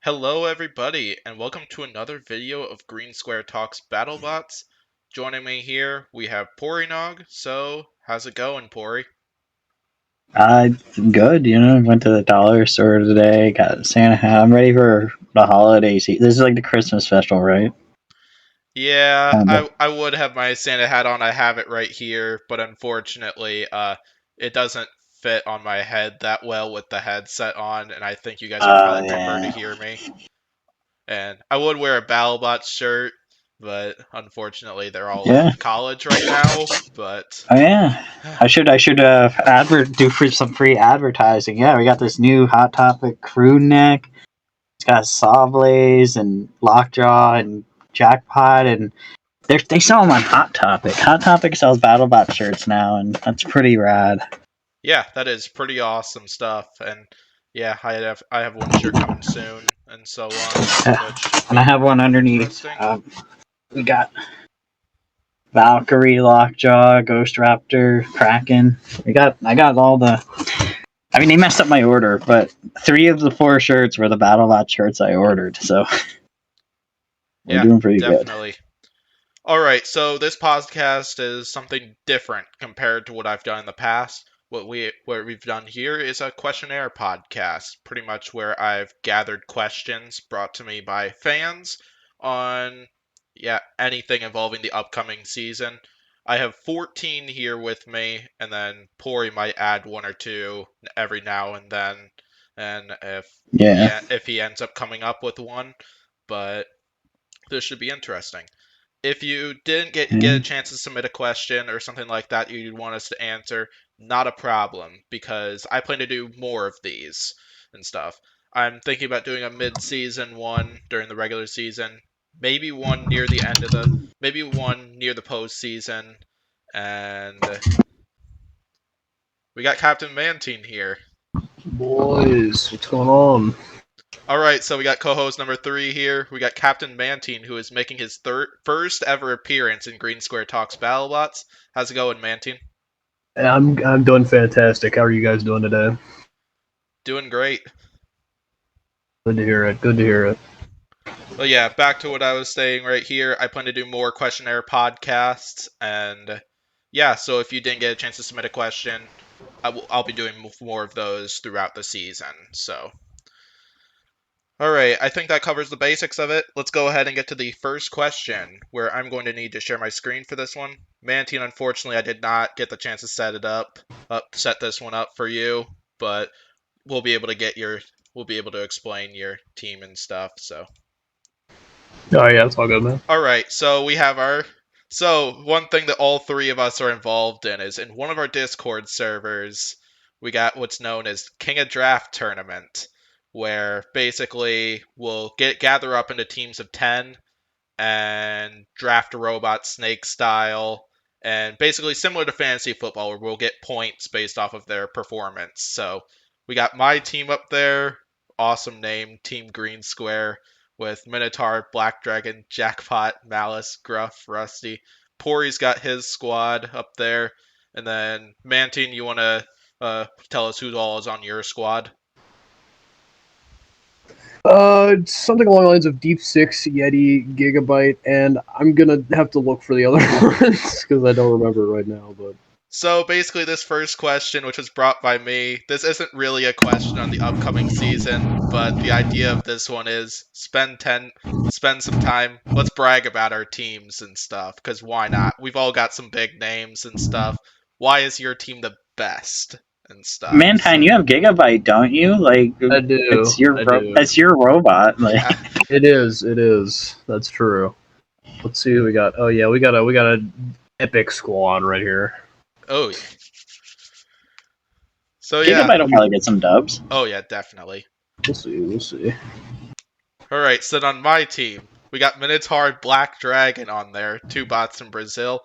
Hello everybody, and welcome to another video of Green Square Talks Battlebots. Joining me here, we have Porinog. So, how's it going, Pori? Good. Went to the dollar store today, got a Santa hat. I'm ready for the holiday season. This is like the Christmas special, right? Yeah, Kinda. I would have my Santa hat on. I have it right here, but unfortunately, it doesn't fit on my head that well with the headset on, and I think you guys would probably prefer to Yeah. hear me. And I would wear a Battlebots shirt, but unfortunately, they're all in Yeah. college right now. But Oh yeah. I should do for some free advertising. Yeah, we got this new Hot Topic crew neck. It's got Sawblaze and Lockjaw and Jackpot, and they sell them on Hot Topic. Hot Topic sells BattleBot shirts now, and that's pretty rad. yeah, that is pretty awesome stuff. And yeah, I have one shirt coming soon, and so on, which should And I be have one underneath. interesting. We got Valkyrie, Lockjaw, Ghost Raptor, Kraken. I got all the. I mean, they messed up my order, but 3 of the 4 shirts were the BattleBot shirts I ordered, so we're Yeah, doing pretty good. definitely. All right, so this podcast is something different compared to what I've done in the past. What we've done here is a questionnaire podcast, pretty much where I've gathered questions brought to me by fans on anything involving the upcoming season. I have 14 here with me, and then Pori might add one or two every now and then, and Yeah. if he ends up coming up with one, but this should be interesting. If you didn't get a chance to submit a question or something like that you'd want us to answer, not a problem, because I plan to do more of these and stuff. I'm thinking about doing a mid-season one during the regular season, maybe one near the end of maybe one near the postseason, and we got Captain Mantine here. Boys, what's going on? All right, so we got co-host number 3 here. We got Captain Mantine, who is making his first ever appearance in Green Square Talks BattleBots. How's it going, Mantine? I'm doing fantastic. How are you guys doing today? Doing great. Good to hear it. Good to hear it. Well, yeah, back to what I was saying right here. I plan to do more questionnaire podcasts, and yeah, so if you didn't get a chance to submit a question, I'll be doing more of those throughout the season. So, all right, I think that covers the basics of it. Let's go ahead and get to the first question, where I'm going to need to share my screen for this one. Mantine, unfortunately, I did not get the chance to set this one up for you, but we'll be able to explain your team and stuff. So. Oh yeah, it's all good, man. All right, so we have one thing that all 3 of us are involved in is in one of our Discord servers, we got what's known as King of Draft Tournament, where basically we'll gather up into teams of 10 and draft a robot snake style, and basically similar to fantasy football where we'll get points based off of their performance. So we got my team up there, awesome name, Team Green Square, with Minotaur, Black Dragon, Jackpot, Malice, Gruff, Rusty. Pori's got his squad up there. And then, Mantine, you want to tell us who all is on your squad? Something along the lines of Deep Six, Yeti, Gigabyte, and I'm gonna have to look for the other ones because I don't remember right now. But So basically, this first question, which was brought by me, this isn't really a question on the upcoming season, but the idea of this one is spend some time. Let's brag about our teams and stuff, because why not? We've all got some big names and stuff. Why is your team the best and stuff? Mantine, you have Gigabyte, don't you? Like, I do. It's your robot. Like, It is. It is. That's true. Let's see who we got. Oh yeah, we got a epic squad right here. Oh yeah. So yeah. Gigabyte will probably get some dubs. Oh yeah, definitely. We'll see. All right, so on my team, we got Minotaur, Black Dragon on there, 2 bots in Brazil.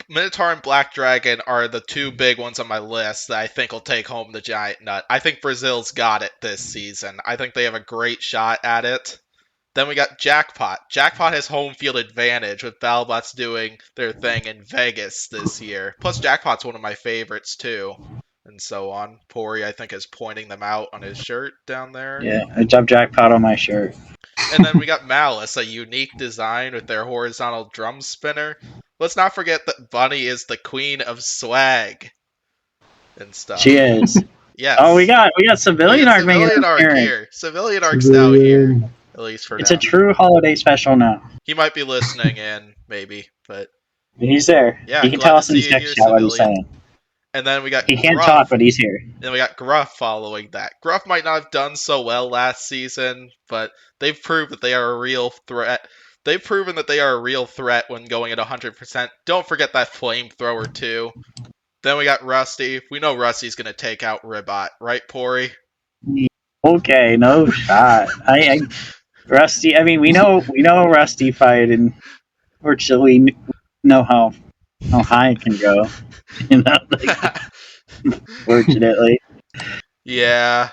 Minotaur and Black Dragon are the 2 big ones on my list that I think will take home the giant nut. I think Brazil's got it this season. I think they have a great shot at it. Then we got Jackpot. Jackpot has home field advantage with Battlebots doing their thing in Vegas this year. Plus, Jackpot's one of my favorites too. and so on. Pori, I think, is pointing them out on his shirt down there. Yeah, I have Jackpot on my shirt. And then we got Malice, a unique design with their horizontal drum spinner. Let's not forget that Bunny is the queen of swag and stuff. She is. Yes. Oh, we got Civilian Arc making an Civilian Arc appearance. here. Civilian Arc's now here, at least for It's now. a true holiday special now. He might be listening in, maybe, but He's there. yeah, He can glad tell to us in see his you next here, chat what he's Civilian. saying. And then we got He can't Gruff. talk, but he's here. Then we got Gruff following that. Gruff might not have done so well last season, but they've proved that they are a real threat. They've proven that they are a real threat when going at 100%. Don't forget that flamethrower too. Then we got Rusty. We know Rusty's gonna take out Ribot, right, Pori? Okay, no shot. Rusty. I mean, we know Rusty fight, and fortunately, we know how high it can go. You know, fortunately. Yeah.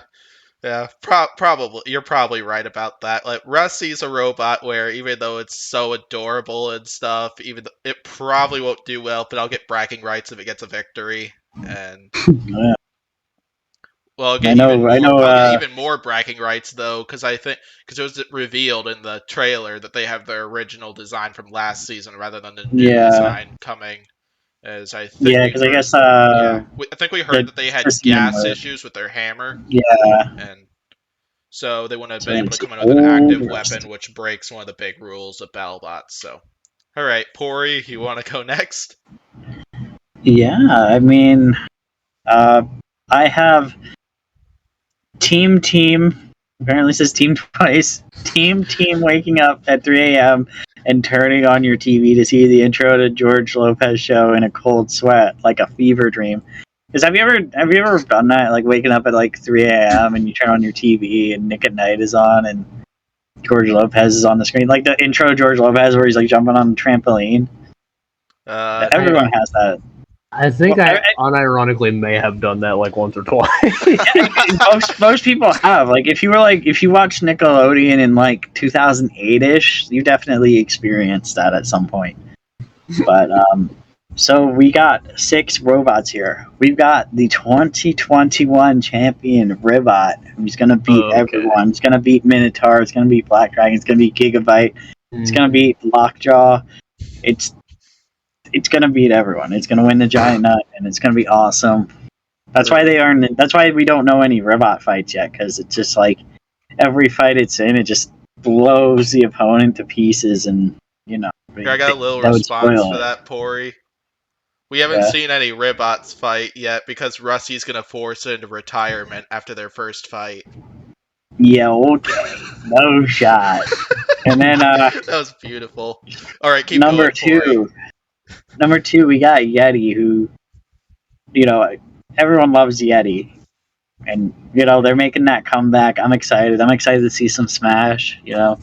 Yeah, probably. You're probably right about that. Like Rusty's a robot where even though it's so adorable and stuff, it probably won't do well. But I'll get bragging rights if it gets a victory. And Yeah. well, I'll I know. I'll get even more bragging rights though, because it was revealed in the trailer that they have their original design from last season rather than the new design coming. As I think Yeah, because I guess I think we heard that they had gas work. issues with their hammer. Yeah. And so they wouldn't have So been able to it's come in with an active old weapon, which breaks one of the big rules of Battlebots. So, all right, Pori, you want to go next? Yeah, I mean, I have team. Apparently, it says team twice. Team waking up at 3 a.m. and turning on your TV to see the intro to George Lopez show in a cold sweat, like a fever dream. Because have you ever done that? Like waking up at like 3 a.m. and you turn on your TV and Nick at Night is on and George Lopez is on the screen, like the intro of George Lopez where he's like jumping on the trampoline. Everyone has that. I think I unironically may have done that like once or twice. most people have. Like if you watched Nickelodeon in like 2008ish, you definitely experienced that at some point. But so we got 6 robots here. We've got the 2021 champion Ribot, who's gonna beat everyone. It's gonna beat Minotaur. It's gonna beat Black Dragon. It's gonna beat Gigabyte. It's gonna beat Lockjaw. It's gonna beat everyone. It's gonna win the giant nut, and it's gonna be awesome. That's why That's why we don't know any Ribot fights yet, because it's just like every fight it's in, it just blows the opponent to pieces, and you know. I got a little response for that, Pori. We haven't seen any Ribots fight yet because Rusty's gonna force it into retirement after their first fight. Yeah, okay. No shot. And then that was beautiful. All right, keep number going, Pori. Number 2, we got Yeti, who, you know, everyone loves Yeti. And, you know, they're making that comeback. I'm excited. I'm excited to see some Smash, you know.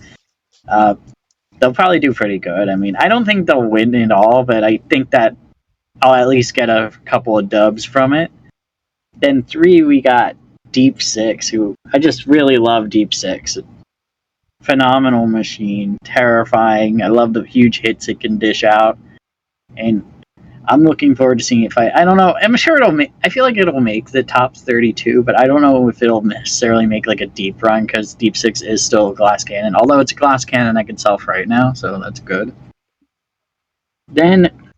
They'll probably do pretty good. I mean, I don't think they'll win it all, but I think that I'll at least get a couple of dubs from it. Then 3, we got Deep Six, who I just really love Deep Six. Phenomenal machine, terrifying. I love the huge hits it can dish out. And I'm looking forward to seeing it fight. I don't know. I'm sure I feel like it'll make the top 32, but I don't know if it'll necessarily make like a deep run because Deep Six is still a glass cannon. Although it's a glass cannon I can self right now, so that's good. Then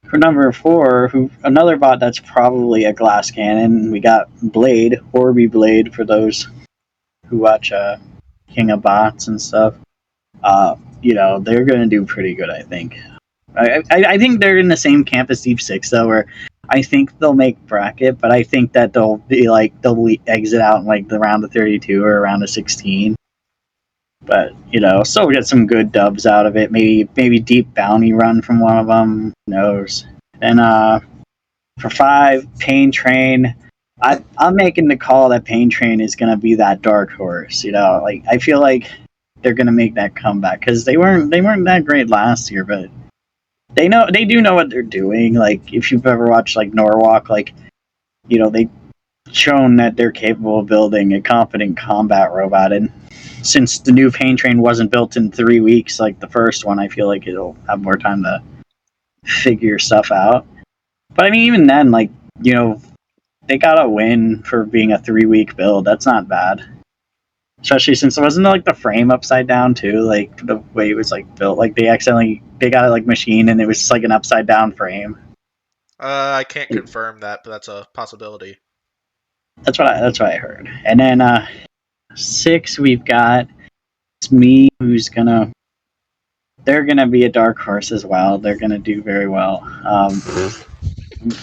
for number 4, another bot that's probably a glass cannon, we got Blade, Orby Blade, for those who watch King of Bots and stuff. You know, they're going to do pretty good, I think. I think they're in the same camp as Deep Six, though, where I think they'll make bracket, but I think that they'll exit out in like the round of 32 or around of 16. But you know, still get some good dubs out of it. Maybe deep bounty run from one of them. Who knows? And for 5, Pain Train. I'm making the call that Pain Train is gonna be that dark horse. You know, like I feel like they're gonna make that comeback because they weren't that great last year, but they do know what they're doing. Like if you've ever watched like Norwalk, like you know they've shown that they're capable of building a competent combat robot. And since the new Pain Train wasn't built in 3 weeks like the first one, I feel like it'll have more time to figure stuff out. But I mean, even then, like you know, they got a win for being a 3-week build. That's not bad. Especially since it wasn't like the frame upside down too, like the way it was like built. Like they got it like machined and it was just like an upside down frame. I can't confirm that, but that's a possibility. That's what I heard. And then 6 we've got it's me who's gonna. They're gonna be a dark horse as well. They're gonna do very well.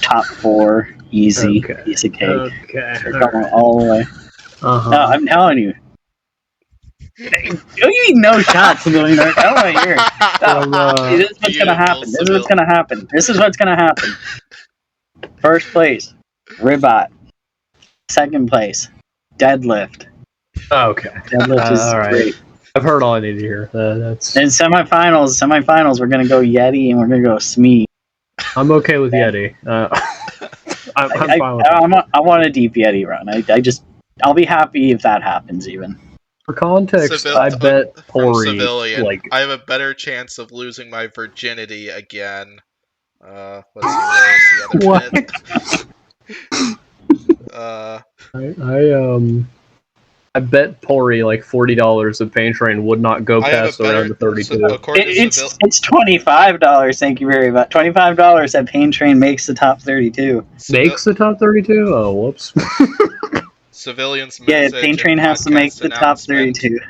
Top 4, easy, piece of cake. Okay. They're going all the way. Uh-huh. No, I'm telling you. You need no shots, Civilian. Come on here. No, this is what's gonna happen. This is what's gonna happen. This is what's gonna happen. First place, Ribot. Second place, Deadlift. Okay. Deadlift is all right. great. I've heard all I need to hear. That's. And semifinals, we're gonna go Yeti and we're gonna go Smee. I'm okay with Yeti. I'm fine with that. I want a deep Yeti run. I'll be happy if that happens even. For context, I bet Pori, Civilian, like, I have a better chance of losing my virginity again. Let's see, where's the other bit? I bet Pori like $40 that Pain Train would not go past around the 32. It's $25. Thank you very much. $25 that Pain Train makes the top 32. Makes the top 32? Oh, whoops. Civilians. Yeah, Pain Train has to make the top 32.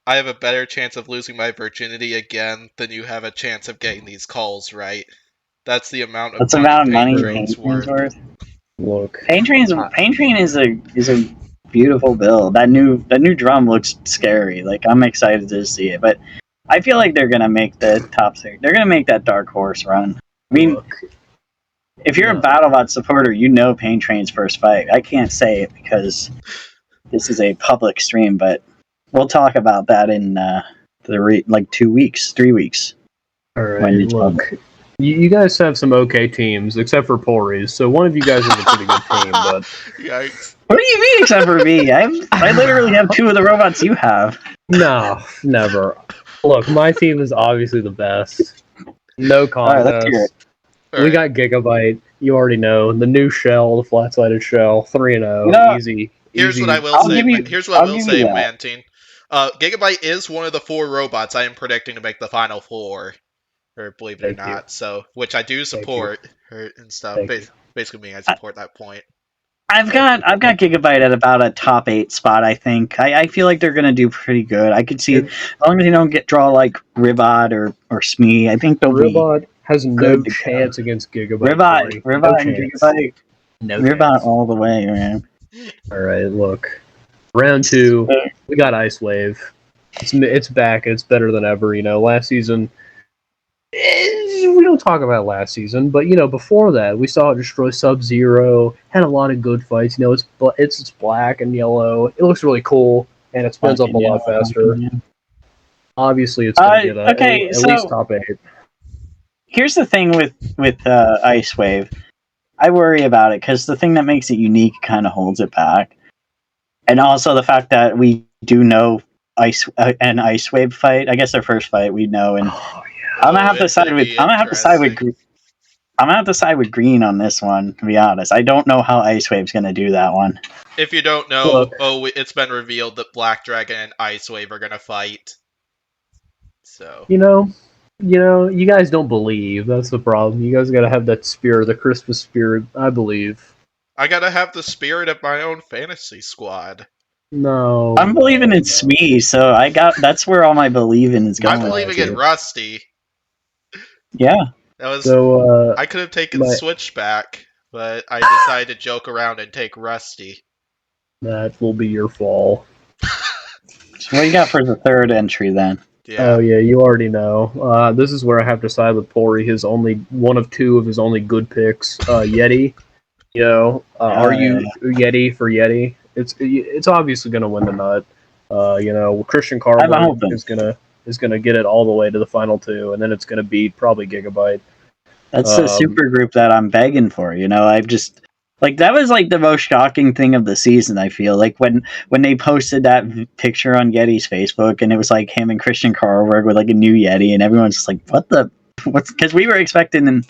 I have a better chance of losing my virginity again than you have a chance of getting these calls right. That's the amount of money Pain Train's worth. Look, Pain Train is a beautiful build. That new drum looks scary. Like I'm excited to see it, but I feel like they're gonna make the top 3. They're gonna make that dark horse run. I mean, if you're a Battlebot supporter, you know Pain Train's first fight. I can't say it because this is a public stream, but we'll talk about that in 2 weeks, 3 weeks. All right, look. You guys have some okay teams, except for Pori's. So one of you guys is a pretty good team, but yikes. What do you mean, except for me? I literally have 2 of the robots you have. No, never. Look, my team is obviously the best. No contest. All right, let's hear it. We got Gigabyte. You already know the new shell, the flat-sided shell, 3-0, easy. Here's what I will say. Here's what I will say, Mantine. Gigabyte is one of the 4 robots I am predicting to make the final 4. Or believe it or not, so which I do support her and stuff. Basically, meaning I support that point. I've got Gigabyte at about a top 8 spot. I think I feel like they're gonna do pretty good. I could see as long as they don't draw like Ribot or Smee. I think they'll Ribot has no chance against Gigabyte. Ribot and Gigabyte. No Ribot all the way, man. All right, look, round 2, we got Ice Wave. It's back and it's better than ever. You know, last season. We don't talk about last season, but before that, we saw it destroy Sub-Zero. Had a lot of good fights. It's black and yellow. It looks really cool, and it spins up a lot faster. Obviously, it's going to get at least top 8. Here's the thing with Ice Wave. I worry about it because the thing that makes it unique kind of holds it back, and also the fact that we do know an Ice Wave fight. I guess their first fight we know and. I'm gonna have to side with Green on this one. To be honest, I don't know how Ice Wave's gonna do that one. If you don't know, it's been revealed that Black Dragon and Ice Wave are gonna fight. So you guys don't believe. That's the problem. You guys gotta have that spirit, the Christmas spirit. I believe. I gotta have the spirit of my own fantasy squad. No, I'm believing in Smee, so that's where all my believing is going. I'm believing in Rusty. Yeah. That was so. I could have taken Switchback, but I decided to joke around and take Rusty. That will be your fall. So what do you got for the 3rd entry then? Yeah. Oh yeah, you already know. This is where I have to side with Pori. His only one of 2 of his only good picks. Yeti. Are you Yeti for Yeti? It's obviously going to win the nut. Christian Carver is gonna get it all the way to the final 2, and then it's going to beat probably Gigabyte. That's the super group that I'm begging for. I've just that was the most shocking thing of the season. I feel like when they posted that picture on Yeti's Facebook, and it was him and Christian Carlberg with a new Yeti, and everyone's just what's because we were expecting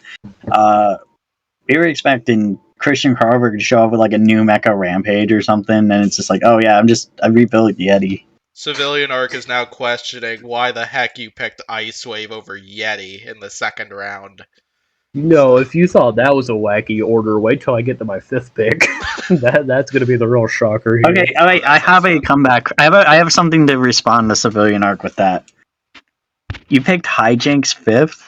Christian Carver could show up with like a new mecha Rampage or something, and it's just like, oh yeah, I rebuilt Yeti. Civilian Arc is now questioning why the heck you picked Ice Wave over Yeti in the second round. No, if you thought that was a wacky order, wait till I get to my 5th pick. That's going to be the real shocker here. Okay, I have a comeback. I have something to respond to Civilian Arc with that. You picked Hijinks 5th,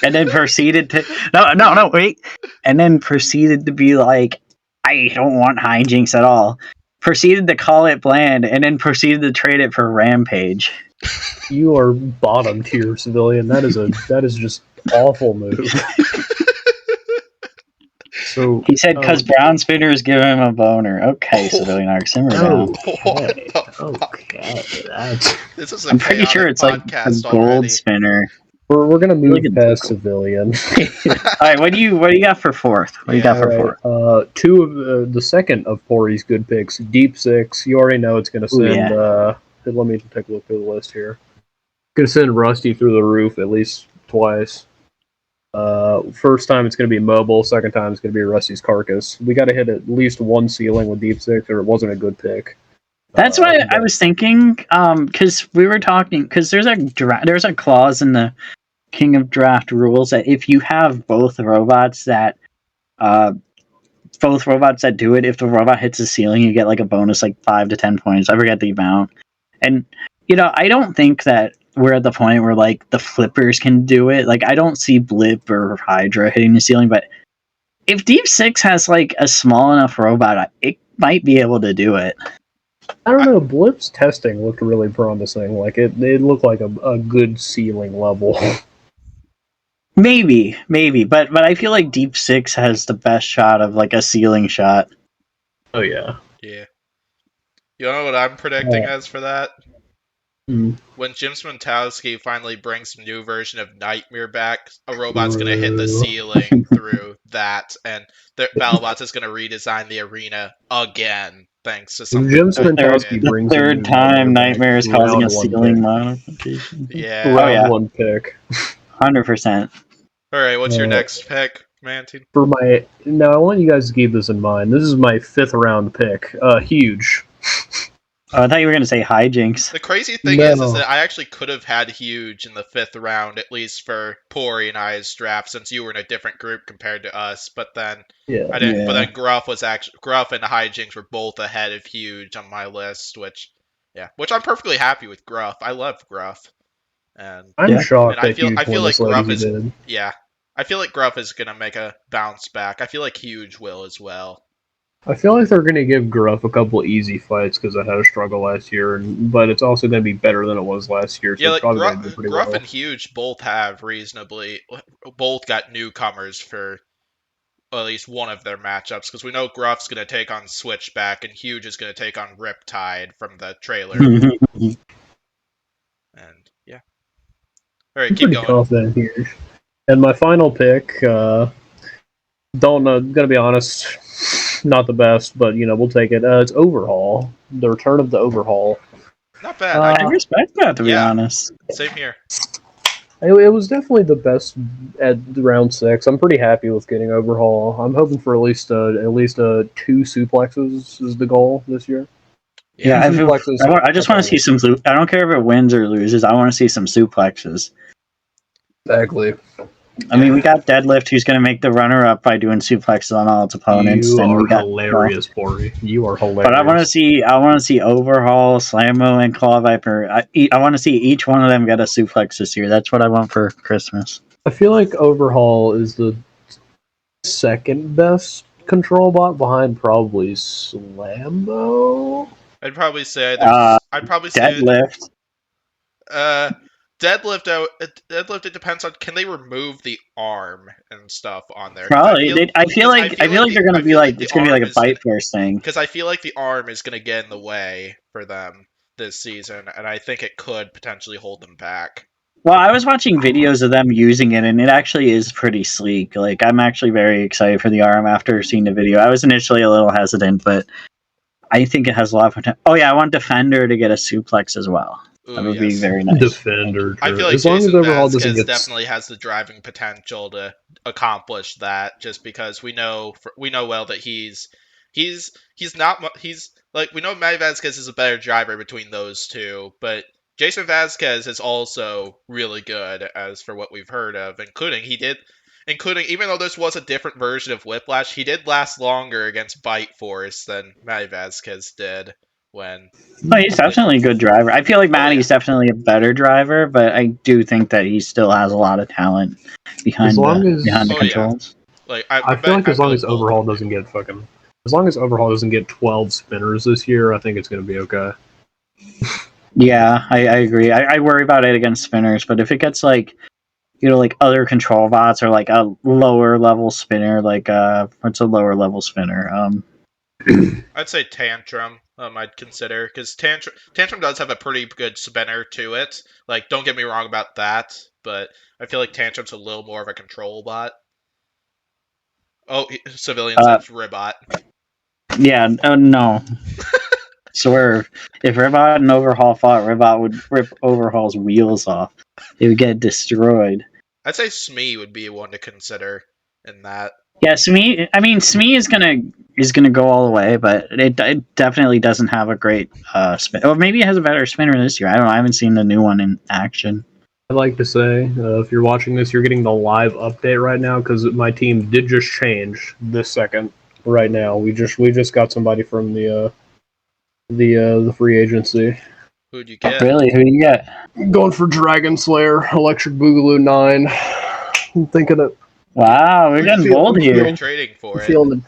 and then proceeded to no wait, and then proceeded to be like, I don't want Hijinks at all. Proceeded to call it bland, and then proceeded to trade it for Rampage. You are bottom tier, Civilian. That is just awful move. So He said because Brown Spinners give him a boner. Okay, Civilian Arc, simmer down. Okay. This is a I'm pretty sure it's like a gold already. spinner. We're gonna move past Civilian. All right, what do you got for 4th? What do you got for 4th? Two of the second of Pori's good picks. Deep Six. You already know it's gonna send. Let me take a look through the list here. Gonna send Rusty through the roof at least twice. First time it's gonna be mobile. Second time it's gonna be Rusty's carcass. We got to hit at least one ceiling with Deep Six, or it wasn't a good pick. That's what I was thinking. Because we were talking. Because there's a clause in the King of Draft rules that if you have both robots that do it, if the robot hits the ceiling, you get like a bonus like 5 to 10 points. I forget the amount. And I don't think that we're at the point where like the flippers can do it. Like I don't see Blip or Hydra hitting the ceiling, but if Deep Six has like a small enough robot, it might be able to do it. I don't know. Blip's testing looked really promising. Like it looked like a good ceiling level. Maybe, but I feel like Deep Six has the best shot of like a ceiling shot. Oh yeah. Yeah. You know what I'm predicting as for that? Mm. When Jim Smentowski finally brings some new version of Nightmare back, a robot's going to hit the ceiling through that, and the Battlebots is going to redesign the arena again, thanks to some. Jim Smentowski brings the third time Nightmare is causing a ceiling modification. Yeah. Round one pick. 100%. All right, what's your next pick, Manty? Now I want you guys to keep this in mind. This is my 5th round pick. Huge. I thought you were going to say Hijinks. The crazy thing is that I actually could have had Huge in the 5th round, at least for Pori and I's draft, since you were in a different group compared to us. But then I didn't. Yeah. But then Gruff and Hijinks were both ahead of Huge on my list, which I'm perfectly happy with Gruff. I love Gruff, and I'm shocked. And I feel like Gruff is. Yeah, I feel like Gruff is gonna make a bounce back. I feel like Huge will as well. I feel like they're going to give Gruff a couple easy fights because I had a struggle last year, but it's also going to be better than it was last year. So yeah, like Gruff and Huge both got newcomers for at least one of their matchups, because we know Gruff's going to take on Switchback and Huge is going to take on Riptide from the trailer. And yeah. All right, keep going. Confident here. And my final pick, don't know, going to be honest, not the best, but we'll take it. It's Overhaul, the return of the Overhaul. Not bad. I respect that, to be honest. Same here. It was definitely the best at round 6. I'm pretty happy with getting Overhaul. I'm hoping for at least 2 suplexes is the goal this year. Yeah, I just want to see some. I don't care if it wins or loses. I want to see some suplexes. Exactly. I mean, we got Deadlift, who's going to make the runner-up by doing suplexes on all its opponents. You are hilarious, Pori. You are hilarious. But I want to see Overhaul, Slammo, and Claw Viper. I want to see each one of them get a suplex this year. That's what I want for Christmas. I feel like Overhaul is the second best control bot behind probably Slammo. I'd probably say Deadlift. Deadlift, it depends on, can they remove the arm and stuff on there? Probably. I feel like they're going to be like, it's going to be like a Bite Force thing. Because I feel like the arm is going to get in the way for them this season, and I think it could potentially hold them back. Well, I was watching videos of them using it, and it actually is pretty sleek. Like, I'm actually very excited for the arm after seeing the video. I was initially a little hesitant, but I think it has a lot of potential. Oh yeah, I want Defender to get a suplex as well. Ooh, That would be yes. very nice. Defender. I True. feel like As long as Jason Overhaul doesn't Vasquez get definitely has the driving potential to accomplish that. Just because we know well that he's not he's like we know Matt Vasquez is a better driver between those two, but Jason Vasquez is also really good as for what we've heard of, including even though this was a different version of Whiplash, he did last longer against Bite Force than Matt Vasquez did when. Oh, he's definitely a good driver. I feel like Matty's definitely a better driver, but I do think that he still has a lot of talent behind the controls. Like I feel like as long as Overhaul doesn't get 12 spinners this year, I think it's going to be okay. Yeah, I agree. I worry about it against spinners, but if it gets like other control bots or like a lower level spinner, like what's a lower level spinner? I'd say Tantrum. I'd consider because Tantrum does have a pretty good spinner to it. Like, don't get me wrong about that, but I feel like Tantrum's a little more of a control bot. Oh, Civilian says Ribot. Yeah, no. Swerve. If Ribot and Overhaul fought, Ribot would rip Overhaul's wheels off. It would get destroyed. I'd say Smee would be one to consider in that. Yeah, Smee. I mean, Smee is gonna go all the way, but it definitely doesn't have a great spin. Or maybe it has a better spinner this year. I don't know. I haven't seen the new one in action. I'd like to say, if you're watching this, you're getting the live update right now because my team did just change this second. Right now, we just got somebody from the free agency. Who'd you get? Really? Who do you get? I'm going for Dragon Slayer, Electric Boogaloo 9. I'm thinking it. Wow, we're getting bold here. You're trading for I'm feeling the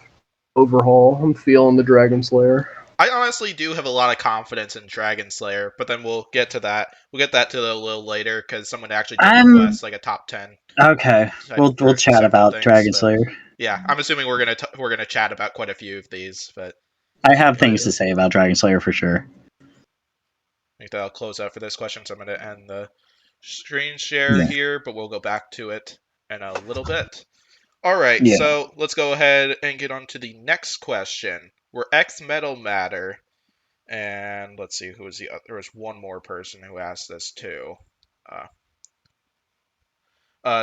Overhaul. I'm feeling the Dragon Slayer. I honestly do have a lot of confidence in Dragon Slayer, but then we'll get to that. We'll get that to a little later because someone actually did request like a top 10. Okay, we'll chat about Dragon Slayer. Yeah, I'm assuming we're gonna chat about quite a few of these, but I have things to say about Dragon Slayer for sure. I think that'll close out for this question, so I'm gonna end the screen share here, but we'll go back to it in a little bit. All right, so let's go ahead and get on to the next question. We're X Metal Matter, and let's see who was the other. There was one more person who asked this too.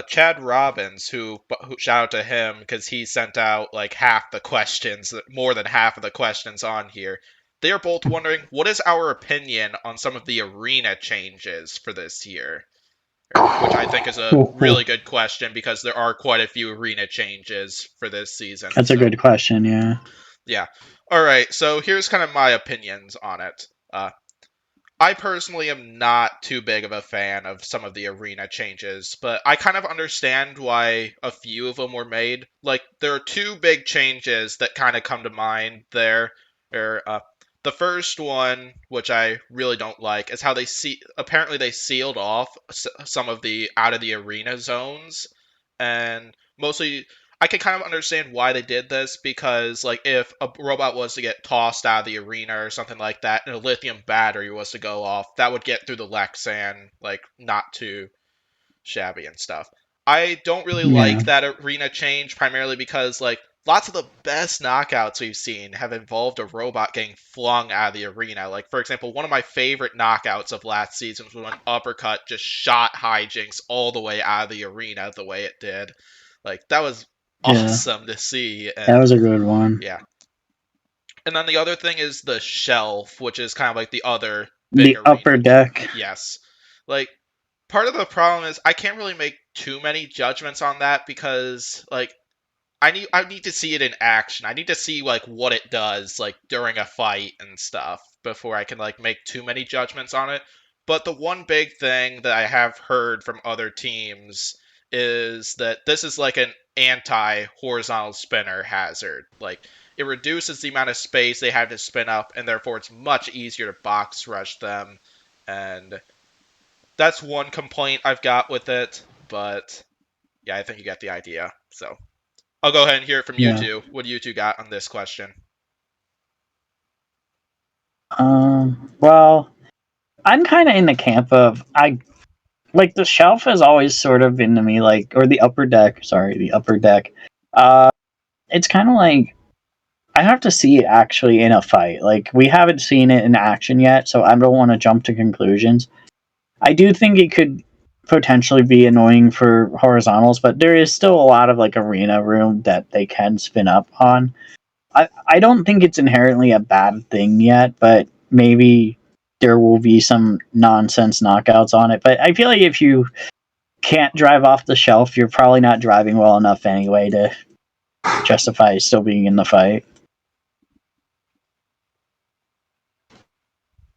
Chad Robbins, who shout out to him because he sent out like half the questions, more than half of the questions on here. They are both wondering what is our opinion on some of the arena changes for this year, which I think is a really good question because there are quite a few arena changes for this season. That's a good question, yeah. Yeah. All right, so here's kind of my opinions on it. I personally am not too big of a fan of some of the arena changes, but I kind of understand why a few of them were made. Like, there are two big changes that kind of come to mind there. The first one, which I really don't like, is how apparently they sealed off some of the out of the arena zones, and mostly I can kind of understand why they did this because, like, if a robot was to get tossed out of the arena or something like that, and a lithium battery was to go off, that would get through the Lexan, like, not too shabby and stuff. I don't really like that arena change, primarily because, like, lots of the best knockouts we've seen have involved a robot getting flung out of the arena. Like, for example, one of my favorite knockouts of last season was when Uppercut just shot Hijinks all the way out of the arena the way it did. Like, that was awesome to see. And, that was a good one. Yeah. And then the other thing is the shelf, which is kind of like the other big upper deck. Yes. Like, part of the problem is I can't really make too many judgments on that because, like, I need to see it in action. I need to see, like, what it does, like, during a fight and stuff before I can, like, make too many judgments on it. But the one big thing that I have heard from other teams is that this is like an anti-horizontal spinner hazard. Like, it reduces the amount of space they have to spin up, and therefore it's much easier to box rush them. And that's one complaint I've got with it, but yeah, I think you get the idea. So I'll go ahead and hear it from you two. What do you two got on this question? Well, I'm kind of in the camp of like the shelf has always sort of been to me like, or the upper deck. It's kind of like I have to see it actually in a fight. Like, we haven't seen it in action yet, so I don't want to jump to conclusions. I do think it could potentially be annoying for horizontals, but there is still a lot of like arena room that they can spin up on. I don't think it's inherently a bad thing yet, but maybe there will be some nonsense knockouts on it. But I feel like if you can't drive off the shelf, you're probably not driving well enough anyway to justify still being in the fight.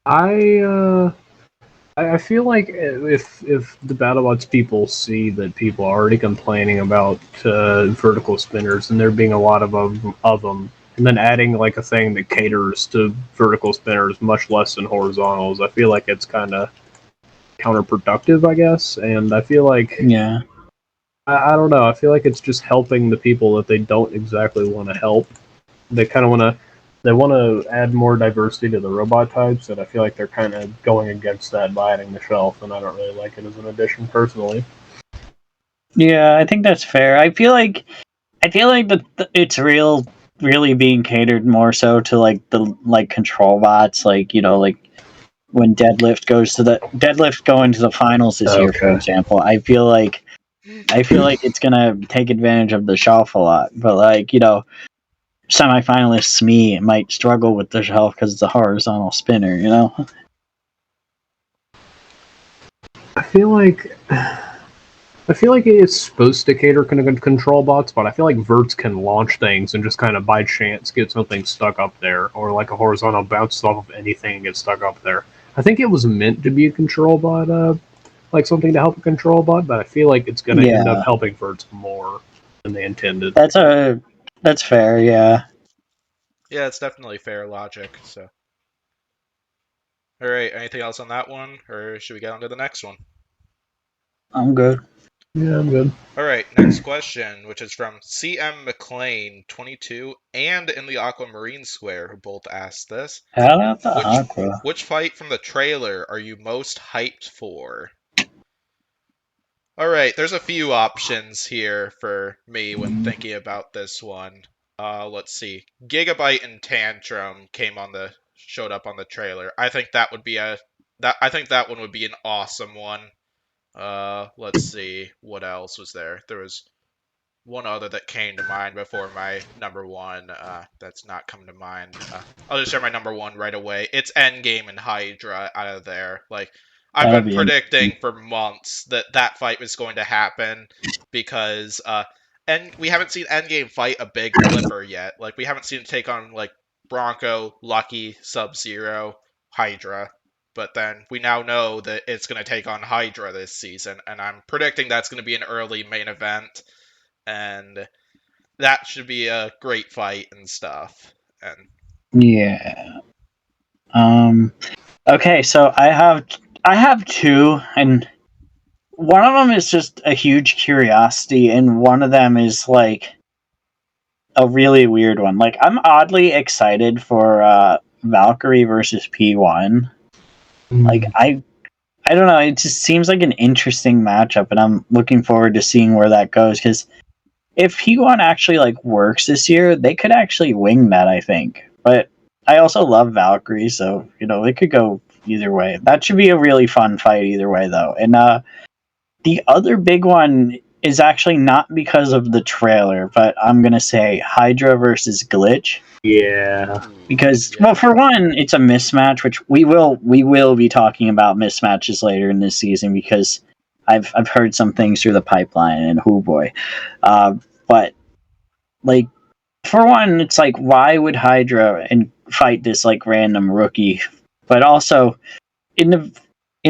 I feel like if the Battlebots people see that people are already complaining about vertical spinners and there being a lot of them, and then adding like a thing that caters to vertical spinners much less than horizontals, I feel like it's kind of counterproductive, I guess. And I feel like Yeah. I don't know. I feel like it's just helping the people that they don't exactly want to help. They kind of want to add more diversity to the robot types, and I feel like they're kind of going against that by adding the shelf, and I don't really like it as an addition personally. Yeah, I think that's fair. I feel like that it's really being catered more so to like the like control bots, like like when deadlift going to the finals this year, for Okay. example. I feel like it's gonna take advantage of the shelf a lot, but like semifinalists me might struggle with the shelf because it's a horizontal spinner. I feel like it's supposed to cater to control bots, but I feel like verts can launch things and just kind of by chance get something stuck up there, or like a horizontal bounces off of anything and gets stuck up there. I think it was meant to be a control bot, like something to help a control bot, but I feel like it's going to end up helping verts more than they intended. That's fair. Yeah. Yeah, it's definitely fair logic. So, all right, anything else on that one, or should we get on to the next one? I'm good. Yeah, I'm good. All right, next question, which is from CM McLean 22 and in the Aquamarine Square, who both asked this. How about the Aqua? Which fight from the trailer are you most hyped for? All right, there's a few options here for me when thinking about this one. Let's see. Gigabyte and Tantrum showed up on the trailer. I think that would be I think that one would be an awesome one. Let's see. What else was there? There was one other that came to mind before my number one. That's not coming to mind. I'll just share my number one right away. It's Endgame and Hydra out of there. Like, I've been predicting for months that fight was going to happen because and we haven't seen Endgame fight a big flipper yet. Like, we haven't seen it take on like Bronco, Lucky, Sub-Zero, Hydra. But then we now know that it's going to take on Hydra this season, and I'm predicting that's going to be an early main event, and that should be a great fight and stuff. And yeah. Okay, so I have two, and one of them is just a huge curiosity, and one of them is like a really weird one. Like, I'm oddly excited for Valkyrie versus P1. Like, I don't know, it just seems like an interesting matchup, and I'm looking forward to seeing where that goes, because if P1 actually like works this year, they could actually wing that, I think. But I also love Valkyrie, so it could go either way. That should be a really fun fight either way, though. And the other big one is actually not because of the trailer, but I'm gonna say Hydra versus Glitch. Yeah. Because, well, for one, it's a mismatch, which we will be talking about mismatches later in this season, because I've heard some things through the pipeline, and oh boy. But like, for one, it's like, why would Hydra and fight this like random rookie? But also in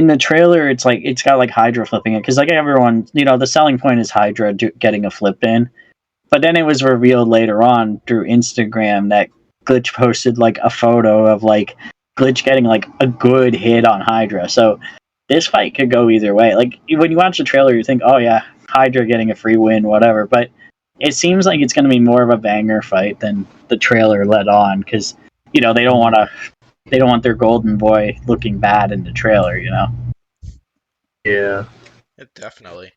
the trailer, it's like it's got like Hydra flipping it, because like everyone, the selling point is Hydra getting a flip in. But then it was revealed later on through Instagram that Glitch posted like a photo of like Glitch getting like a good hit on Hydra. So this fight could go either way. Like, when you watch the trailer, you think, oh yeah, Hydra getting a free win, whatever. But it seems like it's going to be more of a banger fight than the trailer led on, because they don't want their golden boy looking bad in the trailer. Yeah. definitely.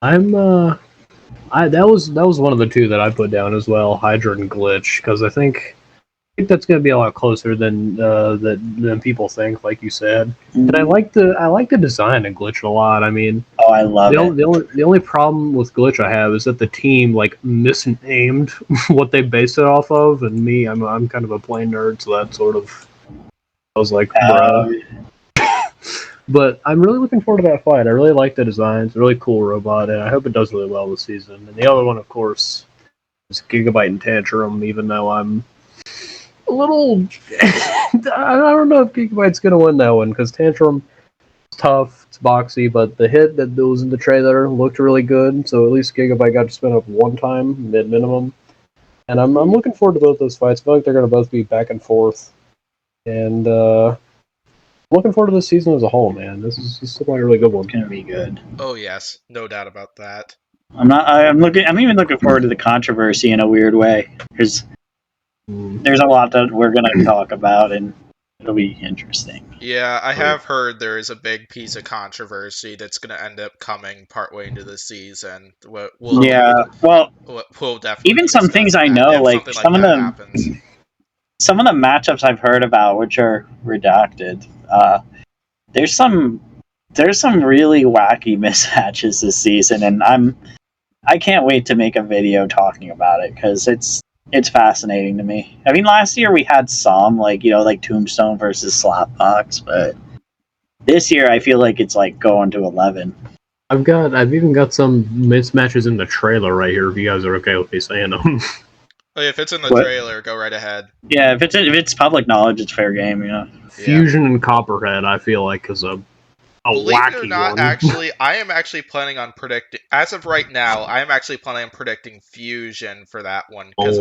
That was one of the two that I put down as well, Hydra and Glitch, because I think think that's going to be a lot closer than people think, like you said. And I like the design of Glitch a lot. I mean, Oh, I love it. the only problem with Glitch I have is that the team like misnamed what they based it off of, and me, I'm kind of a plain nerd, so that sort of I was like, bruh. But I'm really looking forward to that fight. I really like the design. It's a really cool robot, and I hope it does really well this season. And the other one, of course, is Gigabyte and Tantrum, even though I'm a little... I don't know if Gigabyte's going to win that one, because Tantrum is tough, it's boxy, but the hit that was in the trailer looked really good, so at least Gigabyte got to spin up one time, mid-minimum. And I'm looking forward to both those fights. I feel like they're going to both be back and forth. And, looking forward to this season as a whole, man. This is a really good one. It's gonna be good. Oh yes, no doubt about that. I'm even looking forward to the controversy in a weird way because there's a lot that we're gonna talk about, and it'll be interesting. Yeah, I have heard there is a big piece of controversy that's going to end up coming partway into the season. We'll definitely even some things I know, like some of the matchups I've heard about, which are redacted. There's some really wacky mismatches this season, and I can't wait to make a video talking about it because it's fascinating to me. I mean, last year we had some like Tombstone versus Slapbox, but this year I feel like it's like going to 11. I've even got some mismatches in the trailer right here. If you guys are okay with me saying them. Oh, if it's in the trailer, go right ahead. Yeah, if it's public knowledge, it's fair game. Fusion and Copperhead, I feel like is a Believe wacky it or not, one. actually, I am actually planning on predicting. As of right now, I am actually planning on predicting Fusion for that one because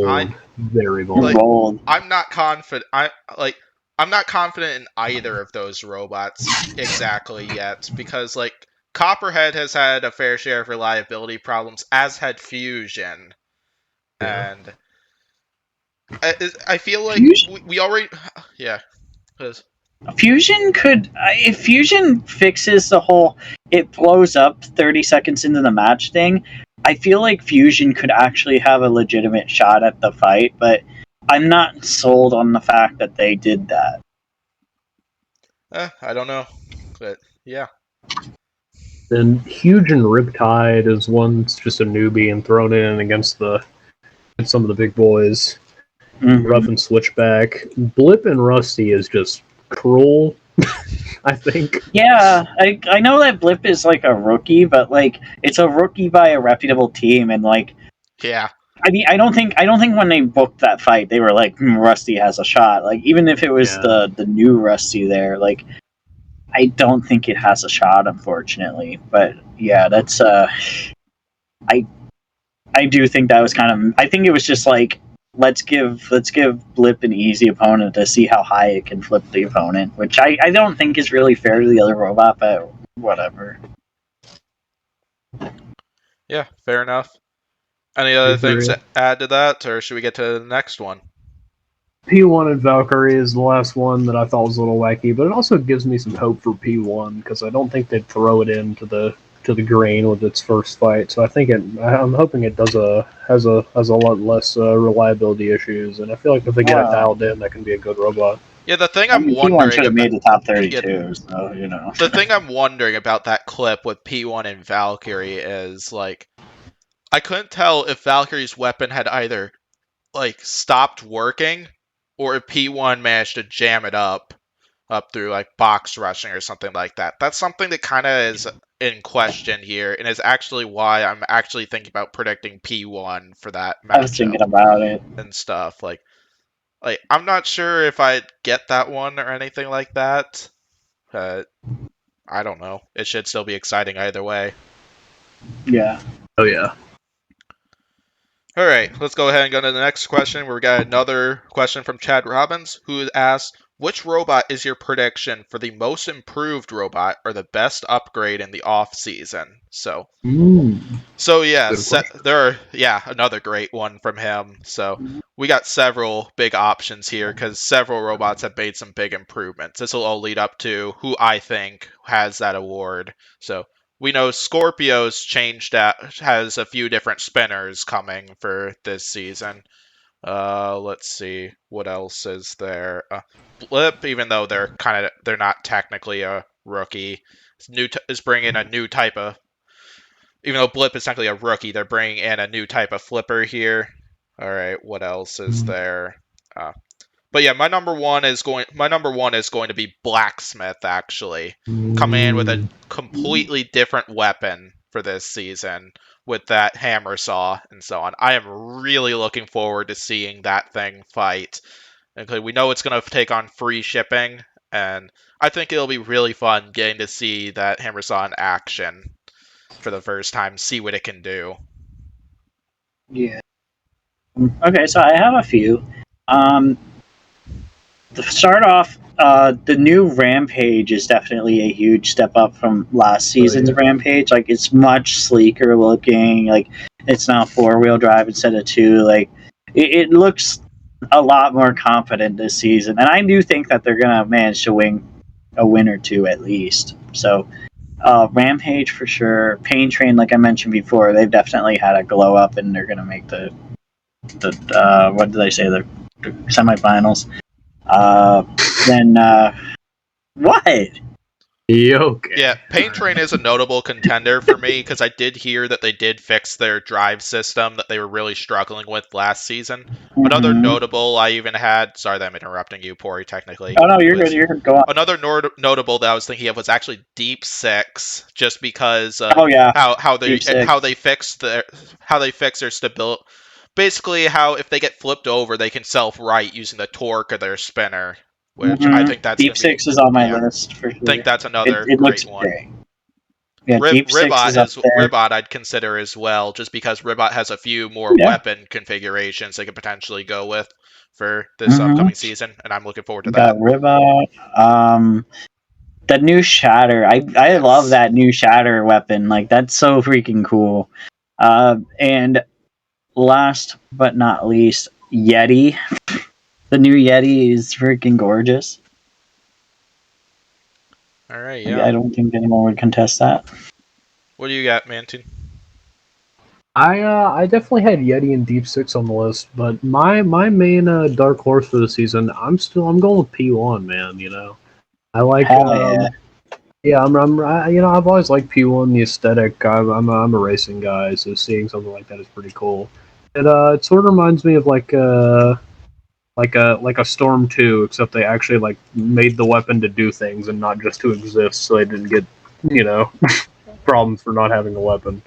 very bold. I'm not confident. I'm not confident in either of those robots exactly yet because like Copperhead has had a fair share of reliability problems, as had Fusion, and I feel like we already Fusion could, if Fusion fixes the whole it blows up 30 seconds into the match thing, I feel like Fusion could actually have a legitimate shot at the fight, but I'm not sold on the fact that they did that. I don't know, but yeah. Then Huge and Riptide is one that's just a newbie and thrown in against some of the big boys. Rough and Switchback. Blip and Rusty is just cruel, I think. Yeah, I know that Blip is like a rookie, but like it's a rookie by a reputable team, and like yeah. I mean, I don't think when they booked that fight, they were like Rusty has a shot. Like even if it was the new Rusty there, like I don't think it has a shot, unfortunately. But yeah, that's I do think that was kind of. I think it was just like let's give Blip an easy opponent to see how high it can flip the opponent, which I don't think is really fair to the other robot, but whatever. Yeah, fair enough. Any other things to add to that, or should we get to the next one? P1 and Valkyrie is the last one that I thought was a little wacky, but it also gives me some hope for P1 because I don't think they'd throw it into the grain with its first fight. So I'm hoping it has a lot less reliability issues, and I feel like if they get it dialed in, that can be a good robot. Yeah, the thing I'm wondering should have made the top 32, so The thing I'm wondering about that clip with P1 and Valkyrie is like I couldn't tell if Valkyrie's weapon had either like stopped working or if P1 managed to jam it up through like box rushing or something like that. That's something that kind of is in question here, and is actually why I'm actually thinking about predicting P1 for that matchup. I was thinking about it and stuff. Like I'm not sure if I'd get that one or anything like that. But I don't know. It should still be exciting either way. Yeah. Oh yeah. All right, let's go ahead and go to the next question. Where we got another question from Chad Robbins, who asked, which robot is your prediction for the most improved robot or the best upgrade in the off-season? So another great one from him. So we got several big options here because several robots have made some big improvements. This will all lead up to who I think has that award. So we know Scorpio's has a few different spinners coming for this season. Let's see what else is there. Blip, even though they're not technically a rookie, is bringing a new type of. Even though Blip is technically a rookie, they're bringing in a new type of flipper here. All right, what else is there? But yeah, my number one is going to be Blacksmith. Actually, coming in with a completely different weapon for this season with that hammer saw and so on. I am really looking forward to seeing that thing fight. And we know it's going to take on free shipping, and I think it'll be really fun getting to see that hammer saw in action for the first time, see what it can do. Yeah. Okay, so I have a few. To start off, the new Rampage is definitely a huge step up from last season's Rampage. Like, it's much sleeker looking. Like, it's now 4-wheel drive instead of 2. Like, it looks a lot more confident this season, and I do think that they're gonna manage to win a win or two at least. So, Rampage for sure. Pain Train, like I mentioned before, they've definitely had a glow up, and they're gonna make the what did I say, the semifinals. Then what? Okay. Yeah, Pain Train is a notable contender for me because I did hear that they did fix their drive system that they were really struggling with last season. Another notable I even had. Sorry that I'm interrupting you, Pori. Technically. Oh no, you're good. You're good. Go on. Another notable that I was thinking of was actually Deep Six, just because how they fixed their stability. Basically, how if they get flipped over, they can self-right using the torque of their spinner, which I think that's Deep Six is on my list for sure. I think that's another it great one. Great. Yeah, Deep Six is up there. Ribot I'd consider as well, just because Ribot has a few more weapon configurations they could potentially go with for this upcoming season, and I'm looking forward to that. Ribot, the new Shatter. I love that new Shatter weapon. Like, that's so freaking cool. And last but not least, Yeti. The new Yeti is freaking gorgeous. All right, yeah. I don't think anyone would contest that. What do you got, Manton? I definitely had Yeti and Deep Six on the list, but my main dark horse for the season, I'm going with P1, man. You know, I like. I've always liked P1, the aesthetic. I'm a racing guy, so seeing something like that is pretty cool. It sort of reminds me of like a Storm 2, except they actually like made the weapon to do things and not just to exist, so they didn't get problems for not having a weapon.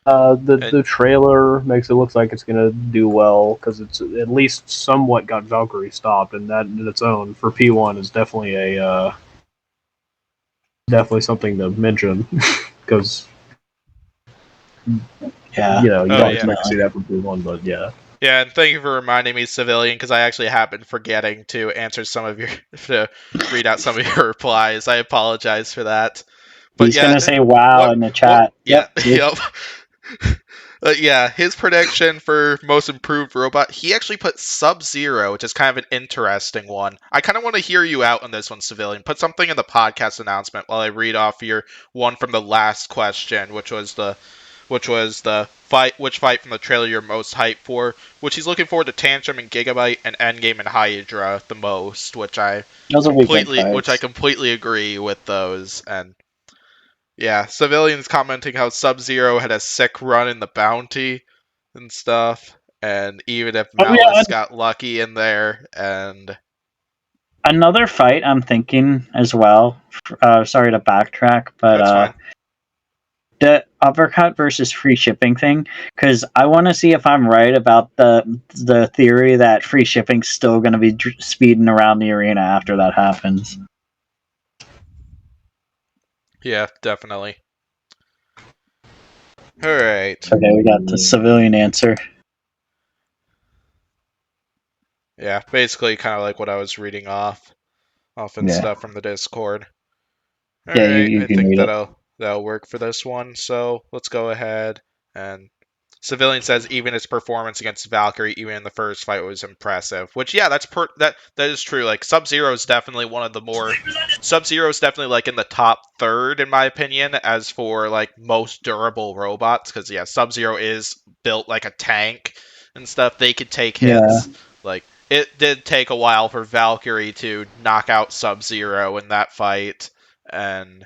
The trailer makes it look like it's gonna do well because it's at least somewhat got Valkyrie stopped, and that in its own for P1 is definitely definitely something to mention because you don't expect to see that from P1, but yeah. Yeah, and thank you for reminding me, Civilian, because I actually have been forgetting to read out some of your replies. I apologize for that. But he's gonna say "wow" in the chat. Yep. His prediction for most improved robot, he actually put Sub-Zero, which is kind of an interesting one. I kind of want to hear you out on this one, Civilian. Put something in the podcast announcement while I read off your one from the last question, which was the which fight from the trailer you're most hyped for, which he's looking forward to Tantrum and Gigabyte and Endgame and Hydra the most, which I completely agree with those. And yeah, Civilians commenting how Sub-Zero had a sick run in the Bounty and stuff, and even if Malice got lucky in there. And another fight I'm thinking as well, sorry to backtrack, but that's fine. The uppercut versus free shipping thing, because I want to see if I'm right about the theory that free shipping's still going to be speeding around the arena after that happens. Yeah, definitely. All right. Okay, we got the Civilian answer. Yeah, basically kind of like what I was reading off and stuff from the Discord. All right, I think that'll work for this one. So let's go ahead and Civilian says even his performance against Valkyrie, even in the first fight, was impressive. Which that is true. Like Sub-Zero is definitely Sub-Zero is definitely like in the top third in my opinion as for like most durable robots. Because Sub-Zero is built like a tank, and stuff, they could take Yeah. hits. Like, it did take a while for Valkyrie to knock out Sub-Zero in that fight, and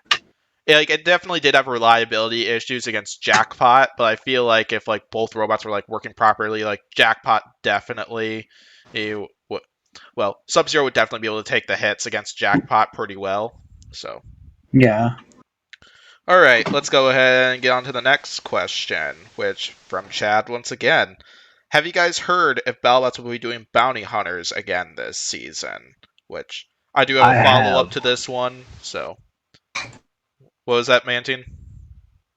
it definitely did have reliability issues against Jackpot, but I feel like if like both robots were like working properly, like Jackpot definitely, well, Sub-Zero would definitely be able to take the hits against Jackpot pretty well. So, Yeah. all right, let's go ahead and get on to the next question, which from Chad once again. Have you guys heard if Battlebots will be doing bounty hunters again this season? Which I do have I a follow-up have. to this one. So, what was that, Mantine?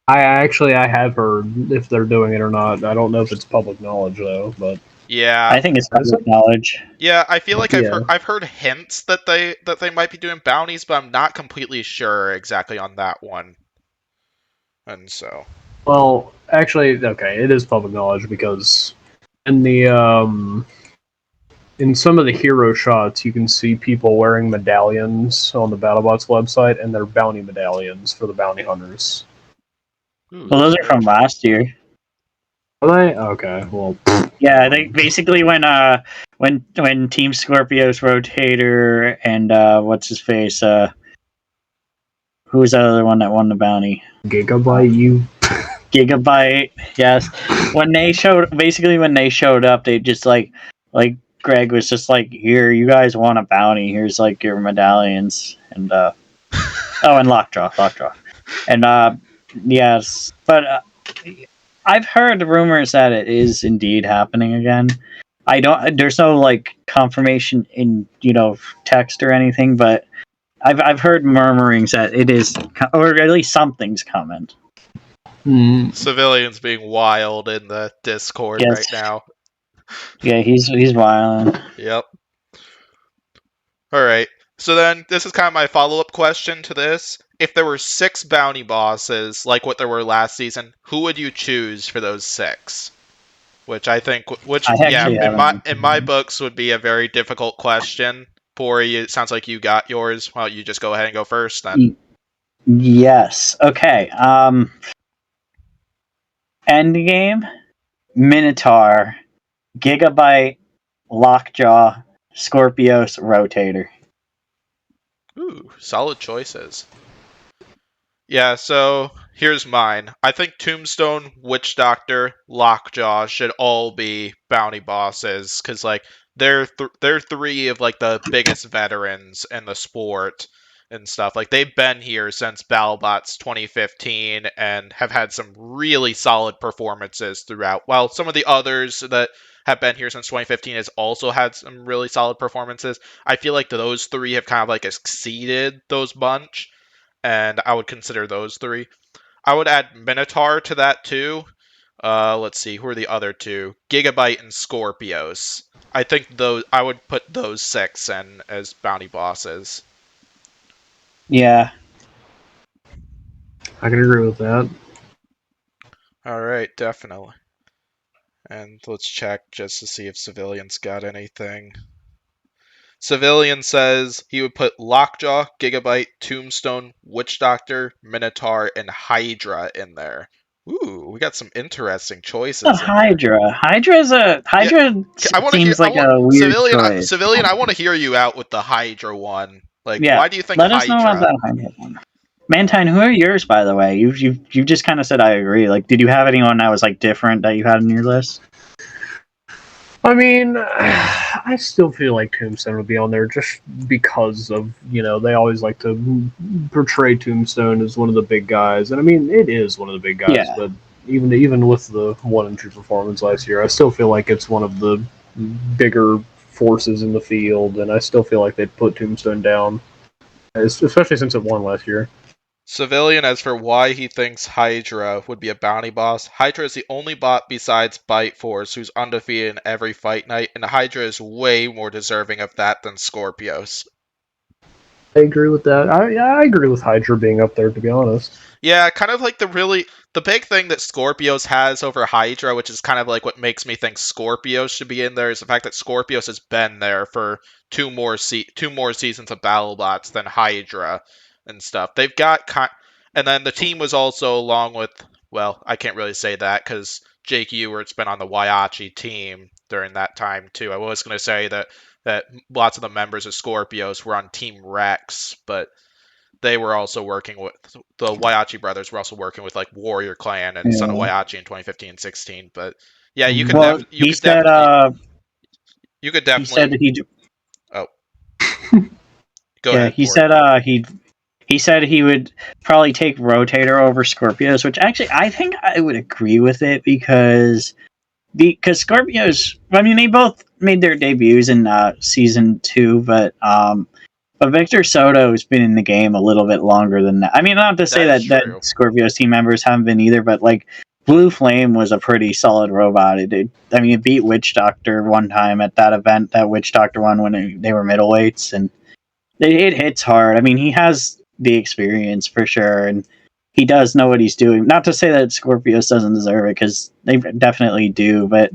I have heard if they're doing it or not. I don't know if it's public knowledge though, but Yeah, I think it's public knowledge. yeah. I feel like Yeah. I've heard hints that they might be doing bounties, but I'm not completely sure exactly on that one. And so, Well, actually, okay, it is public knowledge because in the in some of the hero shots, you can see people wearing medallions on the BattleBots website, and they're bounty medallions for the bounty hunters. ooh, Well, those are very from last year. Are they? Okay, well, Yeah, they basically when Team Scorpio's Rotator and what's his face who was that other one that won the bounty? Gigabyte, you. Gigabyte. Yes. When they showed up, they just like Greg was just like, "Here, you guys want a bounty? Here's like your medallions." And and Lockjaw, and yes, but I've heard rumors that it is indeed happening again. I don't. There's no like confirmation in text or anything, but I've heard murmurings that it is, or at least something's coming. civilians being wild in the Discord Yes. right now. Yeah, he's violent. Yep. All right. So then, this is kind of my follow-up question to this. If there were 6 bounty bosses, like what there were last season, who would you choose for those 6? Which I think, in my books, would be a very difficult question. Pori, it sounds like you got yours. Why don't you just go ahead and go first then? Yes. Okay. Endgame, Minotaur, Gigabyte, Lockjaw, Scorpios, Rotator. Ooh, solid choices. Yeah, so here's mine. I think Tombstone, Witch Doctor, Lockjaw should all be bounty bosses because like they're 3 of like the biggest veterans in the sport and stuff. Like they've been here since Battlebots 2015 and have had some really solid performances throughout. While some of the others that have been here since 2015 has also had some really solid performances, I feel like those 3 have kind of like exceeded those bunch, and I would consider those 3. I would add Minotaur to that too. Let's see, who are the other 2? Gigabyte and Scorpios. I think I would put those 6 in as bounty bosses. Yeah. I can agree with that. All right, definitely. And let's check just to see if Civilian's got anything. Civilian says he would put Lockjaw, Gigabyte, Tombstone, Witch Doctor, Minotaur, and Hydra in there. Ooh, we got some interesting choices. Hydra. Hydra seems like a weird choice. Civilian, I want to hear you out with the Hydra one. Like, Yeah, why do you think let Hydra? us know about that Hydra one. Mantine, who are yours, by the way? You just kind of said I agree. Like, did you have anyone that was like different that you had on your list? I mean, I still feel like Tombstone would be on there just because of, they always like to portray Tombstone as one of the big guys. And I mean, it is one of the big guys, Yeah. but even with the 1 and 2 performance last year, I still feel like it's one of the bigger forces in the field, and I still feel like they'd put Tombstone down, especially since it won last year. Civilian, as for why he thinks Hydra would be a bounty boss, Hydra is the only bot besides Bite Force who's undefeated in every fight night, and Hydra is way more deserving of that than Scorpios. I agree with that. I agree with Hydra being up there, to be honest. Yeah, kind of like the big thing that Scorpios has over Hydra, which is kind of like what makes me think Scorpios should be in there, is the fact that Scorpios has been there for 2 more seasons of Battlebots than Hydra and stuff. They've got and then the team was also along with, well, I can't really say that because Jake Ewert's been on the Waiachi team during that time too. I was going to say that lots of the members of Scorpios were on Team Rex, but they were also working with the Waiachi brothers were also working with like Warrior Clan and Son of Yeah. Waiachi in 2015 and 16. But yeah, you could Well, you he could said. definitely you could He said definitely that he. oh go Yeah, ahead, he Pori. said. He said he would probably take Rotator over Scorpios, which actually I think I would agree with it because Scorpios. I mean, they both made their debuts in season 2, but Victor Soto has been in the game a little bit longer than that. I mean, not to say That is that true. Scorpios team members haven't been either, but like Blue Flame was a pretty solid robot. It beat Witch Doctor one time at that event that Witch Doctor won when they were middleweights, and it hits hard. I mean, he has the experience for sure, and he does know what he's doing. Not to say that Scorpios doesn't deserve it, because they definitely do, but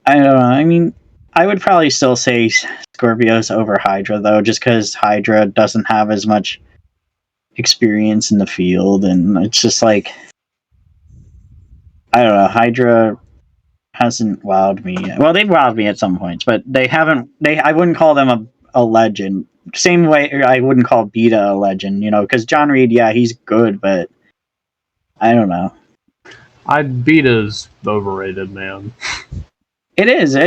I don't know. I mean, I would probably still say Scorpios over Hydra, though, just because Hydra doesn't have as much experience in the field, and it's just like, I don't know. Hydra hasn't wowed me yet. Well, they've wowed me at some points, but they haven't. I wouldn't call them a legend. Same way I wouldn't call Beta a legend, because John Reed, yeah, he's good, but I don't know. Beta's overrated, man. It is. I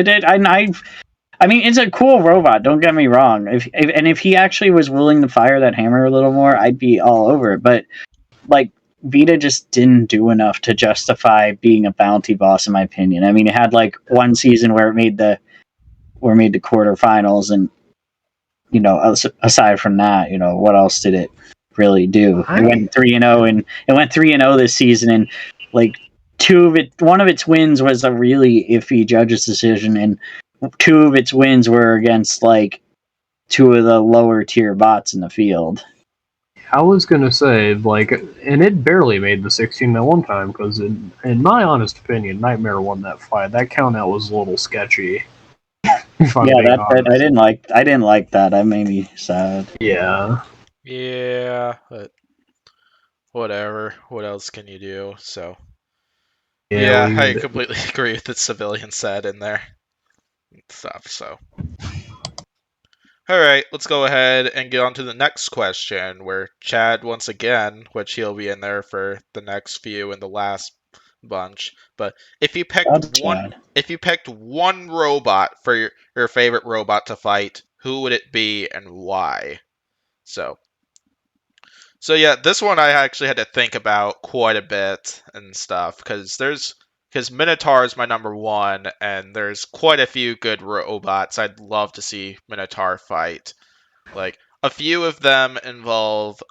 mean, it's a cool robot. Don't get me wrong. If he actually was willing to fire that hammer a little more, I'd be all over it. But like, Vita just didn't do enough to justify being a bounty boss, in my opinion. I mean, it had like one season where it made the quarterfinals, and aside from that, what else did it really do? It went 3-0, and it went 3-0 this season, and like one of its wins was a really iffy judge's decision, and 2 of its wins were against like 2 of the lower tier bots in the field. I was gonna say, like, and it barely made the 16 that one time, because in my honest opinion, Nightmare won that fight. That count out was a little sketchy. I didn't like that. That made me sad. Yeah. Yeah, but whatever. What else can you do? So Yeah, I completely agree with the civilian said in there and stuff. So all right, let's go ahead and get on to the next question, where Chad once again, which he'll be in there for the next few and the last bunch. But if you picked one robot for your favorite robot to fight, who would it be and why? So yeah, this one I actually had to think about quite a bit and stuff, because Minotaur is my number one, and there's quite a few good robots I'd love to see Minotaur fight. Like, a few of them involve,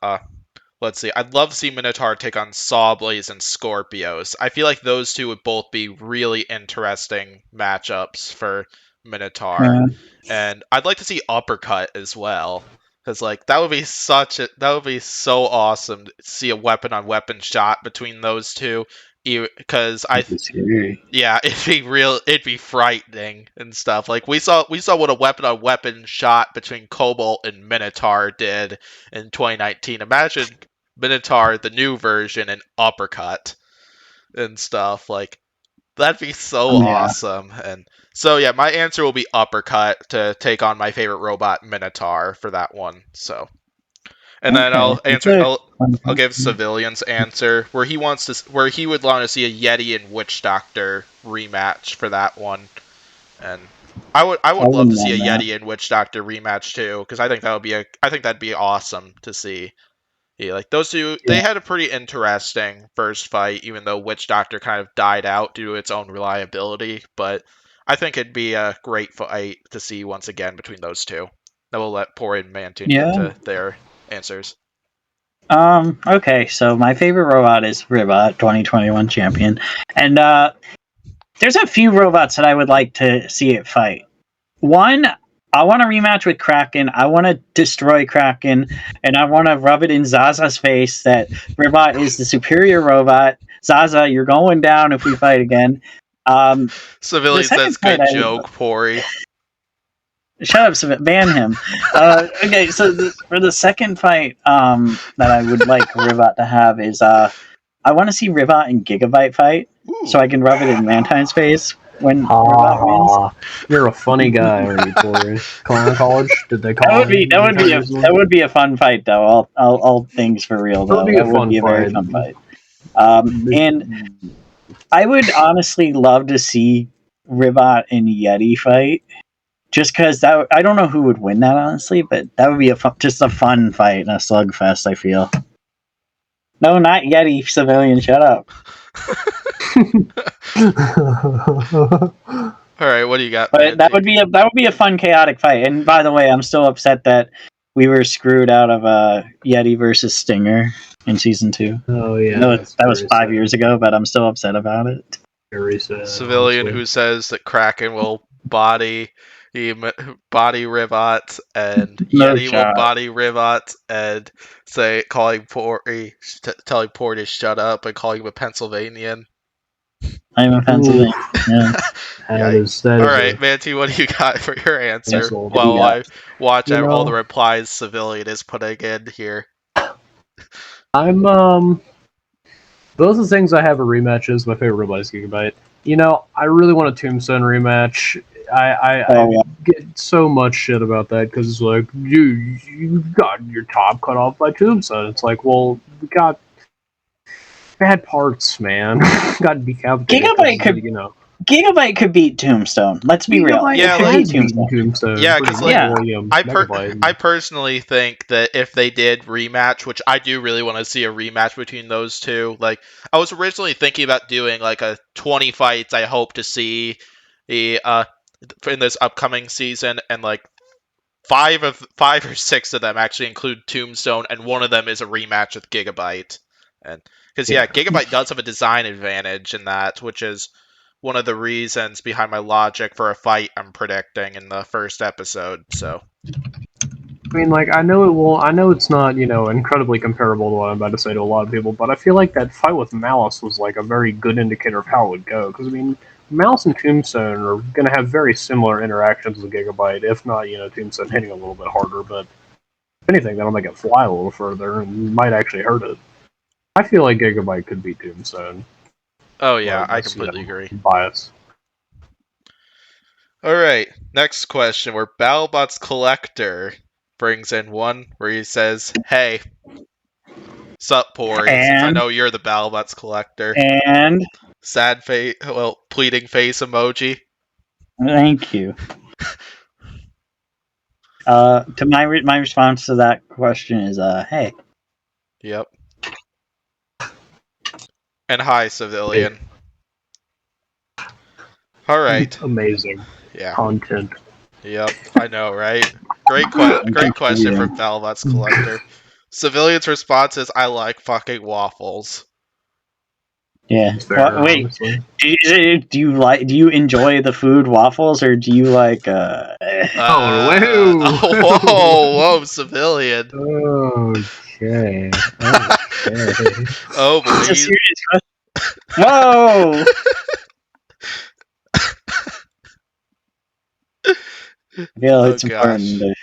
let's see, I'd love to see Minotaur take on Sawblaze and Scorpios. I feel like those two would both be really interesting matchups for Minotaur. And I'd like to see Uppercut as well. Because like that would be so awesome to see a weapon on weapon shot between those two. Because it'd be frightening and stuff. Like we saw what a weapon on weapon shot between Cobalt and Minotaur did in 2019. Imagine Minotaur, the new version, and Uppercut and stuff. Like, that'd be so awesome. And so yeah, my answer will be Uppercut to take on my favorite robot, Minotaur, for that one. So, and then I'll give Civilian's answer, where he would want to see a Yeti and Witch Doctor rematch for that one. And I would love to see a Yeti and Witch Doctor rematch too, because I think that'd be awesome to see. Yeah, like those two, they had a pretty interesting first fight, even though Witch Doctor kind of died out due to its own reliability. But I think it'd be a great fight to see once again between those two. Then we'll let Pori and Mantoon get to their answers. Okay, so my favorite robot is Ribot, 2021 champion. And there's a few robots that I would like to see it fight. One, I want a rematch with Kraken. I want to destroy Kraken, and I want to rub it in Zaza's face that Ribot is the superior robot. Zaza, you're going down if we fight again. Civilian says, good joke, Pori. Shut up, ban him. Okay, so for the second fight that I would like Ribot to have is I want to see Ribot and Gigabyte fight. so I can rub it in Mantine's face when Robot wins. Ah, you're a funny guy, aren't you, Tori? Clown College? Did they That call would be it anytime recently? that would be a fun fight though. All things for real That would though. be a That would fun be a very fight. fun fight. And I would honestly love to see Ribot and Yeti fight. Just because I don't know who would win that honestly, but that would be just a fun fight and a slugfest. I feel. No, not Yeti. Civilian, shut up. All right, what do you got, But Mandy? that would be a fun chaotic fight. And by the way, I'm still upset that we were screwed out of Yeti versus Stinger in season 2. Oh yeah, No, that's that was very 5 sad. years ago, but I'm still upset about it. Very sad. Civilian honestly. who says that Kraken will body Ribot and No Yeti will shot. body Ribot and telling Porty to shut up and calling him a Pennsylvanian. I'm in Pennsylvania. Yeah. That is All right, Manty, what do you got for your answer? Insult. While I watch You all know- the replies Civilian is putting in here. I'm both the things I have a rematch is my favorite robot is Gigabyte. You know, I really want a Tombstone rematch. I get so much shit about that because it's like you got your top cut off by Tombstone. It's like, well, we got bad parts, man. Got decapitated. Gigabyte could, you know. Gigabyte could beat Tombstone. Let's be real. Gigabyte Yeah, It could like- beat Tombstone. Tombstone. Yeah, pretty 'cause, much, like, William Megabyte. I personally think that if they did rematch, which I do really want to see a rematch between those two, like I was originally thinking about doing like a 20 fights I hope to see the in this upcoming season, and like five or six of them actually include Tombstone, and one of them is a rematch with Gigabyte. And because Gigabyte does have a design advantage in that, which is one of the reasons behind my logic for a fight I'm predicting in the first episode. So I mean, like, I know it will. I know it's not, incredibly comparable to what I'm about to say to a lot of people, but I feel like that fight with Malice was like a very good indicator of how it would go. Because I mean, Malice and Tombstone are going to have very similar interactions with Gigabyte, if not, Tombstone hitting a little bit harder. But if anything, that'll make it fly a little further and might actually hurt it. I feel like Gigabyte could beat Tombstone. oh yeah, Well, I that's, completely agree. Bias. All right, next question. Where Battlebots Collector brings in one where he says, "Hey, sup, Pori? Since I And- know you're the Battlebots Collector." And Sad face, pleading face emoji. thank you. To my response to that question is hey. Yep. And hi, civilian. All right. Amazing Yeah. content. Yep. I know, right? Great question from Battlebots Collector. Civilian's response is, "I like fucking waffles." Yeah. Fair, Wait, honestly. do you enjoy the food waffles or do you like Whoa, civilian. Okay. Oh boy. It's a serious question. Whoa! Yeah, it's important.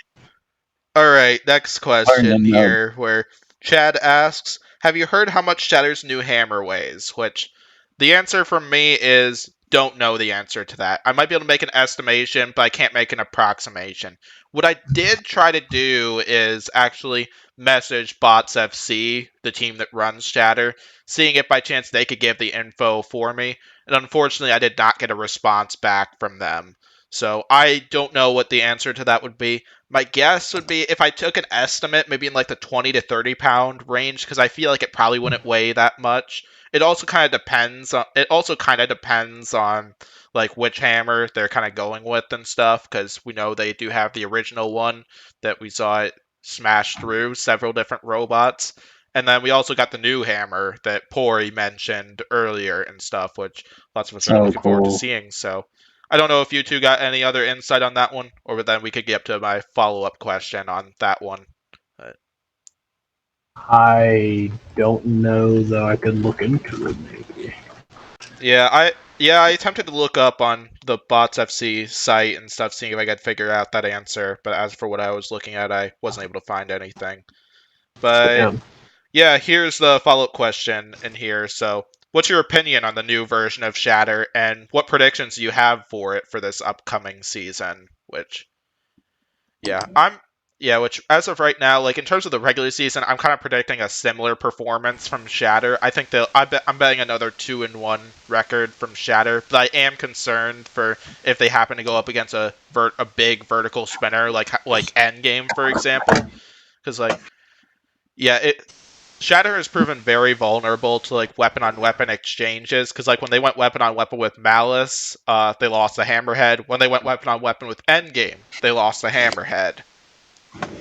All right, next question Pardon, no. here, where Chad asks, "Have you heard how much Shatter's new hammer weighs?" Which the answer from me is don't know the answer to that. I might be able to make an estimation, but I can't make an approximation. What I did try to do is actually message Bots FC, the team that runs Shatter, seeing if by chance they could give the info for me. And unfortunately, I did not get a response back from them. So I don't know what the answer to that would be. My guess would be if I took an estimate, maybe in like the 20 to 30 pound range, because I feel like it probably wouldn't weigh that much. It also kind of depends on like which hammer they're kind of going with and stuff, because we know they do have the original one that we saw it smash through several different robots. And then we also got the new hammer that Pori mentioned earlier and stuff, which lots of us are looking forward to cool. seeing. So I don't know if you two got any other insight on that one, or then we could get to my follow-up question on that one. I don't know, though. I could look into it, maybe. Yeah, I attempted to look up on the Bots FC site and stuff, seeing if I could figure out that answer. But as for what I was looking at, I wasn't able to find anything. But yeah, here's the follow-up question in here. So what's your opinion on the new version of Shatter, and what predictions do you have for it for this upcoming season? Which as of right now, like in terms of the regular season, I'm kind of predicting a similar performance from Shatter. I think I'm betting another 2-1 record from Shatter, but I am concerned for if they happen to go up against a big vertical spinner like Endgame, for example, because Shatter has proven very vulnerable to like weapon on weapon exchanges, because like when they went weapon on weapon with Malice, they lost the Hammerhead. When they went weapon on weapon with Endgame, they lost the Hammerhead.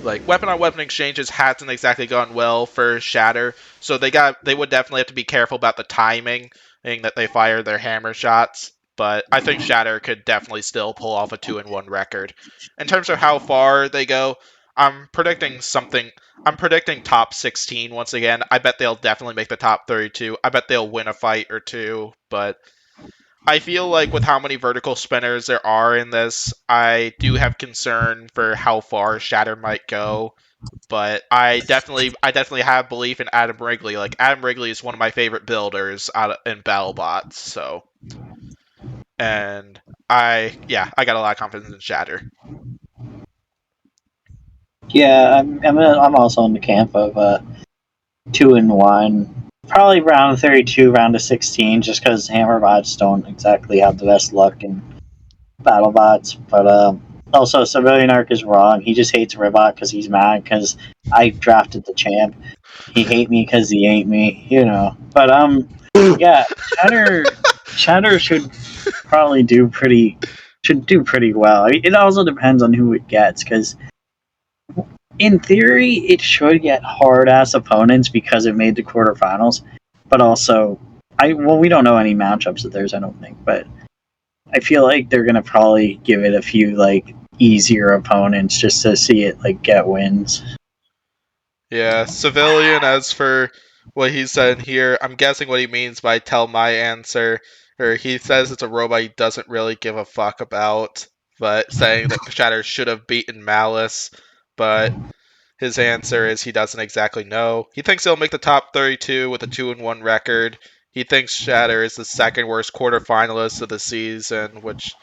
Like weapon on weapon exchanges hasn't exactly gone well for Shatter, so they would definitely have to be careful about the timing that they fire their hammer shots. But I think Shatter could definitely still pull off a 2-1 record. In terms of how far they go, I'm predicting something. I'm predicting top 16 once again. I bet they'll definitely make the top 32. I bet they'll win a fight or two, but I feel like with how many vertical spinners there are in this, I do have concern for how far Shatter might go. But I definitely have belief in Adam Wrigley. Like Adam Wrigley is one of my favorite builders in Battlebots. So, and I got a lot of confidence in Shatter. Yeah, I'm also in the camp of 2-1. Probably round 32, round of 16, just because Hammerbots don't exactly have the best luck in BattleBots. But also, Civilian Arc is wrong. He just hates Ribot because he's mad because I drafted the champ. He hate me because he ain't me, you know. But yeah, Shatter probably should do pretty well. I mean, it also depends on who it gets, because in theory, it should get hard ass opponents because it made the quarterfinals. But also, we don't know any matchups of theirs, I don't think. But I feel like they're gonna probably give it a few like easier opponents just to see it like get wins. Yeah, Civilian, as for what he said here, I'm guessing what he means by tell my answer, or he says it's a robot he doesn't really give a fuck about, but saying that Shatter should have beaten Malice, but his answer is he doesn't exactly know. He thinks he'll make the top 32 with a 2-1 record. He thinks Shatter is the second worst quarterfinalist of the season, which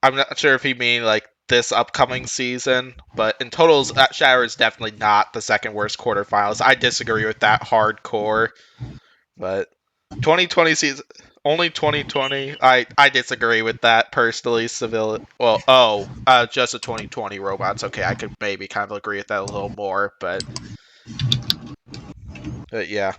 I'm not sure if he mean like this upcoming season, but in totals, Shatter is definitely not the second worst quarterfinals. I disagree with that hardcore, but 2020 season, only 2020. I disagree with that personally. Just the 2020 robots. Okay, I could maybe kind of agree with that a little more, but yeah.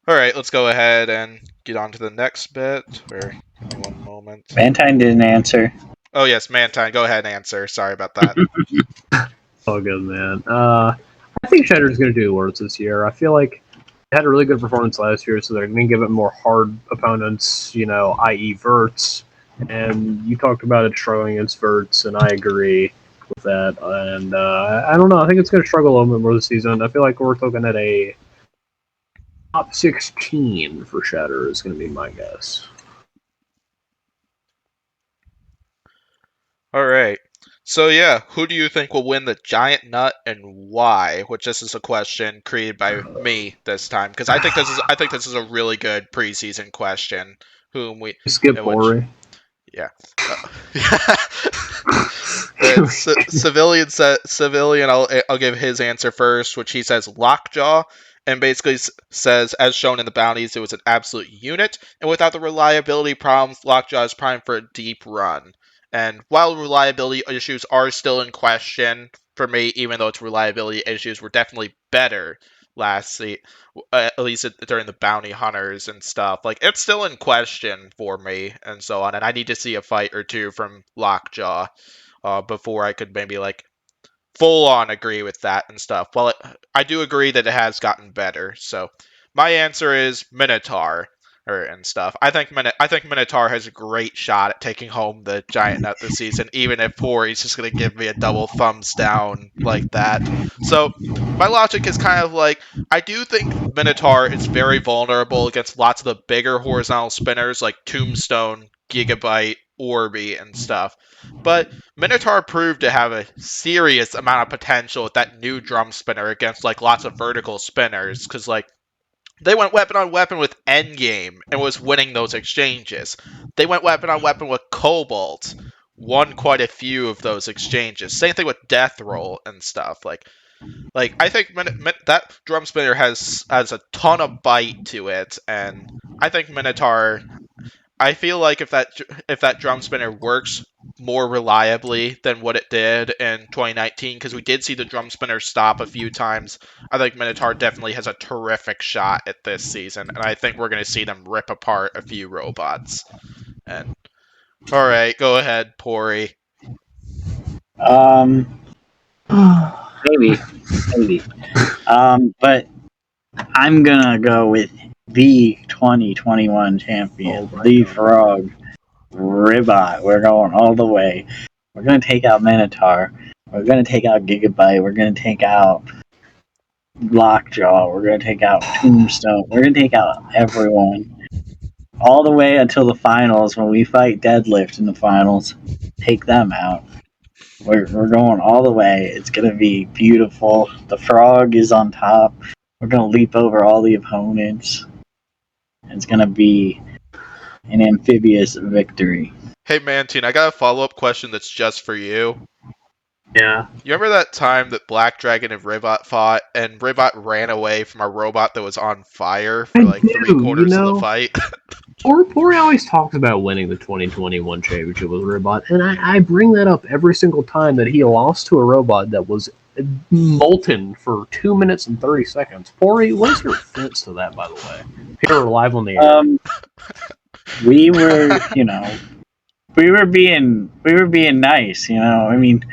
All right, let's go ahead and get on to the next bit. Give me one moment. Mantine didn't answer. Oh yes, Mantine, go ahead and answer. Sorry about that. Oh, good, man. I think Shatter's going to do worse this year. I feel like they had a really good performance last year, so they're going to give it more hard opponents, i.e. Verts. And you talked about it struggling against Verts, and I agree with that. And I don't know. I think it's going to struggle a little bit more this season. I feel like we're looking at a top 16 for Shatter is going to be my guess. All right. So yeah, who do you think will win the giant nut and why? Which this is a question created by me this time, because I think this is a really good preseason question. Skip Ori. Yeah. Civilian. I'll give his answer first, which he says Lockjaw, and basically says, as shown in the bounties, it was an absolute unit, and without the reliability problems, Lockjaw is primed for a deep run. And while reliability issues are still in question for me, even though its reliability issues were definitely better at least during the bounty hunters and stuff, like it's still in question for me and so on. And I need to see a fight or two from Lockjaw before I could maybe like full on agree with that and stuff. Well, I do agree that it has gotten better. So my answer is Minotaur and stuff. I think Minotaur has a great shot at taking home the giant nut this season, even if Pori's just gonna give me a double thumbs down like that. So my logic is kind of like, I do think Minotaur is very vulnerable against lots of the bigger horizontal spinners like Tombstone, Gigabyte, Orby and stuff. But Minotaur proved to have a serious amount of potential with that new drum spinner against like lots of vertical spinners, because like they went weapon on weapon with Endgame and was winning those exchanges. They went weapon on weapon with Cobalt, won quite a few of those exchanges. Same thing with Death Roll and stuff. Like I think that drum spinner has a ton of bite to it, and I think Minotaur. I feel like if that drum spinner works more reliably than what it did in 2019, because we did see the drum spinner stop a few times, I think Minotaur definitely has a terrific shot at this season, and I think we're going to see them rip apart a few robots. And all right, go ahead, Pori. Maybe. But I'm gonna go with the 2021 champion, the Frog, Ribot. We're going all the way. We're gonna take out Minotaur. We're gonna take out Gigabyte. We're gonna take out Lockjaw. We're gonna take out Tombstone. We're gonna take out everyone. All the way until the finals when we fight Deadlift in the finals. Take them out. We're going all the way. It's going to be beautiful. The Frog is on top. We're going to leap over all the opponents. It's going to be an amphibious victory. Hey, Mantine, I got a follow-up question that's just for you. Yeah. You remember that time that Black Dragon and Ribot fought, and Ribot ran away from a robot that was on fire for like 3/4 of the fight? Pori always talks about winning the 2021 championship with Ribot, and I bring that up every single time that he lost to a robot that was molten for 2 minutes and 30 seconds. Pori, what's your defense to that, by the way? Here, live on the air. We were, we were being nice, I mean,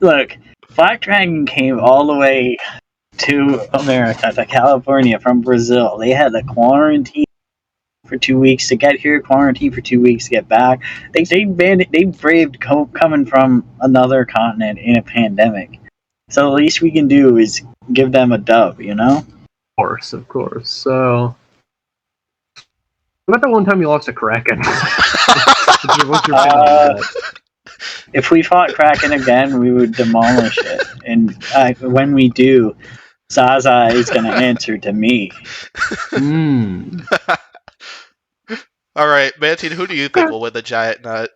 look, Black Dragon came all the way to America, to California from Brazil. They had to quarantine for 2 weeks to get here, quarantine for 2 weeks to get back. They braved coming from another continent in a pandemic. So the least we can do is give them a dub, Of course. So, what about that one time you lost to Kraken? What's your opinion on that? If we fought Kraken again, we would demolish it. And when we do, Zaza is going to answer to me. All right, Mantine, who do you think will win the Giant Nut?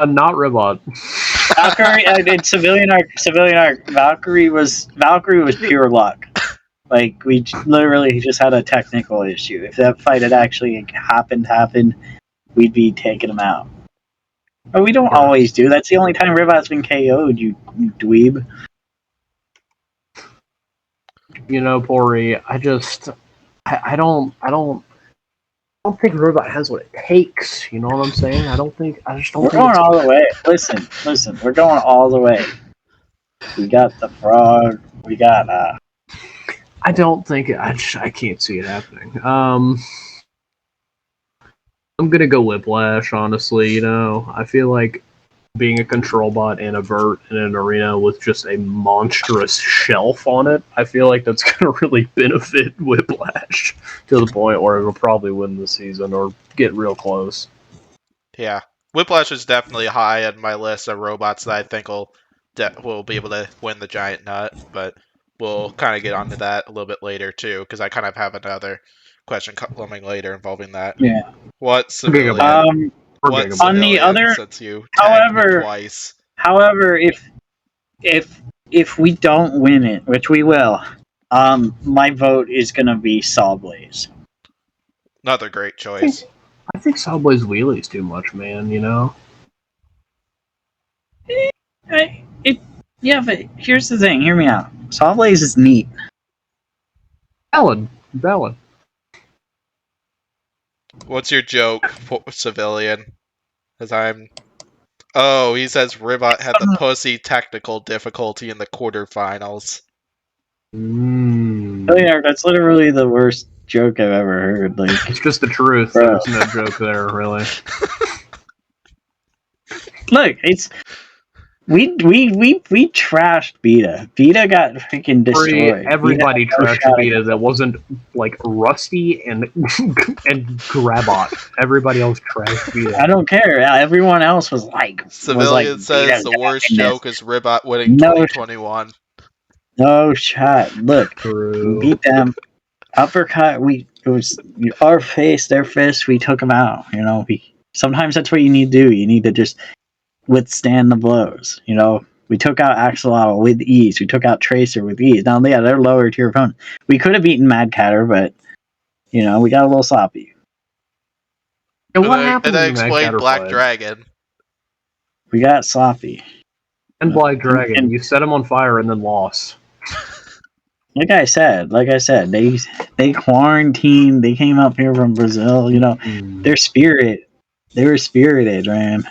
Not Ribot. Valkyrie in Civilian Arc. Valkyrie was pure luck. Like, we literally just had a technical issue. If that fight had actually happened, we'd be taking him out. But we don't always do. That's the only time Ribot's been KO'd, you dweeb. Pori, I don't think Ribot has what it takes. You know what I'm saying? I just don't. We're going all the way. Listen. We're going all the way. We got the Frog. We got. I don't think I can't see it happening. I'm gonna go Whiplash. Honestly, I feel like being a control bot and a vert in an arena with just a monstrous shelf on it, I feel like that's gonna really benefit Whiplash to the point where it'll probably win the season or get real close. Yeah, Whiplash is definitely high on my list of robots that I think will be able to win the Giant Nut, but we'll kind of get onto that a little bit later too, because I kind of have another question coming later involving that. Yeah. What civilian? On the other, since you tagged me twice. However, if we don't win it, which we will, my vote is gonna be Sawblaze. Another great choice. I think Sawblaze wheelies too much, man. Yeah, but here's the thing. Hear me out. Sawblaze is neat. Valid. What's your joke, civilian? He says Ribot had the pussy technical difficulty in the quarterfinals. That's literally the worst joke I've ever heard. Like, it's just the truth. Bro. There's no joke there, really. Look, We trashed Beta. Beta got freaking destroyed. Everybody Beta had no trashed shot Vita against that wasn't like Rusty and and Grabot. Everybody else trashed Vita. I don't care. Everyone else was like Civilian says Beta's the worst doing this. joke is Ribot winning No 2021. No shot. Look, True. we beat them. Uppercut. It was our face, their fist. We took them out. You know. Sometimes that's what you need to do. You need to just withstand the blows. You know. We took out Axolotl with ease. We took out Tracer with ease. Now, yeah, they're lower tier opponent. We could have beaten Mad Catter, but we got a little sloppy. And what happened Did I when Mad explain Catter Black played? Dragon? We got sloppy. And Black Dragon, And- you set him on fire and then lost. Like I said, they quarantined. They came up here from Brazil. You know, their spirit. They were spirited, man.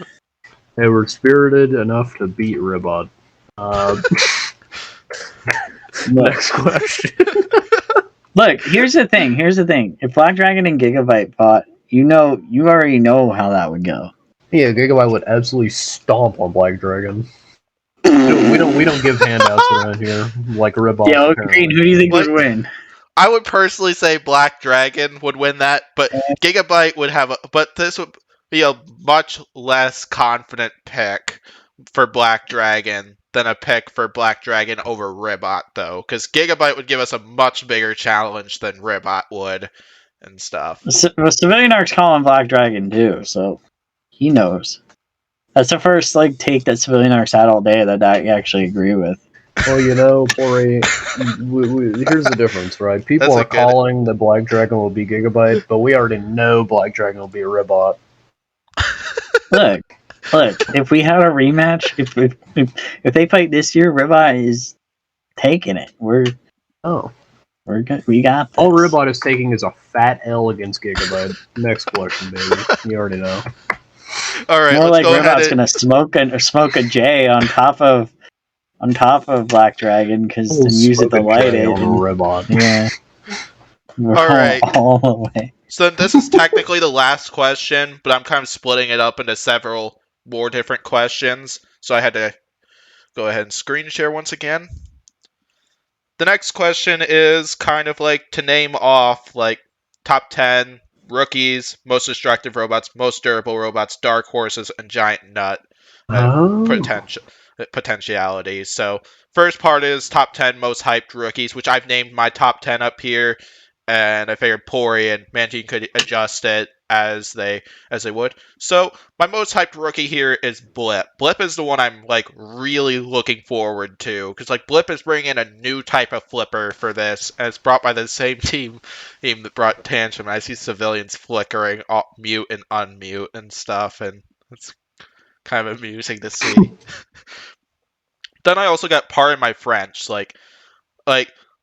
They were spirited enough to beat Ribot. Next question. Look, here's the thing. If Black Dragon and Gigabyte fought, you already know how that would go. Yeah, Gigabyte would absolutely stomp on Black Dragon. We don't give handouts around here like Ribot. Yeah, Green. Who do you think would win? I would personally say Black Dragon would win that, but Gigabyte would have but this would be a much less confident pick for Black Dragon than a pick for Black Dragon over Ribot, though, because Gigabyte would give us a much bigger challenge than Ribot would and stuff. Civilian Arc's calling Black Dragon too, so he knows. That's the first take that Civilian Arc's had all day that I actually agree with. Well, Corey, here's the difference, right? People are calling that Black Dragon will be Gigabyte, but we already know Black Dragon will be a Ribot. Look, if we have a rematch, if they fight this year, Ribot is taking it. We got this. All Ribot is taking is a fat L against Gigabyte. Next question, baby. You already know. All right, more let's go Ribot's ahead gonna smoke a J on top of Black Dragon because then use it to light it. On Ribot. Yeah. All right. All the way. So this is technically the last question, but I'm kind of splitting it up into several more different questions. So I had to go ahead and screen share once again. The next question is kind of to name off top 10 rookies, most destructive robots, most durable robots, dark horses, and giant nut potentiality. So first part is top 10 most hyped rookies, which I've named my top 10 up here, and I figured Pori and Mantine could adjust it as they would. So my most hyped rookie here is Blip. Blip is the one I'm really looking forward to, because Blip is bringing in a new type of flipper for this, and it's brought by the same team that brought Tantrum. I see civilians flickering mute and unmute and stuff, and it's kind of amusing to see. Then I also got Pardon My French.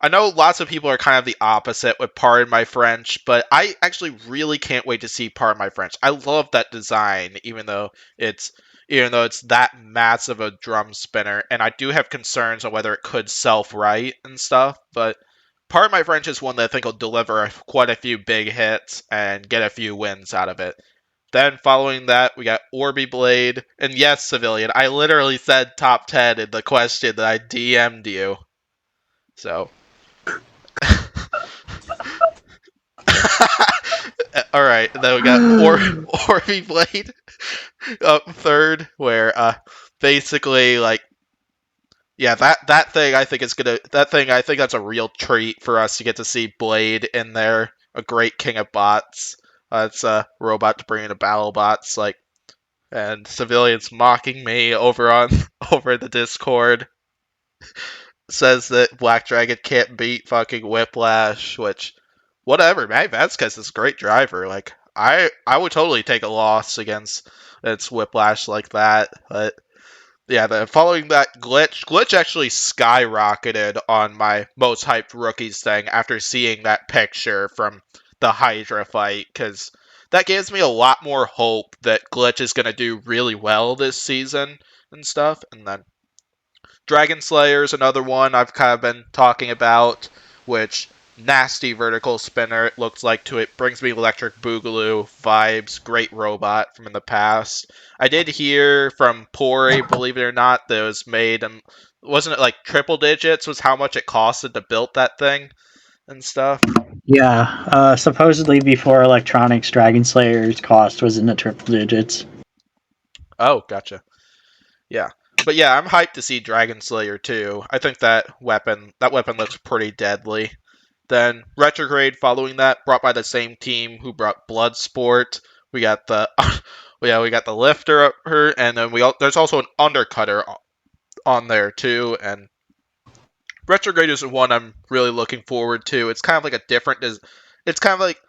I know lots of people are kind of the opposite with Pardon My French, but I actually really can't wait to see Pardon My French. I love that design, even though it's that massive a drum spinner, and I do have concerns on whether it could self-right and stuff, but Pardon My French is one that I think will deliver quite a few big hits and get a few wins out of it. Then following that, we got Orby Blade, and yes, Civilian, I literally said top 10 in the question that I DM'd you. So... Alright, then we got Orby Blade up third, where basically that thing I think that's a real treat for us to get to see Blade in there, a great king of bots. It's a robot to bring in Battlebots, and Civilians mocking me over the Discord. Says that Black Dragon can't beat fucking Whiplash, which, whatever, man, Vasquez is a great driver. I would totally take a loss against its Whiplash like that, but yeah, following that, Glitch actually skyrocketed on my most hyped rookies thing after seeing that picture from the Hydra fight, because that gives me a lot more hope that Glitch is going to do really well this season and stuff. And then Dragon Slayer is another one I've kind of been talking about, which nasty vertical spinner, it looks like to it. Brings me Electric Boogaloo vibes. Great robot from in the past. I did hear from Pori, believe it or not, that it was made, and wasn't it like triple digits was how much it costed to build that thing and stuff? Yeah, supposedly before Electronics, Dragon Slayer's cost was in the triple digits. Oh, gotcha. Yeah. But yeah, I'm hyped to see Dragon Slayer too. I think that weapon looks pretty deadly. Then Retrograde following that, brought by the same team who brought Bloodsport. We got the we got the lifter up her, and then there's also an undercutter on there too. And Retrograde is the one I'm really looking forward to. It's kind of like a different. It's kind of like,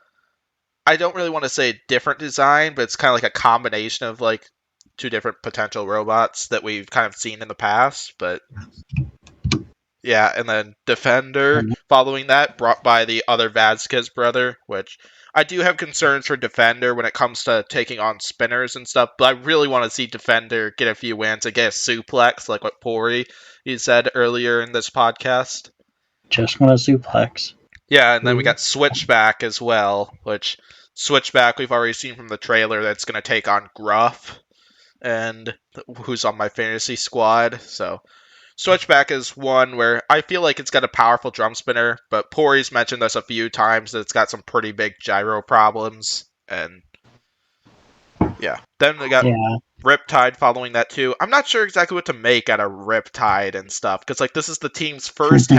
I don't really want to say a different design, but it's kind of like a combination of like two different potential robots that we've kind of seen in the past. But yeah, and then Defender following that, brought by the other Vasquez brother, which I do have concerns for Defender when it comes to taking on spinners and stuff, but I really want to see Defender get a few wins and get a suplex, like what Pori he said earlier in this podcast. Just want a suplex. Yeah, and then we got Switchback as well, which Switchback we've already seen from the trailer that's going to take on Gruff, and who's on my fantasy squad, so Switchback is one where I feel like it's got a powerful drum spinner, but Pori's mentioned this a few times that it's got some pretty big gyro problems. And yeah. Then we got Riptide following that too. I'm not sure exactly what to make out of Riptide and stuff, because like this is the team's first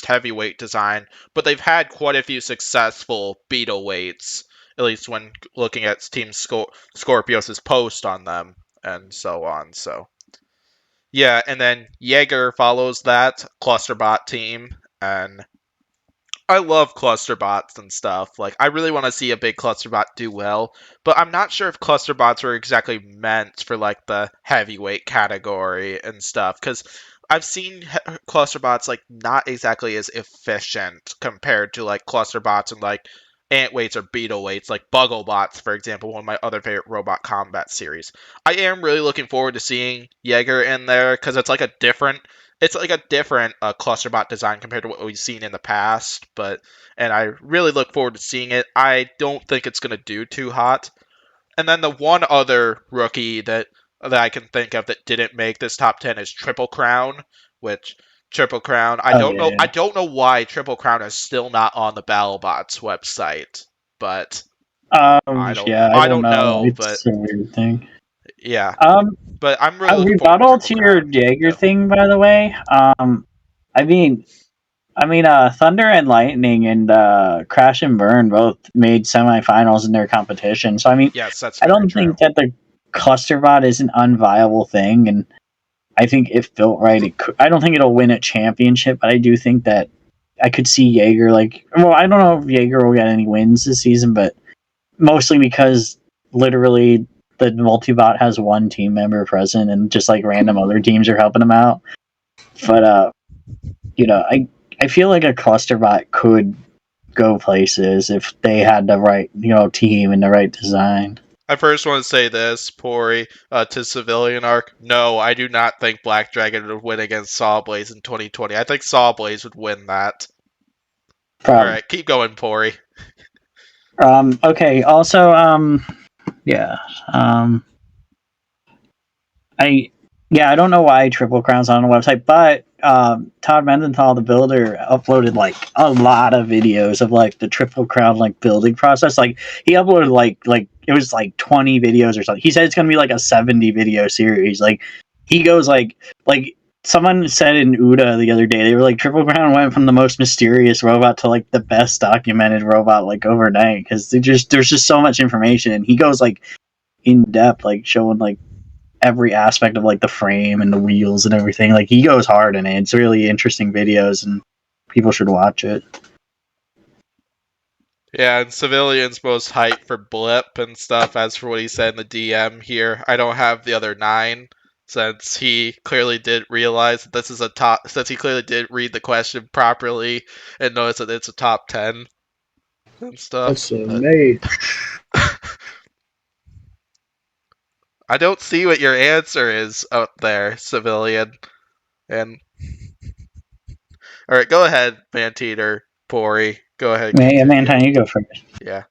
heavyweight design, but they've had quite a few successful beetle weights, at least when looking at Team Scorpios' post on them and so on. So yeah, and then Jaeger follows that Clusterbot team, and I love Clusterbots and stuff. Like, I really want to see a big Clusterbot do well, but I'm not sure if Clusterbots are exactly meant for like the heavyweight category and stuff, because I've seen Clusterbots like not exactly as efficient compared to like Clusterbots and like ant weights or beetle weights, like Bugglebots, for example, one of my other favorite robot combat series. I am really looking forward to seeing Jaeger in there because it's like a different clusterbot design compared to what we've seen in the past, and I really look forward to seeing it. I don't think it's going to do too hot. And then the one other rookie that I can think of that didn't make this top 10 is Triple Crown, which Triple Crown, I don't know why Triple Crown is still not on the Battlebots website, but I don't know, but It's a weird thing. yeah. Um, But I'm really a looking forward to rebuttal Triple to your Crown. Jaeger Yeah. thing, by the way. I mean, Thunder and Lightning and Crash and Burn both made semifinals in their competition. So I mean, Yes, that's I very don't true. think that the clusterbot is an unviable thing, and I think if built right, I don't think it'll win a championship, but I do think that I could see Jaeger I don't know if Jaeger will get any wins this season, but mostly because literally the multibot has one team member present, and just like random other teams are helping him out. But I feel like a clusterbot could go places if they had the right team and the right design. I first want to say this, Pori, to Civilian Arc. No, I do not think Black Dragon would win against Sawblaze in 2020. I think Sawblaze would win that. Alright, keep going, Pori. Okay, also, yeah. I don't know why Triple Crown's on the website, but Todd Mendenthal, the builder, uploaded like a lot of videos of like the Triple Crown like building process. Like he uploaded like it was like 20 videos or something. He said it's gonna be like a 70 video series. Like he goes like someone said in Uda the other day, they were like Triple Crown went from the most mysterious robot to like the best documented robot like overnight because there's just so much information, and he goes like in depth, like showing like every aspect of like the frame and the wheels and everything. Like he goes hard in it. It's really interesting videos, and people should watch it. Yeah, and Civilian's most hyped for Blip and stuff. As for what he said in the DM here, I don't have the other 9 since he clearly did realize that this is since he clearly did read the question properly and notice that it's a top 10 and stuff. That's mate. I don't see what your answer is out there, Civilian. And All right, go ahead, Manteater, Pori. Go ahead. Manton, you go first. Yeah.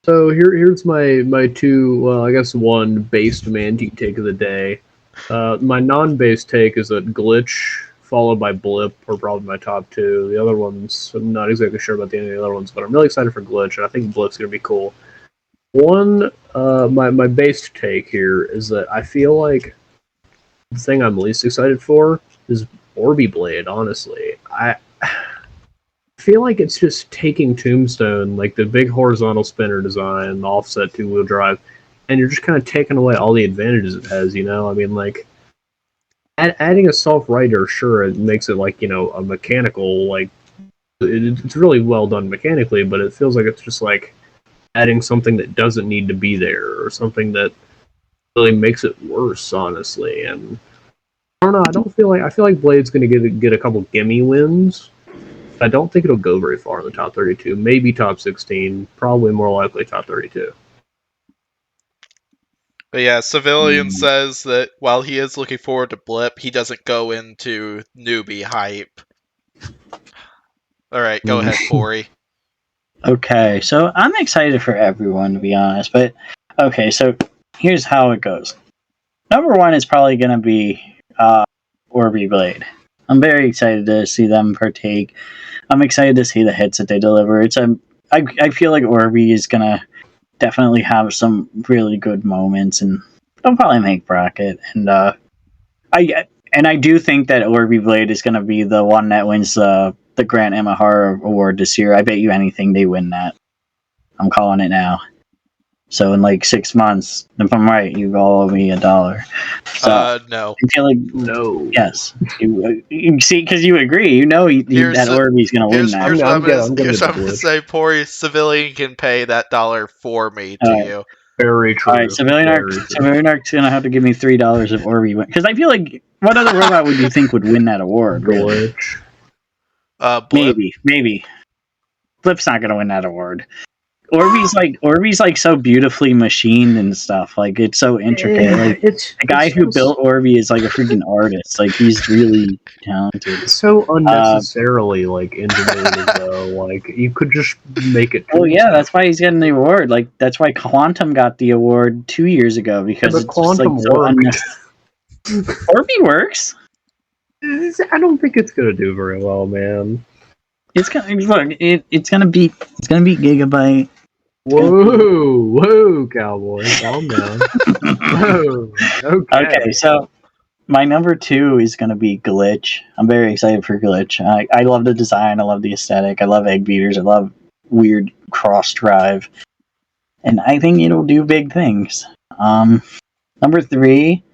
So here's my two. Well, I guess one based Manti take of the day. My non-based take is that Glitch followed by Blip are probably my top two. The other ones, I'm not exactly sure about any of the other ones, but I'm really excited for Glitch, and I think Blip's gonna be cool. One, my based take here is that I feel like the thing I'm least excited for is Orby Blade. Honestly, I feel like it's just taking Tombstone, like the big horizontal spinner design, the offset two-wheel drive, and you're just kind of taking away all the advantages it has, you know? I mean, like, adding a self-rider, sure, it makes it, like, you know, a mechanical, like, it's really well done mechanically, but it feels like it's just, like, adding something that doesn't need to be there, or something that really makes it worse, honestly, and I don't know, I feel like Blade's gonna get a couple gimme wins. I don't think it'll go very far in the top 32. Maybe top 16. Probably more likely top 32. But yeah, Civilian says that while he is looking forward to Blip, he doesn't go into newbie hype. All right, go ahead, Pori. Okay, so I'm excited for everyone, to be honest. But, okay, so here's how it goes. Number one is probably going to be Orby Blade. I'm very excited to see them partake. I'm excited to see the hits that they deliver. I feel like Orby is going to definitely have some really good moments, and they'll probably make bracket. And I do think that Orby Blade is going to be the one that wins the Grant Imahara Award this year. I bet you anything they win that. I'm calling it now. So in like 6 months, if I'm right, you all owe me $1. So no. I feel like no. Yes, you see, because you agree. You know that Orby's going to win that. Here's what I'm going to say, Pori. Civilian can pay that $1 for me to you. Very true. All right, Civilian Arc's going to have to give me $3 if Orby wins. Because I feel like, what other robot would you think would win that award? Really? Blip. Maybe. Blip's not going to win that award. Orby's like so beautifully machined and stuff. Like, it's so intricate. Like, the guy who built Orby is like a freaking artist. Like, he's really talented. It's so unnecessarily like engineered though. Like, you could just make it. Well, yeah, that's why he's getting the award. Like, that's why Quantum got the award 2 years ago, because it's Quantum just, like, so Orby works. I don't think it's gonna do very well, man. It's gonna beat Gigabyte. Whoa, cowboy, calm down. Whoa, okay, so my number 2 is gonna be Glitch. I'm very excited for Glitch. I love the design. I love the aesthetic. I love egg beaters. I love weird cross drive, and I think it'll do big things. Number 3,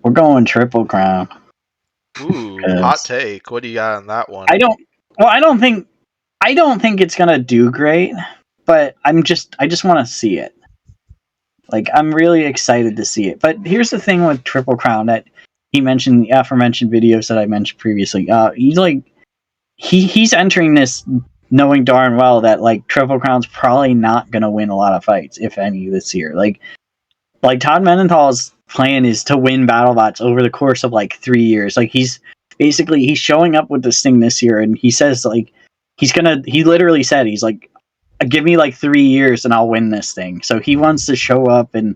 we're going Triple Crown. Ooh, hot take. What do you got on that one? I don't think it's gonna do great, but I just want to see it. Like, I'm really excited to see it. But here's the thing with Triple Crown that he mentioned, the aforementioned videos that I mentioned previously. He's entering this knowing darn well that, like, Triple Crown's probably not gonna win a lot of fights, if any, this year. Like Todd Menenthal's plan is to win Battlebots over the course of like 3 years. Like, he's showing up with this thing this year, and he says, like, he literally said, he's like, give me like 3 years and I'll win this thing. So he wants to show up and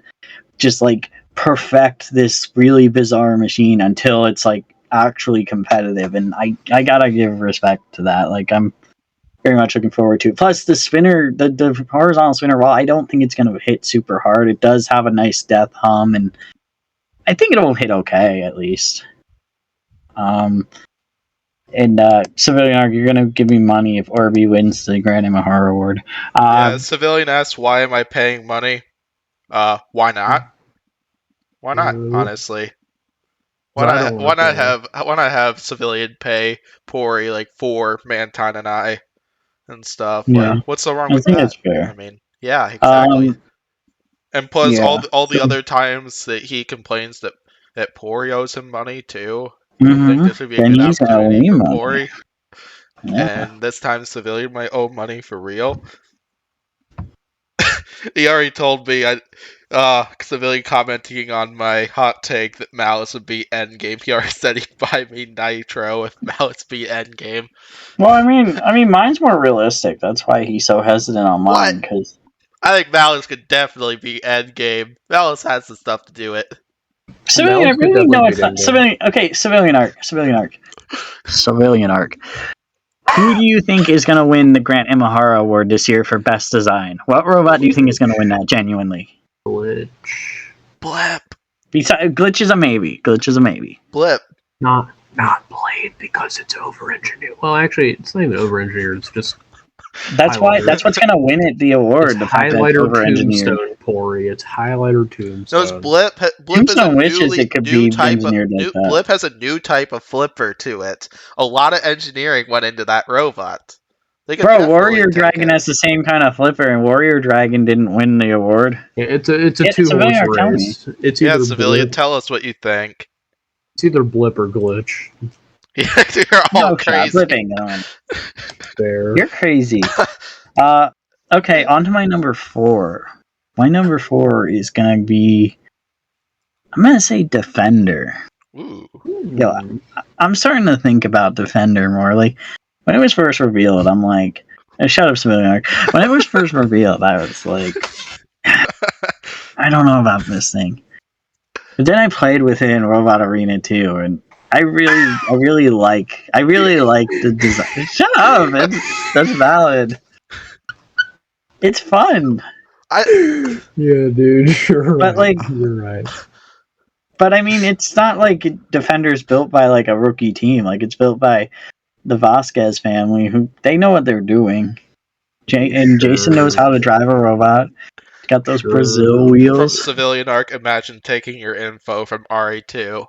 just like perfect this really bizarre machine until it's like actually competitive. And I gotta give respect to that. Like, I'm very much looking forward to it. Plus, the spinner, the horizontal spinner, while I don't think it's going to hit super hard, it does have a nice death hum, and I think it'll hit okay, at least. Civilian Arc, you're going to give me money if Orby wins the Grand Imahara Award. Yeah, Civilian asks, why am I paying money? Why not? Why not, honestly? Why not have Civilian pay Pori like for Manton and I and stuff? Yeah. Like, what's so wrong with that? That's fair. I mean, yeah, exactly. And plus, all the other times that he complains that Pori owes him money too. I think this would be a good opportunity for Pori. Yeah. And this time, Civilian might owe money for real. He already told me. Civilian commenting on my hot take that Malice would be endgame. He already said he'd buy me Nitro if Malice beat endgame. Well, I mean, mine's more realistic. That's why he's so hesitant on What? mine. Because I think Malice could definitely be endgame. Malice has the stuff to do it. civilian, I Mouse could really know definitely it's beat not Endgame. civilian. Okay, civilian arc. Who do you think is going to win the Grant Imahara Award this year for best design? What robot do you think is going to win that genuinely? Glitch. Blip. Besides, Glitch is a maybe. Glitch is a maybe. Blip. Not Blade because it's over-engineered. Well, actually, it's not even over-engineered. It's just That's why. highlighter. That's what's going to win it the award. It's The fact that it's highlighter over-engineered. tombstone, Pori. It's highlighter tombstone. Those Blip is Tombstone a wishes it could new be type of engineered like that. Blip has a new type of flipper to it. A lot of engineering went into that robot. They could Bro, definitely Warrior take Dragon it. has the same kind of flipper, and Warrior Dragon didn't win the award. Yeah, it's a Yeah, two-horse Civilian, tell me. race. It's Yeah, either civilian, Blip, tell us what you think. it's either Blip or Glitch. You're all No, crazy. flipping on. Fair. You're crazy. Okay, on to my number 4. My number 4 is gonna be. I'm gonna say Defender. Ooh. Yo, I'm starting to think about Defender more. Like when it was first revealed, I'm like, shut up, civilian arc. When it was first revealed, I was like, I don't know about this thing. But then I played with it in Robot Arena 2, and I really like the design. Shut up, that's valid. It's fun. Yeah, dude, you're But, right. like- You're right. But I mean, it's not like Defender's built by like a rookie team. Like it's built by the Vasquez family, who they know what they're doing. And Jason knows how to drive a robot. He's got those Sure. Brazil From wheels. civilian arc, imagine taking your info from RE2.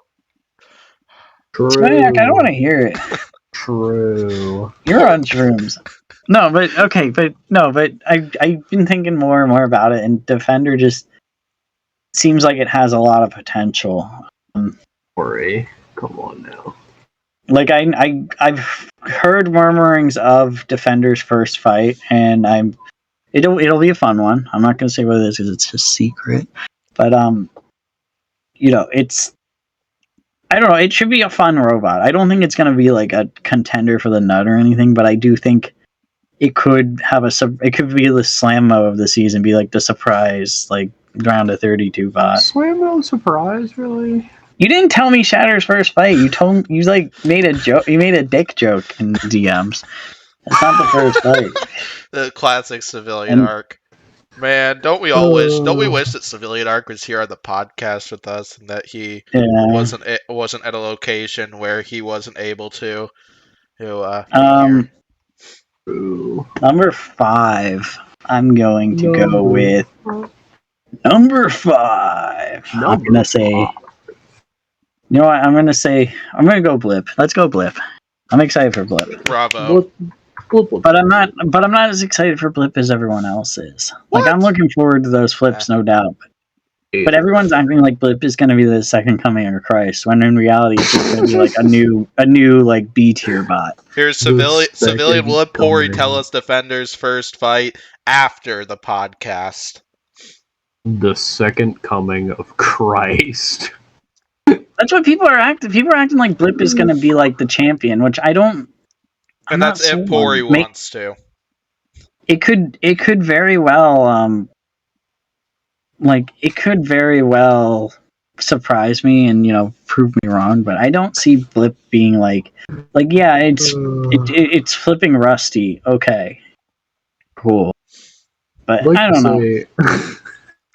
True. I don't want to hear it. True. You're on shrooms. No, but okay, but I've been thinking more and more about it, and Defender just seems like it has a lot of potential. Pori, come on now. Like I've heard murmurings of Defender's first fight, and it'll be a fun one. I'm not gonna say what it is because it's a secret, but it's. I don't know. It should be a fun robot. I don't think it's gonna be like a contender for the nut or anything, but I do think it could have it could be the slammo of the season, be like the surprise, like round of 32 bot. Slammo surprise, really? You didn't tell me Shatter's first fight. You like made a joke. You made a dick joke in DMs. That's not the first fight. The classic civilian arc. Man, don't we wish that civilian arc was here on the podcast with us and that he wasn't at a location where he wasn't able to be here. Number 5. I'm going to go with number 5. I'm gonna say. You know what? I'm gonna go Blip. Let's go Blip. I'm excited for Blip. Bravo. Blip. But I'm not as excited for Blip as everyone else is. Like I'm looking forward to those flips, no doubt. But everyone's acting like Blip is going to be the second coming of Christ, when in reality it's just going to be like a new like B tier bot. Here's civilian Blip Pori tell us Defender's first fight after the podcast. The second coming of Christ. That's what people are acting. People are acting like Blip is going to be like the champion, which I don't. And that's if Pori wants to. It could very well it could very well surprise me and prove me wrong, but I don't see Blip being like yeah, it's flipping Rusty. Okay, cool, but I don't know.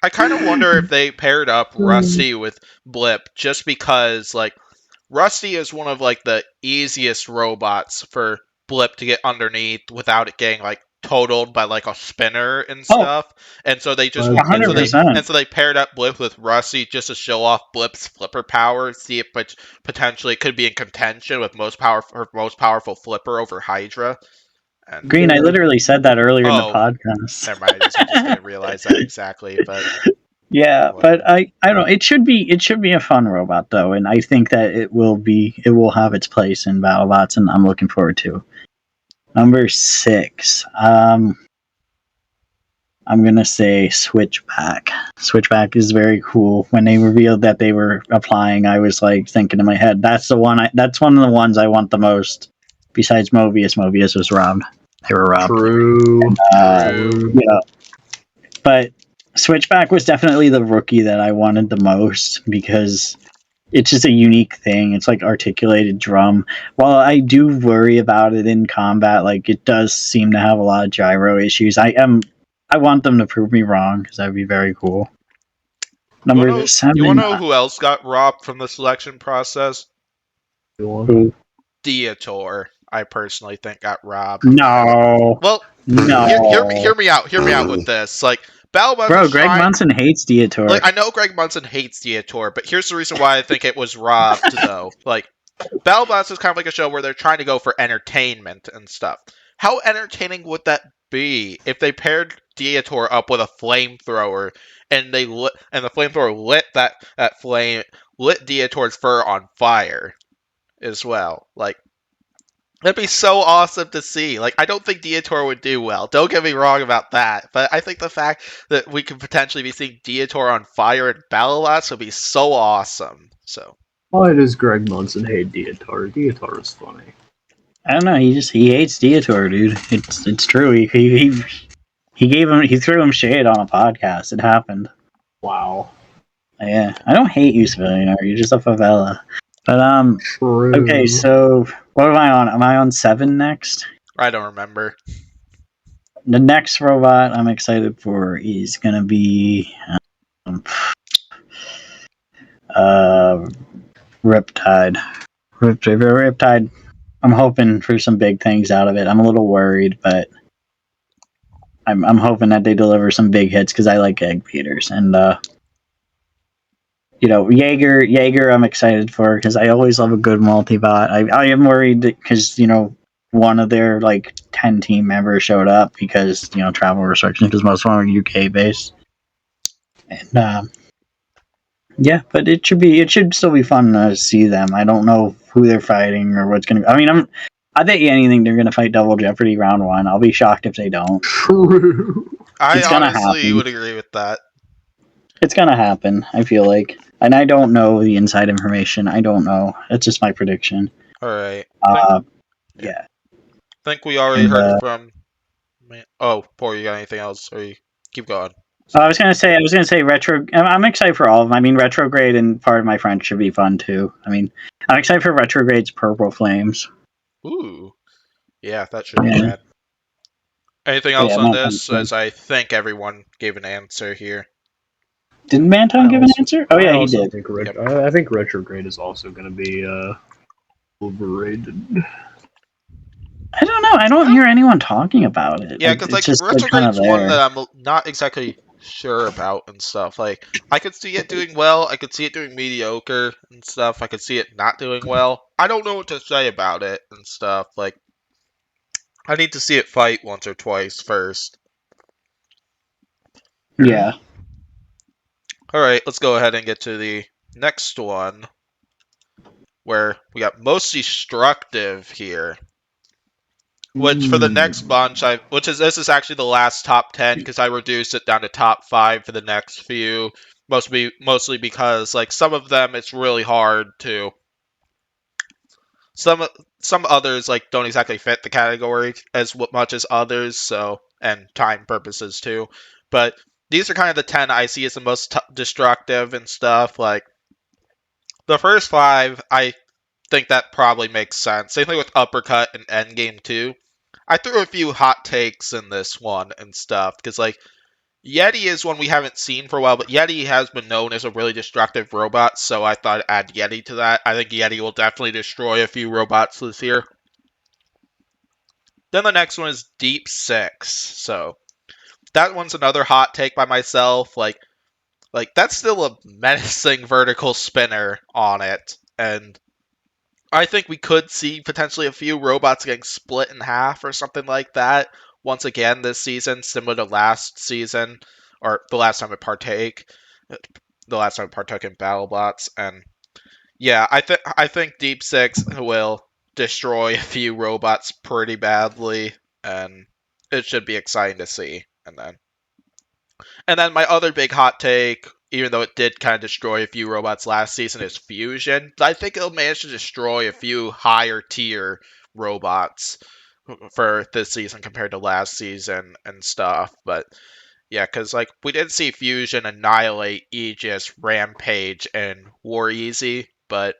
I kind of wonder if they paired up Rusty with Blip just because like Rusty is one of like the easiest robots for Blip to get underneath without it getting like totaled by like a spinner and stuff. And so they just 100%. and so they paired up Blip with Rusty just to show off Blip's flipper power, see if potentially it could be in contention with most powerful flipper over Hydra. And Green, I literally said that earlier in the podcast. Never mind, I just didn't realize that exactly, but yeah, but I don't know. It should be a fun robot though, and I think that it will have its place in Battlebots, and I'm looking forward to. Number 6. I'm gonna say Switchback. Switchback is very cool. When they revealed that they were applying, I was like thinking in my head, that's the one. That's one of the ones I want the most. Besides Mobius, Mobius was robbed. They were robbed. True. True. You know, but Switchback was definitely the rookie that I wanted the most because it's just a unique thing. It's like articulated drum. While I do worry about it in combat, like it does seem to have a lot of gyro issues. I want them to prove me wrong because that would be very cool. Number You wanna 7. know who else got robbed from the selection process? Who? Dietor, I personally think got robbed. No. Well, No. hear me out. Hear me out with this. Like, Battlebots Bro, is Greg trying. Munson hates Dietor. Like, I know Greg Munson hates Dietor, but here's the reason why I think it was robbed, though. Like, Battlebots is kind of like a show where they're trying to go for entertainment and stuff. How entertaining would that be if they paired Dietor up with a flamethrower and the flamethrower lit that flame, lit Dietor's fur on fire as well? Like, that'd be so awesome to see. Like, I don't think Dietor would do well. Don't get me wrong about that. But I think the fact that we could potentially be seeing Dietor on fire in Battlebots would be so awesome. So, Why does Greg Munson hate Dietar? Dietar is funny. I don't know. He hates Dietor, dude. It's true. He threw him shade on a podcast. It happened. Wow. Yeah, I don't hate you, civilian. You're just a favela. But True. okay. So what am I on? Am I on 7 next? I don't remember. The next robot I'm excited for is gonna be Riptide. Riptide. I'm hoping for some big things out of it. I'm a little worried, but I'm hoping that they deliver some big hits because I like egg beaters and Jaeger I'm excited for because I always love a good multi-bot. I am worried because one of their like 10 team members showed up because travel restrictions because most of them are UK based. And yeah, but it should still be fun to see them. I don't know who they're fighting or what's gonna. I mean, I bet you anything they're gonna fight Double Jeopardy round 1. I'll be shocked if they don't. True. I It's gonna honestly happen. would agree with that. It's gonna happen. I feel like, and I don't know the inside information. I don't know. It's just my prediction. All right. Yeah. Think we already And, heard from. Oh, Poor, you got anything else? Or you keep going. I was gonna say retro. I'm excited for all of them. I mean, retrograde and part of my friend should be fun too. I mean, I'm excited for retrograde's purple flames. Ooh. Yeah, that should be Yeah. bad. Anything else Yeah, on Manton this? too. As I think everyone gave an answer here. Did Manton give an answer? Oh yeah, he did. I think Retrograde is also going to be overrated. I don't know. I don't hear anyone talking about it. Yeah, because It's like just Retrograde's kinda one there. that I'm not exactly sure about and stuff. Like, I could see it doing well. I could see it doing mediocre and stuff. I could see it not doing well. I don't know what to say about it and stuff. Like, I need to see it fight once or twice first. Yeah. All right, let's go ahead and get to the next one, where we got most destructive here. Which for the next bunch, this is actually the last top 10 because I reduced it down to top 5 for the next few, mostly because like some of them it's really hard to. Some others like don't exactly fit the category as much as others, so and time purposes too. But these are kind of the 10 I see as the most destructive and stuff. Like the first 5, I think that probably makes sense. Same thing with Uppercut and Endgame too. I threw a few hot takes in this one and stuff because like Yeti is one we haven't seen for a while, but Yeti has been known as a really destructive robot, so I thought I'd add Yeti to that. I think Yeti will definitely destroy a few robots this year. Then the next one is Deep Six, so that one's another hot take by myself. Like that's still a menacing vertical spinner on it, and I think we could see potentially a few robots getting split in half or something like that once again this season, similar to last season, or the last time it partook in Battlebots. And yeah, I think Deep Six will destroy a few robots pretty badly, and it should be exciting to see. And then And then my other big hot take, even though it did kind of destroy a few robots last season, is Fusion. I think it'll manage to destroy a few higher tier robots for this season compared to last season and stuff. But yeah, because like we did see Fusion annihilate Aegis, Rampage, and War Easy, but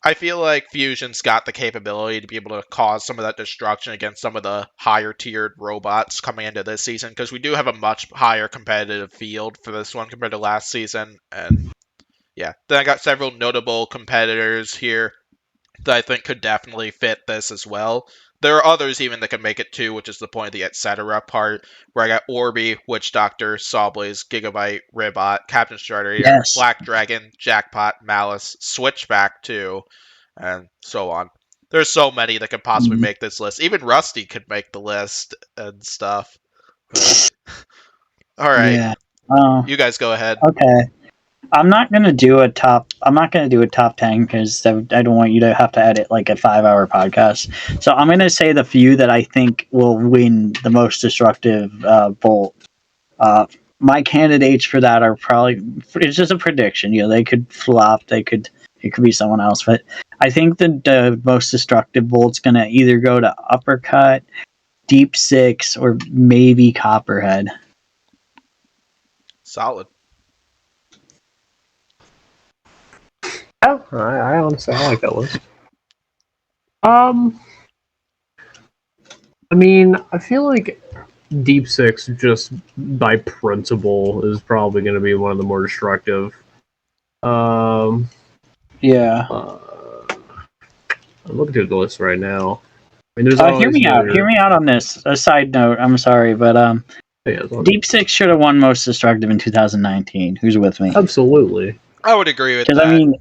I feel like Fusion's got the capability to be able to cause some of that destruction against some of the higher tiered robots coming into this season, because we do have a much higher competitive field for this one compared to last season. And yeah, then I got several notable competitors here that I think could definitely fit this as well. There are others even that can make it too, which is the point of the etc. part, where I got Orby, Witch Doctor, Sawblaze, Gigabyte, Ribot, Captain Strider, Yes. Black Dragon, Jackpot, Malice, Switchback too, and so on. There's so many that could possibly make this list. Even Rusty could make the list and stuff. But all right, Yeah. you guys go ahead. Okay. I'm not gonna do a top. I'm not gonna do a top 10 because I don't want you to have to edit like a 5-hour podcast. So I'm gonna say the few that I think will win the most destructive bolt. My candidates for that are probably. It's just a prediction. You know, they could flop. It could be someone else. But I think the most destructive bolt's gonna either go to Uppercut, Deep Six, or maybe Copperhead. Solid. Yeah, I honestly I like that list. I mean, I feel like Deep Six, just by principle, is probably going to be one of the more destructive. Yeah. I'm looking through the list right now. I mean, there's Hear me out. Hear me out on this. A side note. I'm sorry, but Yeah, Deep Six should have won most destructive in 2019. Who's with me? absolutely. I would agree with that. Because I mean,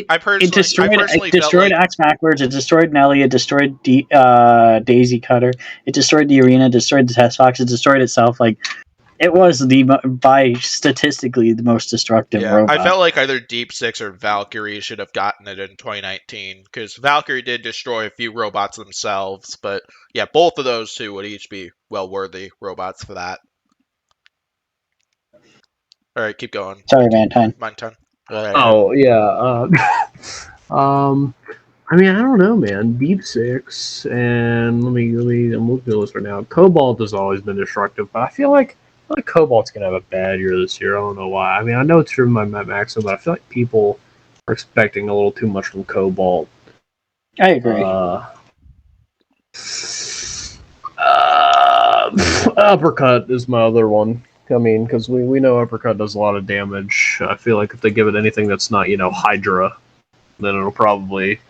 I personally it destroyed felt like Axe Backwards. It destroyed Nelly. It destroyed Daisy Cutter. It destroyed the arena. It destroyed the test box. It destroyed itself. Like it was by statistically the most destructive robot. I felt like either Deep Six or Valkyrie should have gotten it in 2019, because Valkyrie did destroy a few robots themselves, but yeah, both of those two would each be well-worthy robots for that. Alright, keep going. Sorry, Valentine. Mine turn. Oh, yeah. I mean, I don't know, man. Deep Six, and I'm looking at the list right now. Cobalt has always been destructive, but I feel like Cobalt's gonna have a bad year this year. I don't know why. I mean, I know it's driven by Maximum, but I feel like people are expecting a little too much from Cobalt. I agree. Uppercut is my other one. I mean, because we know Uppercut does a lot of damage. I feel like if they give it anything that's not, Hydra, then it'll probably...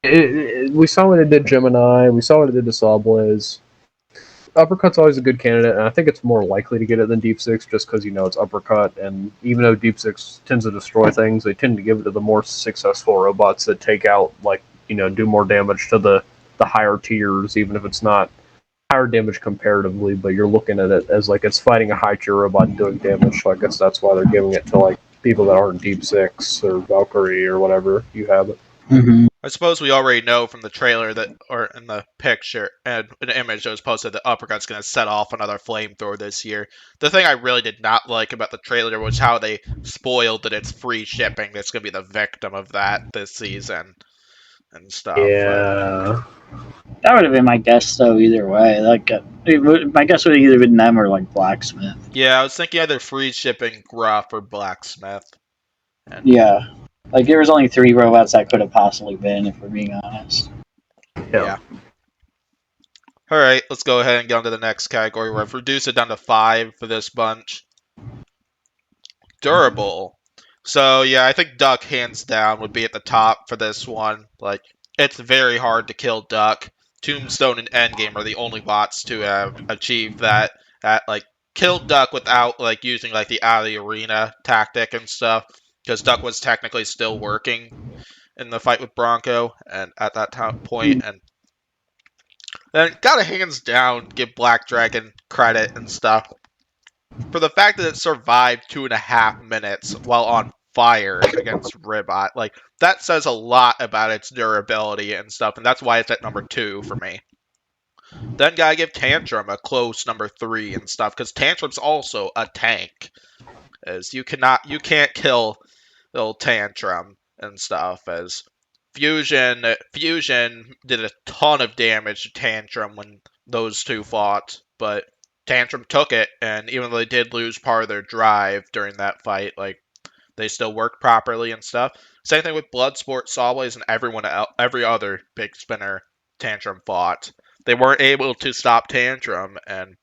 we saw what it did Gemini. We saw what it did to Sawblaze. Uppercut's always a good candidate, and I think it's more likely to get it than Deep Six just because, it's Uppercut, and even though Deep Six tends to destroy things, they tend to give it to the more successful robots that take out, do more damage to the higher tiers, even if it's not higher damage comparatively, but you're looking at it as it's fighting a high tier robot and doing damage, so I guess that's why they're giving it to people that aren't Deep Six or Valkyrie or whatever you have it. Mm-hmm. I suppose we already know from the trailer or in the picture and an image that was posted, that Uppercut's going to set off another flamethrower this year. The thing I really did not like about the trailer was how they spoiled that it's free shipping. That's going to be the victim of that this season and stuff. Yeah. That would have been my guess, though, either way. My guess would have either been them or, Blacksmith. Yeah, I was thinking either free shipping, Gruff, or Blacksmith. Yeah. There was only 3 robots that could have possibly been, if we're being honest. Yeah. Alright, let's go ahead and get on to the next category, where I've reduced it down to 5 for this bunch. Durable. So, yeah, I think Duck, hands down, would be at the top for this one. It's very hard to kill Duck. Tombstone and Endgame are the only bots to have achieved that. Kill Duck without, using, the out-of-the-arena tactic and stuff. Because Duck was technically still working in the fight with Bronco and at that point, and then gotta hands down give Black Dragon credit and stuff for the fact that it survived 2.5 minutes while on fire against Ribot. That says a lot about its durability and stuff, and that's why it's at number 2 for me. Then gotta give Tantrum a close number 3 and stuff, because Tantrum's also a tank. As you can't kill little Tantrum and stuff. As Fusion did a ton of damage to Tantrum when those two fought, but Tantrum took it, and even though they did lose part of their drive during that fight, like they still worked properly and stuff. Same thing with Bloodsport, Sawblaze, and every other big spinner Tantrum fought. They weren't able to stop Tantrum, and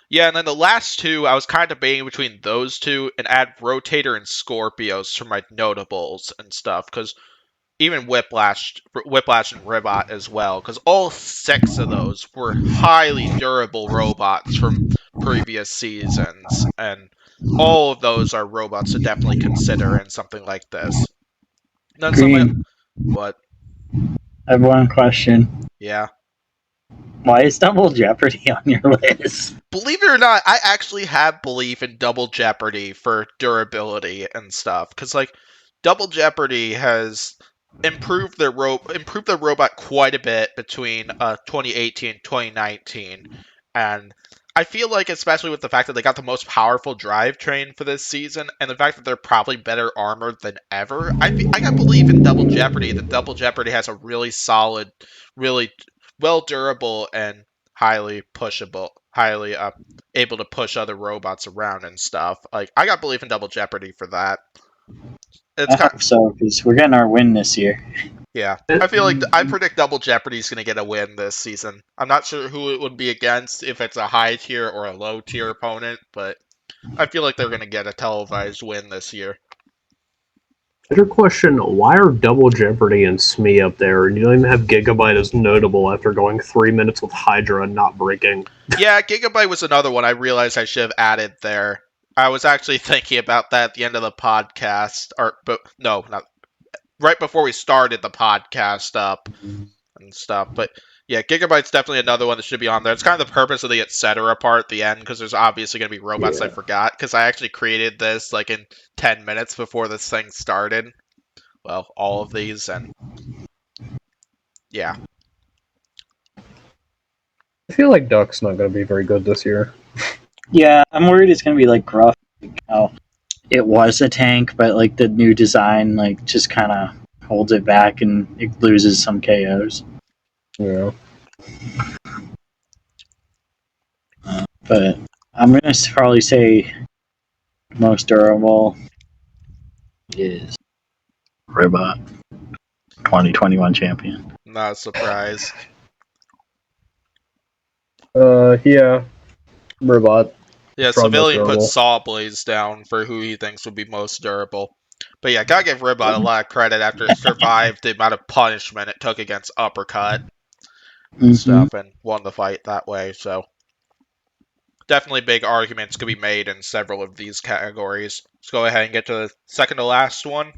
yeah, and then the last two, I was kind of debating between those two and add Rotator and Scorpios for my notables and stuff, because even Whiplash and Ribot as well, because all 6 of those were highly durable robots from previous seasons, and all of those are robots to definitely consider in something like this. Then Green, what? I have one question. Yeah. Why is Double Jeopardy on your list? Believe it or not, I actually have belief in Double Jeopardy for durability and stuff, because like Double Jeopardy has improved their robot quite a bit between 2018 and 2019, and I feel like, especially with the fact that they got the most powerful drivetrain for this season, and the fact that they're probably better armored than ever, I got believe in Double Jeopardy that Double Jeopardy has a really solid, really well durable and highly pushable, highly able to push other robots around and stuff. Like I got belief in Double Jeopardy for that. It's I kind hope so, because we're getting our win this year. Yeah, I feel like I predict Double Jeopardy's going to get a win this season. I'm not sure who it would be against, if it's a high tier or a low tier opponent, but I feel like they're going to get a televised win this year. Better question, why are Double Jeopardy and Smee up there, and you don't even have Gigabyte as notable after going 3 minutes with Hydra and not breaking? Yeah, Gigabyte was another one I realized I should have added there. I was actually thinking about that at the end of the podcast, not right before we started the podcast up and stuff. But yeah, Gigabyte's definitely another one that should be on there. It's kind of the purpose of the etc. part at the end, because there's obviously going to be robots I forgot, because I actually created this like in 10 minutes before this thing started. Well, all of these, and yeah. I feel like Duck's not going to be very good this year. Yeah, I'm worried it's going to be like Gruff. How it was a tank, but like the new design like just kind of holds it back and it loses some KOs. Yeah. But I'm going to probably say most durable is Robot, 2021 champion. Not surprised. Yeah. Robot. Yeah, Probably Civilian put durable. Sawblaze down for who he thinks would be most durable. But yeah, gotta give Ribot a lot of credit after it survived the amount of punishment it took against Uppercut and stuff, and won the fight that way. So definitely big arguments could be made in several of these categories. Let's go ahead and get to the second to last one,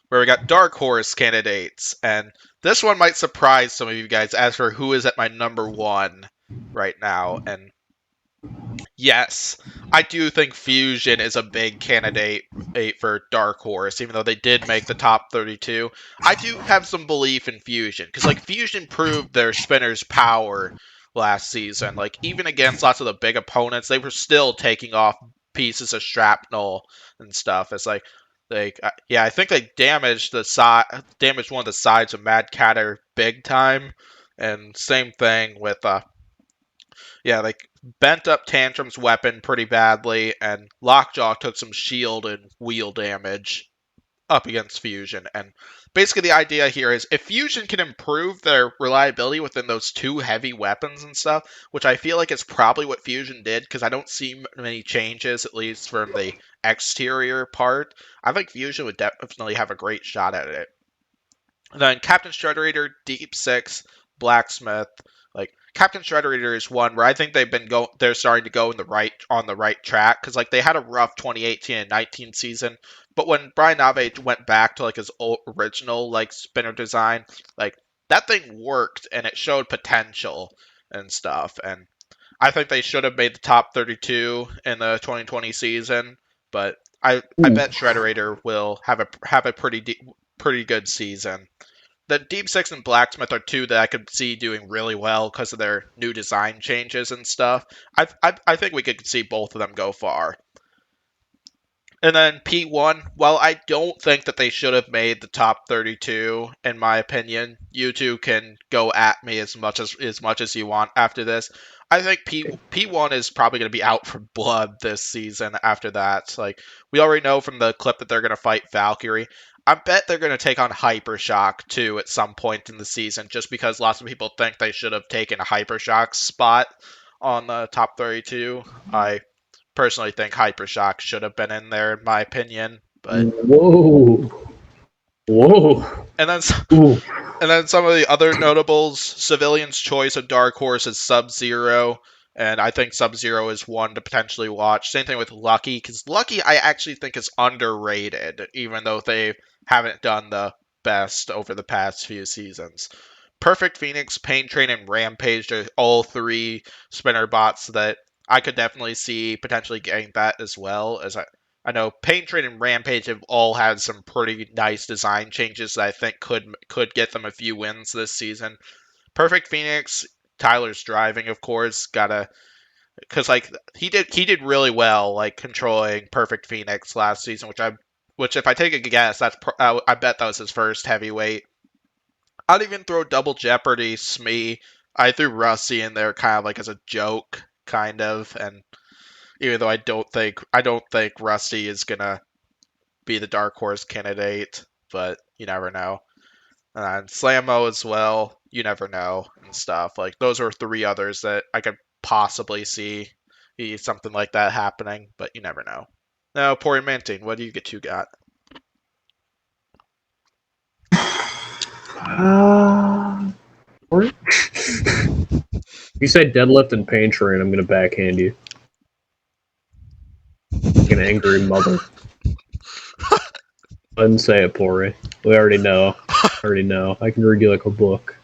where we got Dark Horse candidates. And this one might surprise some of you guys as for who is at my number 1 right now. And yes, I do think Fusion is a big candidate for Dark Horse, even though they did make the top 32. I do have some belief in Fusion, because like Fusion proved their spinner's power last season. Like even against lots of the big opponents, they were still taking off pieces of shrapnel and stuff. It's like yeah, I think they damaged one of the sides of Mad Catter big time, and same thing with yeah, like bent up Tantrum's weapon pretty badly, and Lockjaw took some shield and wheel damage up against Fusion. And basically the idea here is if Fusion can improve their reliability within those 2 heavy weapons and stuff, which I feel like is probably what Fusion did, because I don't see many changes, at least from the exterior part, I think Fusion would definitely have a great shot at it. And then Captain Shredderator, Deep Six, Blacksmith. Like Captain Shredderator is one where I think they're starting to go on the right track, because like they had a rough 2018 and 19 season, but when Brian Nave went back to like his original like spinner design, like that thing worked and it showed potential and stuff. And I think they should have made the top 32 in the 2020 season, but I bet Shredderator will have a pretty good season. the Deep Six and Blacksmith are two that I could see doing really well because of their new design changes and stuff. I think we could see both of them go far. And then P1, while I don't think that they should have made the top 32, in my opinion, you two can go at me as much as you want after this. I think P1 is probably going to be out for blood this season after that. Like, we already know from the clip that they're going to fight Valkyrie. I bet they're going to take on Hypershock, too, at some point in the season, just because lots of people think they should have taken a Hypershock spot on the top 32. I personally think Hypershock should have been in there, in my opinion. But whoa. And then some of the other notables, Civilian's choice of Dark Horse is Sub-Zero, and I think Sub-Zero is one to potentially watch. Same thing with Lucky, because Lucky I actually think is underrated, even though they haven't done the best over the past few seasons. Perfect Phoenix, Pain Train, and Rampage are all three spinner bots that I could definitely see potentially getting that as well. As I know Pain Train and Rampage have all had some pretty nice design changes that I think could get them a few wins this season. Perfect Phoenix, Tyler's driving, of course, because like he did really well like controlling Perfect Phoenix last season, which if I take a guess, I bet that was his first heavyweight. I'd even throw Double Jeopardy, Smee. I threw Rusty in there kind of like as a joke, kind of, and even though I don't think Rusty is gonna be the dark horse candidate, but you never know. And Slammo as well, you never know and stuff. Like those are three others that I could possibly see something like that happening, but you never know. Now, Pori Manting, what do you got? You say Deadlift and Pain Train, I'm gonna backhand you. Like an angry mother. I didn't say it, Pori. We already know. I can read you like a book.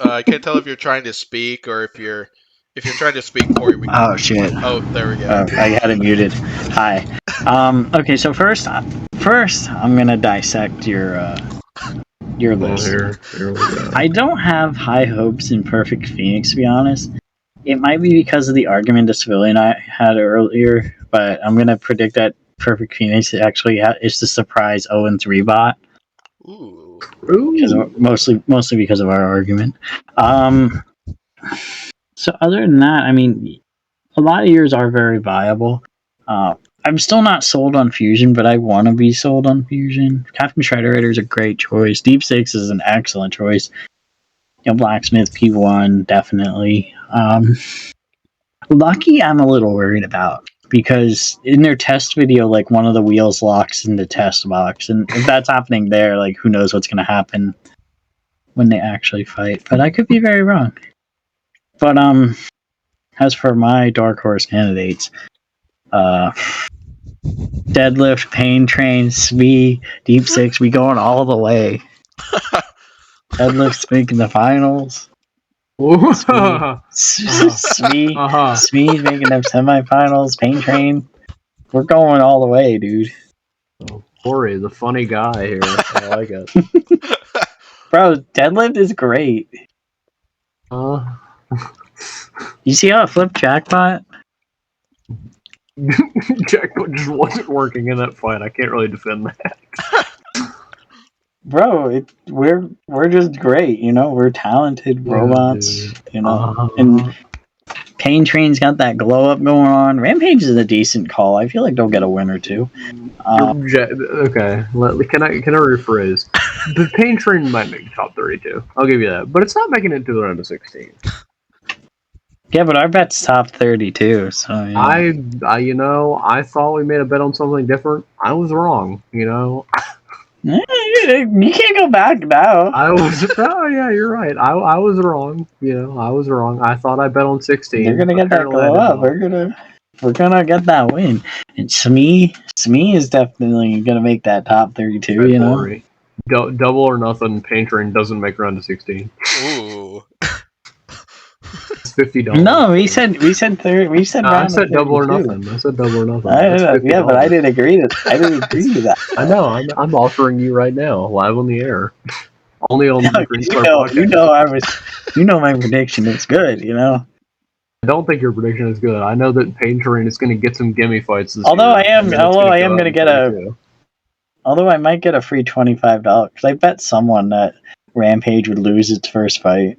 I can't tell if you're trying to speak or if you're trying to speak, Pori. Oh shit! Oh, there we go. I had it muted. Hi. Okay, so first, I'm gonna dissect your list. Here we go. I don't have high hopes in Perfect Phoenix, to be honest. It might be because of the argument the Civilian I had earlier, but I'm gonna predict that Perfect Phoenix actually is the surprise 0-3 bot. Ooh. Mostly because of our argument. So other than that, I mean, a lot of yours are very viable. I'm still not sold on Fusion, but I want to be sold on Fusion. Captain Shredder is a great choice. Deep Six is an excellent choice. You know, Blacksmith P1 definitely. Lucky, I'm a little worried about because in their test video, like one of the wheels locks in the test box, and if that's happening there, like who knows what's going to happen when they actually fight. But I could be very wrong. But as for my dark horse candidates, Deadlift, Pain Train, Smee, Deep Six, we going all the way. Deadlift's making the finals. Smee's making them semifinals. Pain Train, we're going all the way, dude. Corey, the funny guy here. I like it. Bro, Deadlift is great. You see how it flipped Jackpot? Jackpot just wasn't working in that fight. I can't really defend that. Bro, we're just great, you know. We're talented robots, you know. And Pain Train's got that glow up going on. Rampage is a decent call. I feel like they'll get a win or two. Okay, can I rephrase? The Pain Train might make the top 32. I'll give you that, but it's not making it to the round of 16. Yeah, but our bet's top 32. So yeah. I thought we made a bet on something different. I was wrong. You know. You can't go back now. Oh yeah, you're right. I was wrong. You know, I was wrong. I thought I bet on 16. You're gonna get that glow up. We're gonna get that win. And Smee is definitely gonna make that top 32. You know, double or nothing. Pain Train doesn't make round to 16. Ooh. $50. No, we said third. We said No, round I said of double or 32. nothing. I said double or nothing. I That's don't know, yeah, but I $50. didn't agree to. I didn't agree to that. I know. I'm offering you right now, live on the air, only on the Green Star podcast. You know my prediction is good. You know. I don't think your prediction is good. I know that Pain Train is going to get some gimme fights this Although year. I am going to get although I might get a free $25. I bet someone that Rampage would lose its first fight.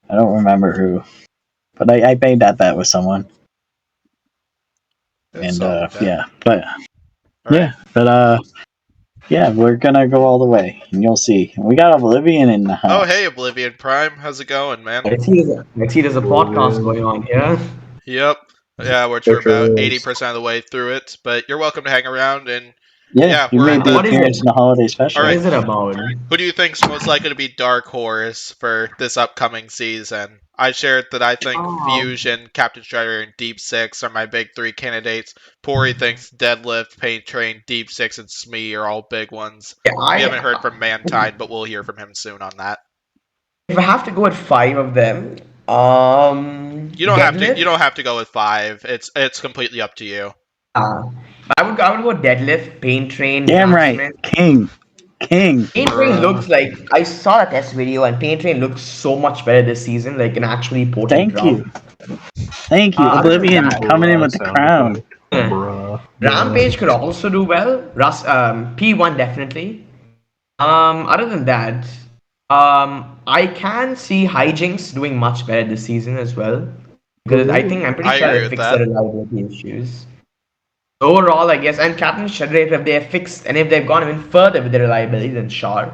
I don't remember who, but I made that bet with someone. That's And solid bet. yeah, but All yeah, right. but yeah, we're gonna go all the way, and you'll see. We got Oblivion in the house. Oh, hey, Oblivion Prime. How's it going, man? I see there's a podcast going on here. Yep. Yeah, we're There sure about is. 80% of the way through it, but you're welcome to hang around. And Yeah, you we're made at the the. What is appearance it? in the holiday special. All What right. is it about? Who do you think's most likely to be Dark Horse for this upcoming season? I shared that I think Fusion, Captain Shatter, and Deep Six are my big three candidates. Pori thinks Deadlift, Pain Train, Deep Six, and Smee are all big ones. Yeah, We haven't heard from Mantine, but we'll hear from him soon on that. If I have to go with 5 of them, You don't have to. Deadlift? You don't have to go with 5. It's completely up to you. I would go Deadlift, Pain Train, Damn Blacksmith. right, King. Pain Train looks like I saw a test video, and Pain Train looks so much better this season, like an actually potent Thank you. Thank you, Other than Oblivion that- coming in with the Sound crown. effect. Bruh. Rampage could also do well. P1 definitely. Other than that, I can see Hijinks doing much better this season as well. Because I'm pretty I sure agree they with fixed that. their reliability issues. Overall, I guess, and Captain Shatter, if they have fixed and if they've gone even further with their reliability than Shar.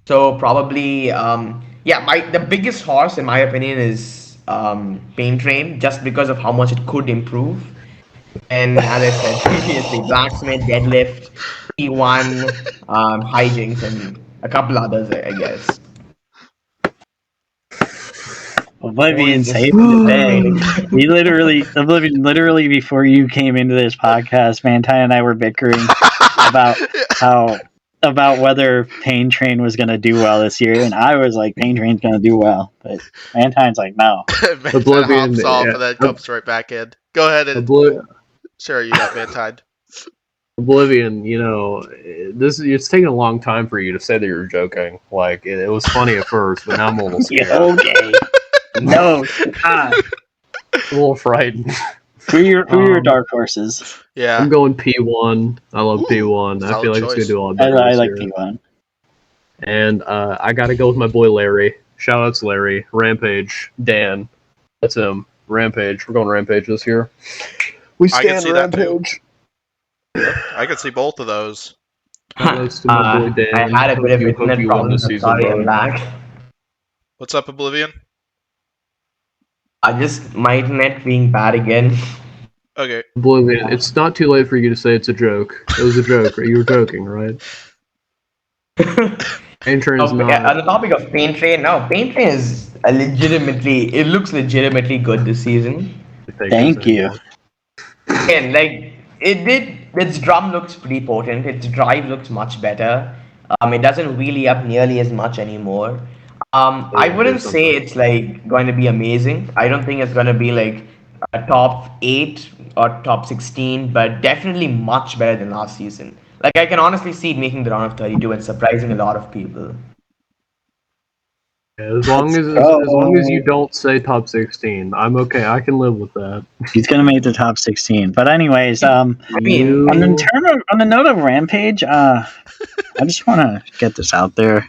So probably, the biggest horse in my opinion is Pain Train, just because of how much it could improve. And as I said previously, Blacksmith, Deadlift, P1, Hijinks, and a couple others, I guess. Oblivion saved the day. We literally before you came into this podcast, Mantine and I were bickering about whether Pain Train was gonna do well this year, and I was like, Pain Train's gonna do well, but Mantine's like, no. Mantine Oblivion, hops off yeah. and then comes right back in. Go ahead and share you got Mantine. Oblivion, it's taking a long time for you to say that you're joking. Like, it was funny at first, but now I'm a little scared. Okay. No, God. I'm a little frightened. Who are your dark horses? Yeah. I'm going P1. I love P1. I solid feel like it's choice. going to do a lot better I this like year. P1. And I got to go with my boy Larry. Shout out to Larry. Rampage. Dan. That's him. Rampage. We're going Rampage this year. We I can stand see that too. Rampage. I could see both of those. Shout outs to my boy Dan. I had a bit of Hope internet you won problems. this I'm season, sorry, I'm bud. back. What's up, Oblivion? My internet being bad again. Okay. Oblivion, it's not too late for you to say it's a joke. It was a joke. You were joking, right? Pain Train is On not. the topic of Pain Train, Pain Train is it looks legitimately good this season. Thank you. Again, its drum looks pretty potent, its drive looks much better. It doesn't wheelie up nearly as much anymore. I wouldn't say it's going to be amazing. I don't think it's going to be a top 8 or top 16, but definitely much better than last season. I can honestly see it making the round of 32 and surprising a lot of people. Yeah, as long as you don't say top 16, I'm okay. I can live with that. He's gonna make the top 16. But anyways, I mean, on the note of Rampage, I just want to get this out there.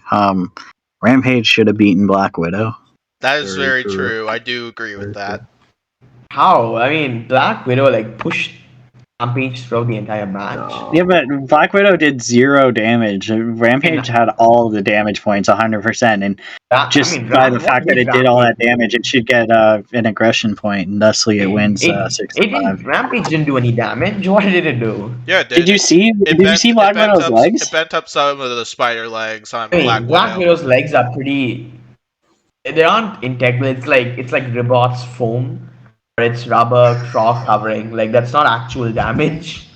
Rampage should have beaten Black Widow. That is Very very true. true. I do agree with Very that. how? I mean, Black Widow pushed Rampage throughout the entire match. No. Yeah, but Black Widow did 0 damage. Rampage had all the damage points, 100%, and by the fact that it did all that damage, it should get an aggression point, and thusly it wins 6-5. Rampage didn't do any damage. What did it do? Yeah, it did. Did you see Black Widow's legs? It bent up some of the spider legs on I mean, Black Black Widow. Widow's legs are pretty. They aren't integral. It's like Ribot's foam, or it's rubber claw covering. That's not actual damage.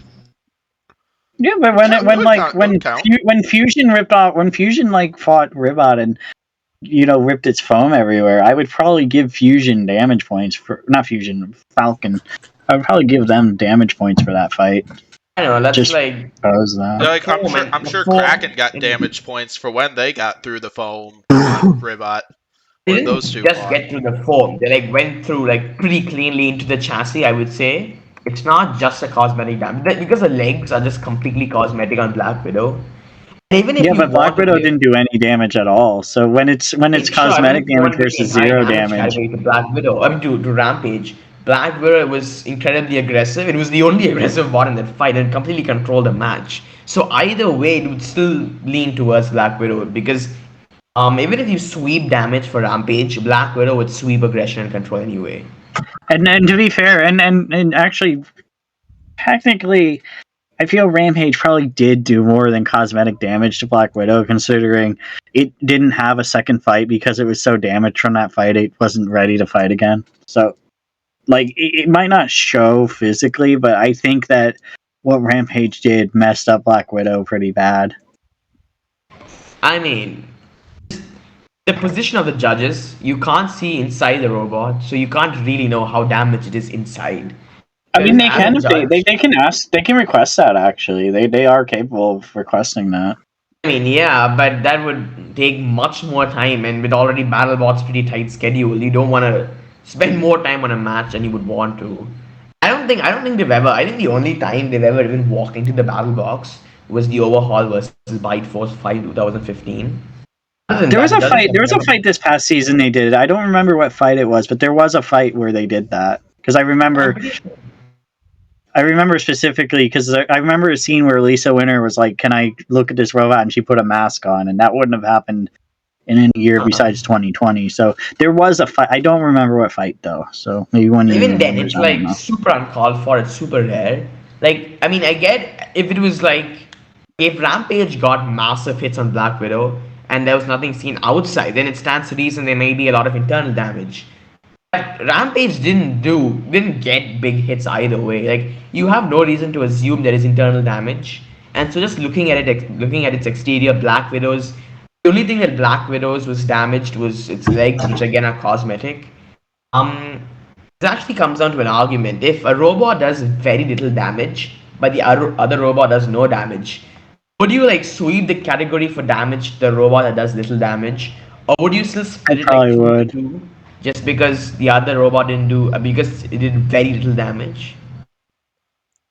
Yeah, but when Fusion fought Ribot and ripped its foam everywhere, I would probably give Fusion damage points for not Fusion, Falcon. I would probably give them damage points for that fight. I don't know. That's Just like because of that. Like I'm foam sure and I'm the sure foam. Kraken got damage points for when they got through the foam on Ribot. They When didn't those two just fought. get through the foam. They like went through like pretty cleanly into the chassis. I would say it's not just a cosmetic damage because the legs are just completely cosmetic on Black Widow. And even if Yeah, you but Black want to Widow give, didn't do any damage at all. So when it's sure, I mean, cosmetic if you damage want to give the versus entire zero damage damage, category to Black Widow, I mean to Rampage, Black Widow was incredibly aggressive. It was the only aggressive bot in that fight and completely controlled the match. So either way, it would still lean towards Black Widow because even if you sweep damage for Rampage, Black Widow would sweep aggression and control anyway. and to be fair, and actually, technically, I feel Rampage probably did do more than cosmetic damage to Black Widow, considering it didn't have a second fight because it was so damaged from that fight. It wasn't ready to fight again. So, like, it might not show physically, but I think that what Rampage did messed up Black Widow pretty bad. I mean, the position of the judges, you can't see inside the robot, so you can't really know how damaged it is inside. I mean, they As a can if judge, they can ask, they can request that. Actually, they are capable of requesting that. I mean, yeah, but that would take much more time, and with already Battlebots pretty tight schedule, you don't want to spend more time on a match than you would want to. I don't think they've ever. I think the only time they've ever even walked into the battle box was the Overhaul versus Byte Force fight 2015. Other than There was that, a judges fight. have There was a never. fight this past season they did. I don't remember what fight it was, but there was a fight where they did that because I I'm remember. pretty sure. I remember specifically because I remember a scene where Lisa Winter was like, "Can I look at this robot?" and she put a mask on, and that wouldn't have happened in any year besides 2020. So there was a fight. I don't remember what fight though. So maybe one of you Even then, remembers. it's I don't like know. super uncalled for. It's super rare. Like, I mean, I get if it was like if Rampage got massive hits on Black Widow and there was nothing seen outside, then it stands to reason there may be a lot of internal damage. But Rampage didn't get big hits either way. Like, you have no reason to assume there is internal damage. And so, just looking at its exterior, Black Widow's the only thing that Black Widow's was damaged was its legs, which again are cosmetic. It actually comes down to an argument. If a robot does very little damage, but the other robot does no damage, would you like sweep the category for damage to the robot that does little damage, or would you still I split it like probably two to would. two, just because the other robot didn't do because it did very little damage?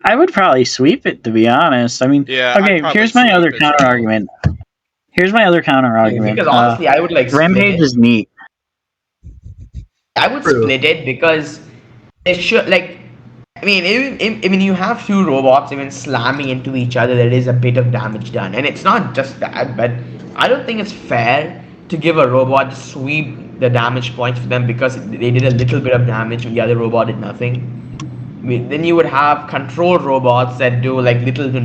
I would probably sweep it to be honest. I mean, Yeah, I'd okay. probably Here's my sweep other as counter well. argument. Here's my other counter argument. Because honestly, I would like split Rampage it. is neat. I would True. split it because it should like. I mean, you have two robots even slamming into each other. There is a bit of damage done, and it's not just that. But I don't think it's fair to give a robot to sweep the damage points for them because they did a little bit of damage when the other robot did nothing. I mean, then you would have control robots that do like little to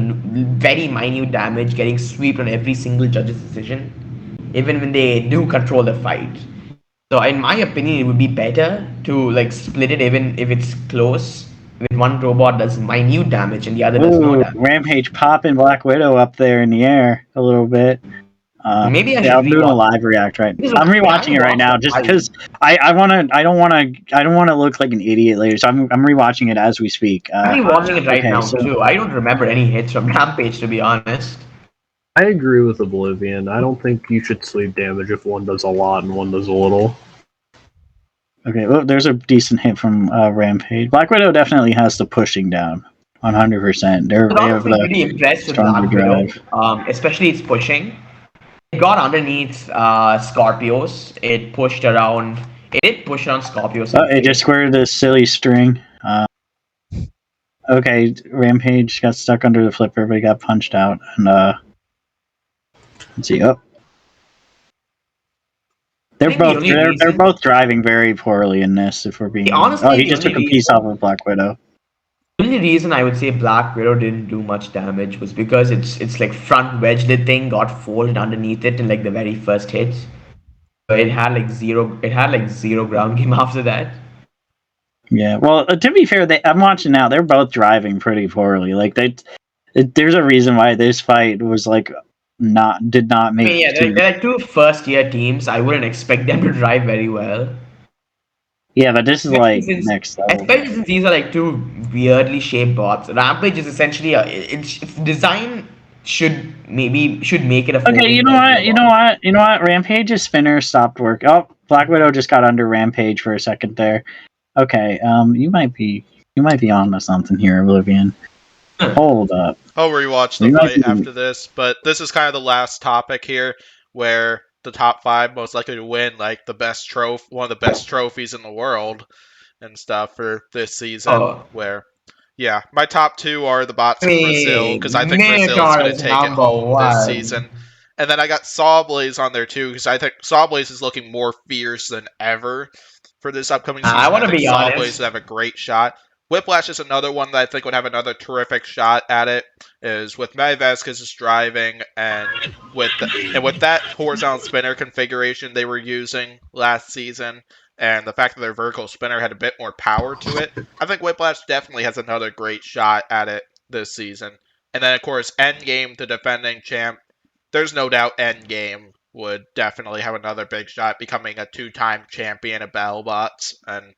very minute damage, getting swept on every single judge's decision, even when they do control the fight. So in my opinion, it would be better to like split it even if it's close. With one robot does minute damage and the other does no Ooh, damage. Rampage popping Black Widow up there in the air a little bit. Maybe I Yeah, should I'm doing a rewatch. live react right. Because I'm I rewatching it right watched now the just fight. because I don't wanna look like an idiot later. So I'm rewatching it as we speak. I'm rewatching it right okay, now so too. I don't remember any hits from Rampage to be honest. I agree with Oblivion. I don't think you should sweep damage if one does a lot and one does a little. okay, well, there's a decent hit from Rampage. Black Widow definitely has the pushing down, 100%. I was They have honestly the pretty impressed with stronger Black Widow, drive. especially its pushing. It got underneath Scorpios. It pushed around. It did push around Scorpios. Oh, it just squared the silly string. Okay, Rampage got stuck under the flipper, but he got punched out. And let's see. Oh, I think the only they're reason, both driving very poorly in this. If we're being honest. honestly, Oh, he the just only took a piece reason, off of Black Widow. the only reason I would say Black Widow didn't do much damage was because it's like front wedge the thing got folded underneath it in like the very first hit. So it had like zero ground game after that. Yeah. Well, to be fair, I'm watching now. They're both driving pretty poorly. Like there's a reason why this fight was like did not I make mean, yeah, the team. they're like two first-year teams. I wouldn't expect them to drive very well. Yeah, but this is Especially like since, next level. especially since these are like two weirdly shaped bots. Rampage is essentially its design should make it a Okay, four-wheel you know drive what? You know bot. what? You know what? Rampage's spinner stopped work. Oh, Black Widow just got under Rampage for a second there. Okay, you might be on to something here, Oblivion. Hold up. I'll rewatch the You might fight be. after this, but this is kind of the last topic here, where the top 5 most likely to win, like one of the best trophies in the world and stuff for this season. Oh, Where, yeah, my top 2 are the bots I in Brazil mean, because I think Brazil is Minotaur going to is take it number home this one. season. And then I got Sawblaze on there too because I think Sawblaze is looking more fierce than ever for this upcoming I season. want I to think be Sawblaze would honest. have a great shot. Whiplash is another one that I think would have another terrific shot at it. Is with May Vasquez's driving with that horizontal spinner configuration they were using last season, and the fact that their vertical spinner had a bit more power to it, I think Whiplash definitely has another great shot at it this season. And then of course Endgame, the defending champ, there's no doubt Endgame would definitely have another big shot, becoming a 2-time champion of Battlebots, and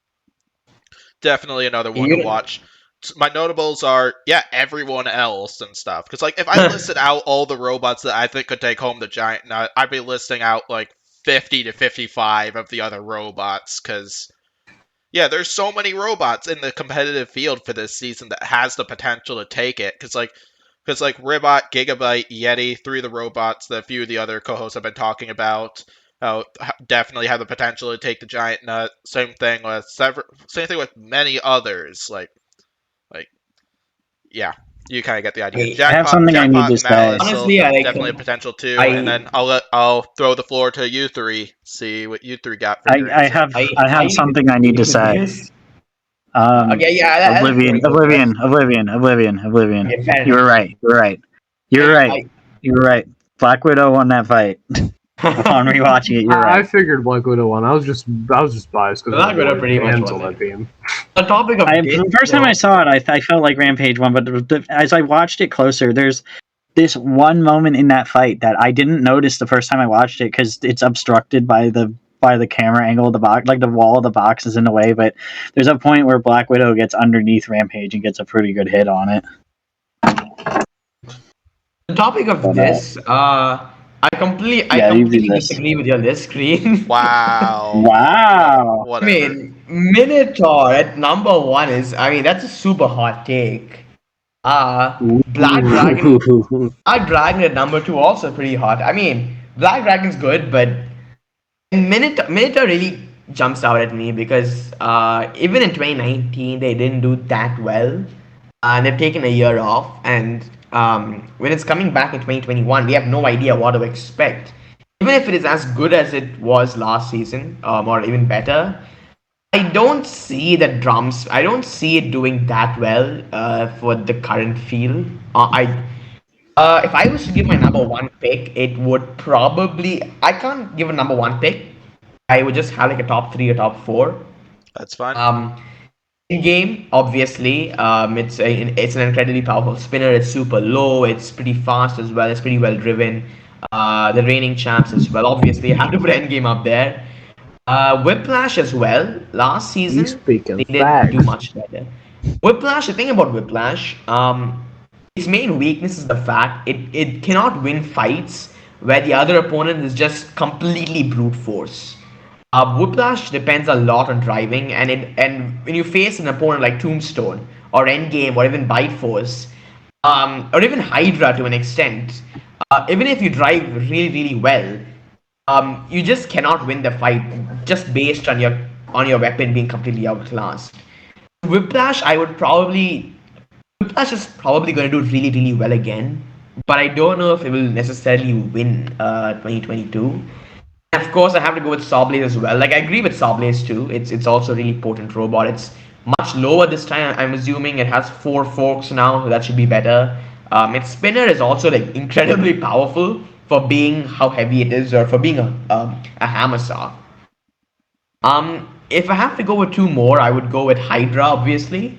definitely another one to You, watch. My notables are, yeah, everyone else and stuff. Because, like, if I listed out all the robots that I think could take home the Giant Nut, I'd be listing out, like, 50 to 55 of the other robots. Because, yeah, there's so many robots in the competitive field for this season that has the potential to take it. Because, like Ribot, Gigabyte, Yeti, 3 of the robots that a few of the other co-hosts have been talking about, definitely have the potential to take the Giant Nut. Same thing with many others. Like, yeah, you kind of get the idea. I, I have Jackpot, something I need Jackpot, to and say. Malice will honestly, definitely have potential too. And I, then I'll throw the floor to you 3. See what you 3 got for your answer. I have highly something I need disagree to with say. this. Okay, yeah, Oblivion, go first. Oblivion. Okay, fair You were enough. right. You were right. You were right. You were right. Black Widow won that fight. Upon rewatching it, you're I right. figured Black Widow won. I was just biased because Black Widow pretty much hands won on it. that team. The topic of this, The first time I saw it, I felt like Rampage won, but as I watched it closer, there's this one moment in that fight that I didn't notice the first time I watched it because it's obstructed by the camera angle of the box, like the wall of the box is in the way. But there's a point where Black Widow gets underneath Rampage and gets a pretty good hit on it. the topic of But, this, I yeah, you do completely this. disagree with your list screen. Wow. Wow. I Whatever. mean, Minotaur at number one is, I mean, that's a super hot take. Black Dragon, Black Dragon at number two also pretty hot. I mean, Black Dragon's good, but Minotaur really jumps out at me because even in 2019 they didn't do that well, and they've taken a year off. And when it's coming back in 2021, we have no idea what to expect. Even if it is as good as it was last season, or even better, I don't see the drums. I don't see it doing that well for the current field. If I was to give my number one pick, it would probably. I can't give a number one pick. I would just have like a top three or top four. That's fine. In game, obviously, it's an incredibly powerful spinner. It's super low. It's pretty fast as well. It's pretty well driven. The reigning champs as well. Obviously, I have to put Endgame up there. Whiplash as well. Last You season, speaking they didn't do facts. much better. Whiplash. The thing about Whiplash, its main weakness is the fact it cannot win fights where the other opponent is just completely brute force. Whiplash depends a lot on driving, and when you face an opponent like Tombstone or Endgame or even Bite Force, or even Hydra to an extent, even if you drive really well, you just cannot win the fight just based on your weapon being completely outclassed. Whiplash, Whiplash is probably going to do really well again, but I don't know if it will necessarily win 2022. Of course, I have to go with Sawblaze as well. Like I agree with Sawblaze too. It's also a really potent robot. It's much lower this time. I'm assuming it has 4 forks now. So that should be better. Its spinner is also like incredibly powerful for being how heavy it is, or for being a hammer saw. If I have to go with two more, I would go with Hydra, obviously.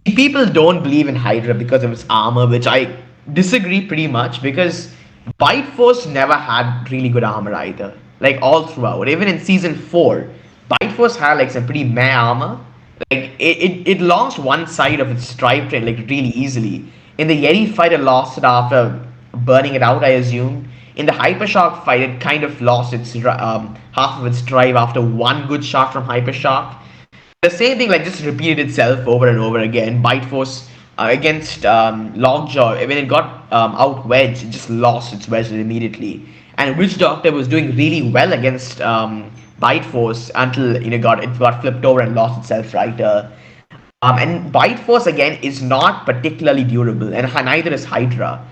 People don't believe in Hydra because of its armor, disagree pretty much because Bite Force never had really good armor either. Like all throughout, even in season 4, Bite Force had like some pretty meh armor. Like it lost one side of its stripe train like really easily. In the Yeti fight, it lost it after burning it out, I assume. In the Hypershock fight, it kind of lost its half of its drive after one good shot from Hypershock. The same thing like just repeated itself over and over again. Bite Force against Lockjaw, when it got out wedged, it just lost its wedge immediately. And Witch Doctor was doing really well against Bite Force until it got flipped over and lost itself right. And Bite Force again is not particularly durable, and neither is Hydra.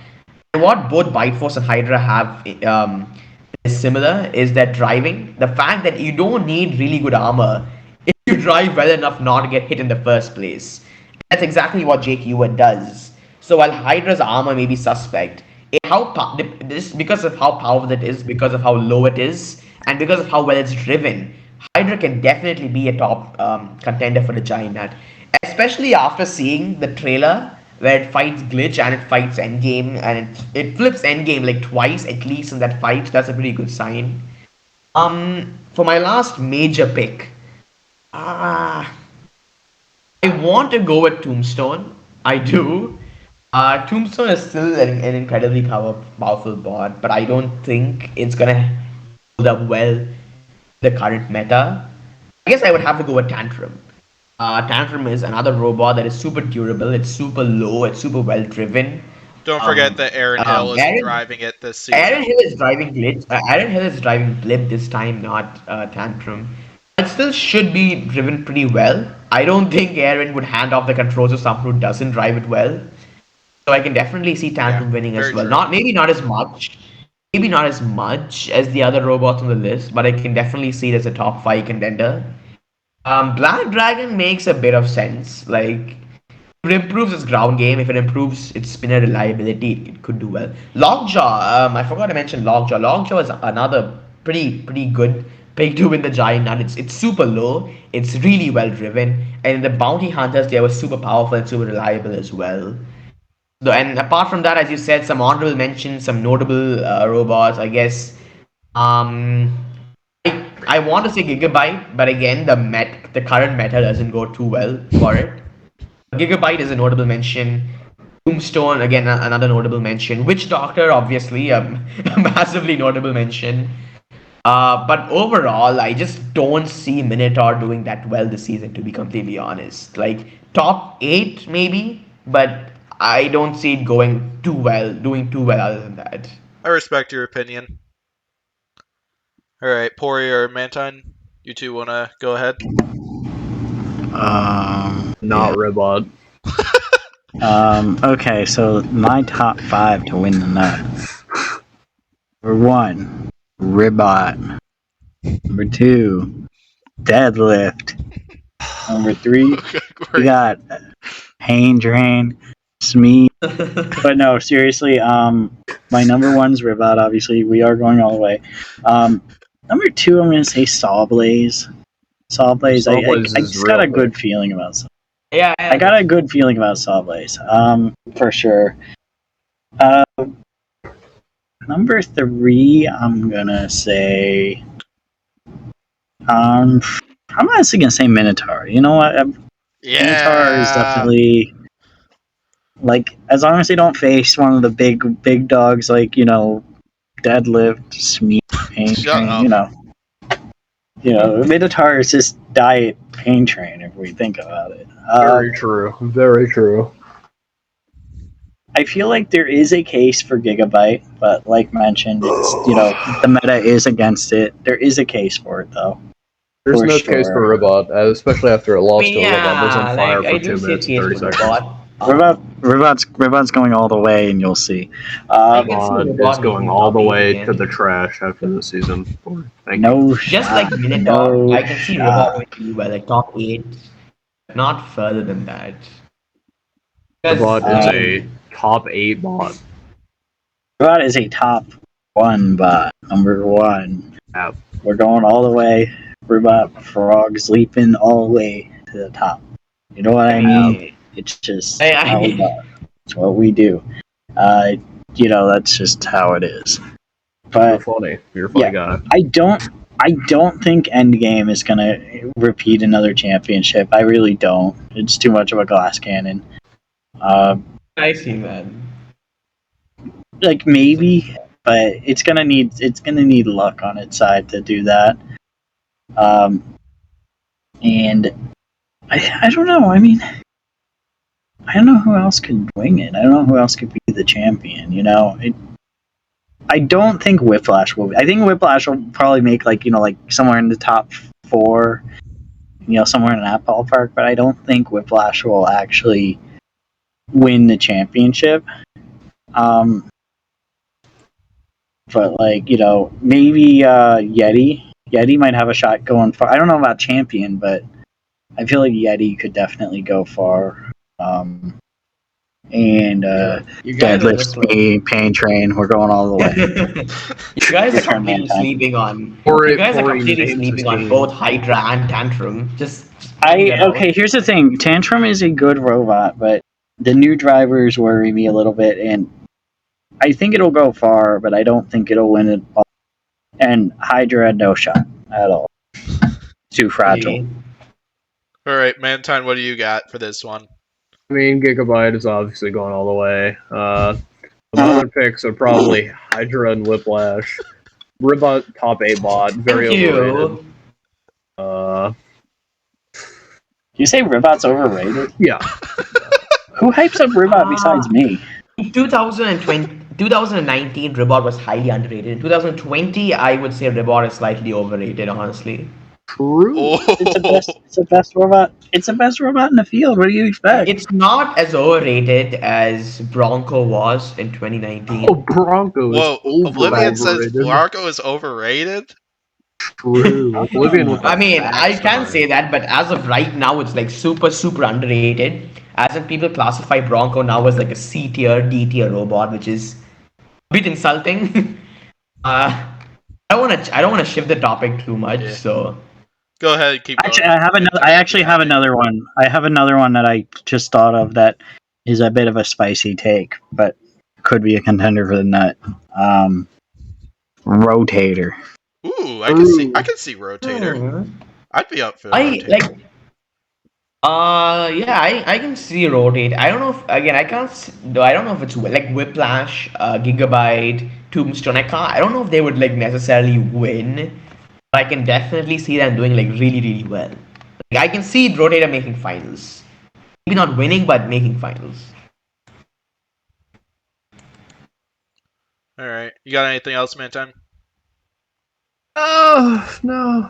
And what both Bite Force and Hydra have is similar is that driving. The fact that you don't need really good armor if you drive well enough not to get hit in the first place. That's exactly what Jake Ewan does. So while Hydra's armor may be suspect, this because of how powerful it is, because of how low it is, and because of how well it's driven, Hydra can definitely be a top contender for the Giant Nut. Especially after seeing the trailer where it fights Glitch and it fights Endgame and it flips Endgame like twice at least in that fight. That's a pretty good sign. For my last major pick, I want to go with Tombstone. I do. Tombstone is still an incredibly powerful bot, but I don't think it's gonna hold up well in the current meta. I guess I would have to go with Tantrum. Tantrum is another robot that is super durable. It's super low. It's super well driven. Don't forget that Aaron Hill is driving it this season. Aaron Hill is driving Glitch. Aaron Hill is driving Blip this time, not Tantrum. It still should be driven pretty well. I don't think Aaron would hand off the controls to someone who doesn't drive it well. So I can definitely see Tantrum winning as well. True. Maybe not as much as the other robots on the list, but I can definitely see it as a top 5 contender. Black Dragon makes a bit of sense. Like, if it improves its ground game, if it improves its spinner reliability, it could do well. Lockjaw, I forgot to mention Lockjaw. Lockjaw is another pretty good pick to win the Giant Nut. It's super low. It's really well driven, and the bounty hunters they were super powerful and super reliable as well. And apart from that, as you said, some honorable mentions, some notable robots. I guess. I want to say Gigabyte, but again, the current meta doesn't go too well for it. Gigabyte is a notable mention. Tombstone, again, another notable mention. Witch Doctor, obviously, a massively notable mention. But overall, I just don't see Minotaur doing that well this season, to be completely honest. Like, top 8, maybe, but I don't see it doing too well other than that. I respect your opinion. All right, Pori or Mantine, you two want to go ahead? Not Ribot. Okay, so my top 5 to win the nut. Number 1, Ribot. Number 2, Deadlift. Number 3, we got Pain Drain, Smee. But no, seriously, my number 1's Ribot, obviously. We are going all the way. Number 2, I'm going to say Sawblaze. Sawblaze, I just got a good feeling about Sawblaze. Yeah, I got a good feeling about Sawblaze, for sure. Number 3, I'm gonna say, I'm honestly gonna say Minotaur. You know what? Minotaur is definitely, like, as long as they don't face one of the big dogs, like, Deadlift, Smee, Pain Train, Minotaur is just diet Pain Train if we think about it. Very true. Very true. I feel like there is a case for Gigabyte, but like mentioned, it's the meta is against it. There is a case for it though. There's no case for Ribot, especially after it lost to Ribot. It was on fire for 2 minutes and 30 seconds. Ribot's going all the way, and you'll see. Ribot is going all the way to the trash after the season. Just like Minotaur, I can see Ribot going well, like top 8, not further than that. Ribot is a top 8 bot. Ribot is a top 1 bot. Number 1. Yep. We're going all the way. Ribot frogs leaping all the way to the top. You know what I mean? It's just it's what we do. That's just how it is. You're But funny. You're a funny guy. I don't think Endgame is gonna repeat another championship. I really don't. It's too much of a glass cannon. I see, man. Like maybe, but it's gonna need luck on its side to do that. And I don't know. I mean, I don't know who else could wing it. I don't know who else could be the champion. I don't think Whiplash will. I think Whiplash will probably make like somewhere in the top 4. Somewhere in that ballpark. But I don't think Whiplash will actually win the championship. But maybe Yeti. Yeti might have a shot going far. I don't know about champion, but I feel like Yeti could definitely go far. And You guys are just Deadlift me, Pain Train. We're going all the way. You guys are Turn completely Mankind. sleeping on. Or You guys are or completely names sleeping his on team. both Hydra and Tantrum. Just pointing that out. Okay, here's the thing. Tantrum is a good robot, but the new drivers worry me a little bit, and I think it'll go far, but I don't think it'll win it all. And Hydra had no shot at all. Too fragile. All right, Mantine, what do you got for this one? I mean, Gigabyte is obviously going all the way. The other picks are probably Hydra and Whiplash. Ribot top 8 bot, very Thank overrated. you. You say Ribot's overrated? Yeah. Who hypes up Ribot besides me? In 2019, Ribot was highly underrated. In 2020, I would say Ribot is slightly overrated, honestly. True. It's the best robot. It's the best robot in the field. What do you expect? It's not as overrated as Bronco was in 2019. Oh, Bronco is Whoa, Oblivion says overrated. Bronco is overrated? True. Oblivion was I mean, I backside. can say that, but as of right now, it's like super, super underrated. As in, people classify Bronco now as like a C tier, D tier robot, which is a bit insulting. I don't wanna shift the topic too much, Yeah. so. Go ahead, keep going. I actually have another one. I have another one that I just thought of that is a bit of a spicy take, but could be a contender for the nut. Rotator. Ooh, I can see Rotator. I'd be up for Rotator. I can see Rotate. I don't know if again I don't know if it's like Whiplash, Gigabyte, Tombstone. I don't know if they would like necessarily win, but I can definitely see them doing like really, really well. Like, I can see Rotator making finals. Maybe not winning, but making finals. Alright. You got anything else, Mantine? No.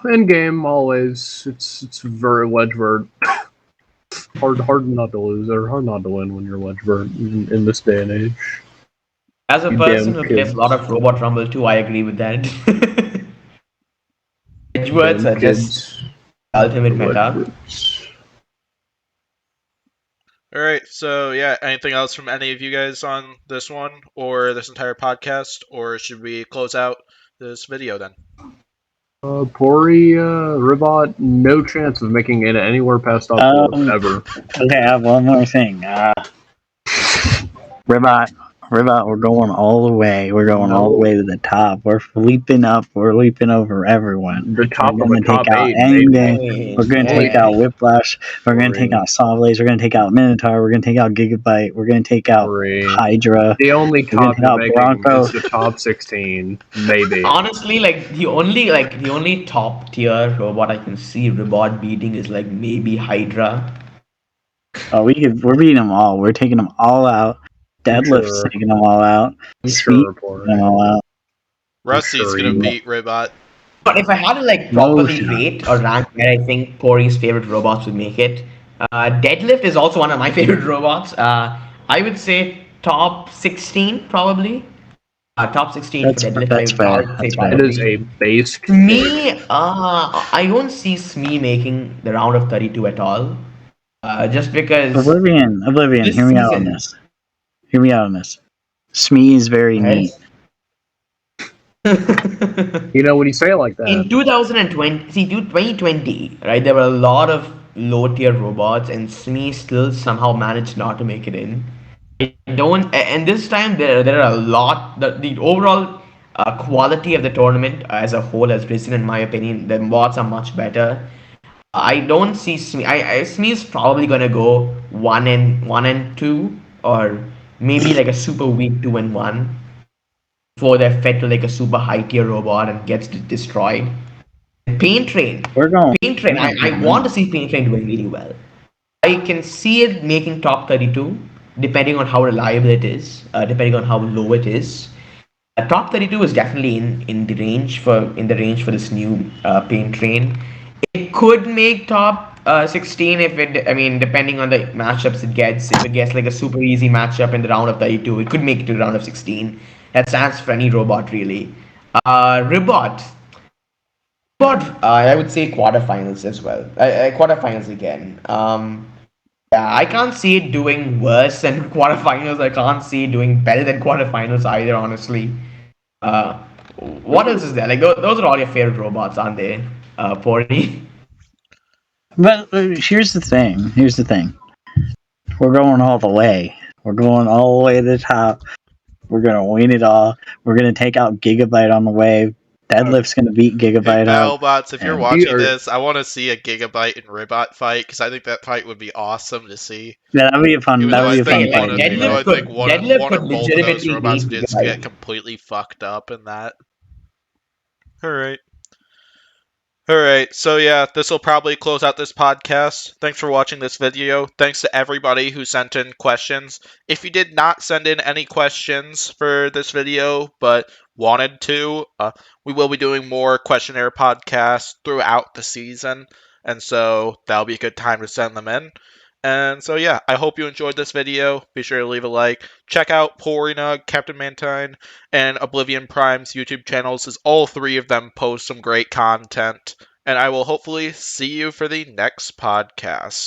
Endgame always. It's very wedgevert. hard not to lose or hard not to win when you're wedgevert in this day and age. As a You person damn who plays kids. a lot of Robot Rumble too, I agree with that. Edgewords Damn are just ultimate meta. Alright, so yeah, anything else from any of you guys on this one or this entire podcast? Or should we close out this video then? Pori, Ribot, no chance of making it anywhere past top 4 ever. Okay, I have one more thing. Ribot, we're going all the way. We're going all the way to the top. We're leaping up. We're leaping over everyone. The top We're of going the to top take out 8. Endgame. We're going to take out Whiplash. We're going to Three. take out Sawblaze. We're going to take out Minotaur. We're going to take out Gigabyte. We're going to take out 3. Hydra. The only gonna top take you're out making Bronco. is the top 16, maybe. Honestly, the only top tier robot I can see Ribot beating is like maybe Hydra. Oh, we're beating them all. We're taking them all out. Deadlift's Sure. taking them all out. I'm Speed sure, taking them all out. Rusty's sure gonna you will. beat Ribot. But if I had to like No properly shot. rate or rank where I think Pori's favorite robots would make it, Deadlift is also one of my favorite robots. I would say top 16 probably. Top 16 That's for Deadlift. fair. I would say That's fair. It probably. is a base. Smee, I don't see Smee making the round of 32 at all. Just because. Oblivion, This hear me out on season- this. Hear me out on this. Smee is very neat. You know, when you say it like that, In 2020, 2020, right, there were a lot of low tier robots, and Smee still somehow managed not to make it in. I don't, and this time there are a lot. The overall quality of the tournament as a whole has risen, in my opinion. The mods are much better. I don't see Smee. Smee is probably gonna go 1-2, or maybe like a super weak 2-1 before they're fed to like a super high tier robot and gets destroyed. Pain Train, We're going. Pain Train. I want to see Pain Train doing really well. I can see it making top 32, depending on how reliable it is, depending on how low it is. Top 32 is definitely in the range for this new Pain Train. It could make top 16 if it. I mean, depending on the matchups it gets. If it gets like a super easy matchup in the round of 32, it could make it to the round of 16. That stands for any robot really. Ribot. I would say quarterfinals as well. Quarterfinals again. Yeah, I can't see it doing worse than quarterfinals. I can't see it doing better than quarterfinals either, honestly. Uh, what else is there? Like those are all your favorite robots, aren't they? Pori. But here's the thing. Here's the thing. We're going all the way. We're going all the way to the top. We're gonna win it all. We're gonna take out Gigabyte on the way. Deadlift's gonna beat Hey, Gigabyte up. Battlebots, if you're And watching are- this, I want to see a Gigabyte and Ribot fight because I think that fight would be awesome to see. yeah, that'd be a fun. Even That though would I be a think fun Hey, like fight to even see. though I think Deadlift one or could both of those legitimately robots beat would just get Gigabyte. completely fucked up in that. All right. All right, so yeah, this will probably close out this podcast. Thanks for watching this video. Thanks to everybody who sent in questions. If you did not send in any questions for this video, but wanted to, we will be doing more questionnaire podcasts throughout the season, and so that'll be a good time to send them in. And so yeah, I hope you enjoyed this video. Be sure to leave a like. Check out Porina, Captain Mantine, and Oblivion Prime's YouTube channels, as all three of them post some great content. And I will hopefully see you for the next podcast.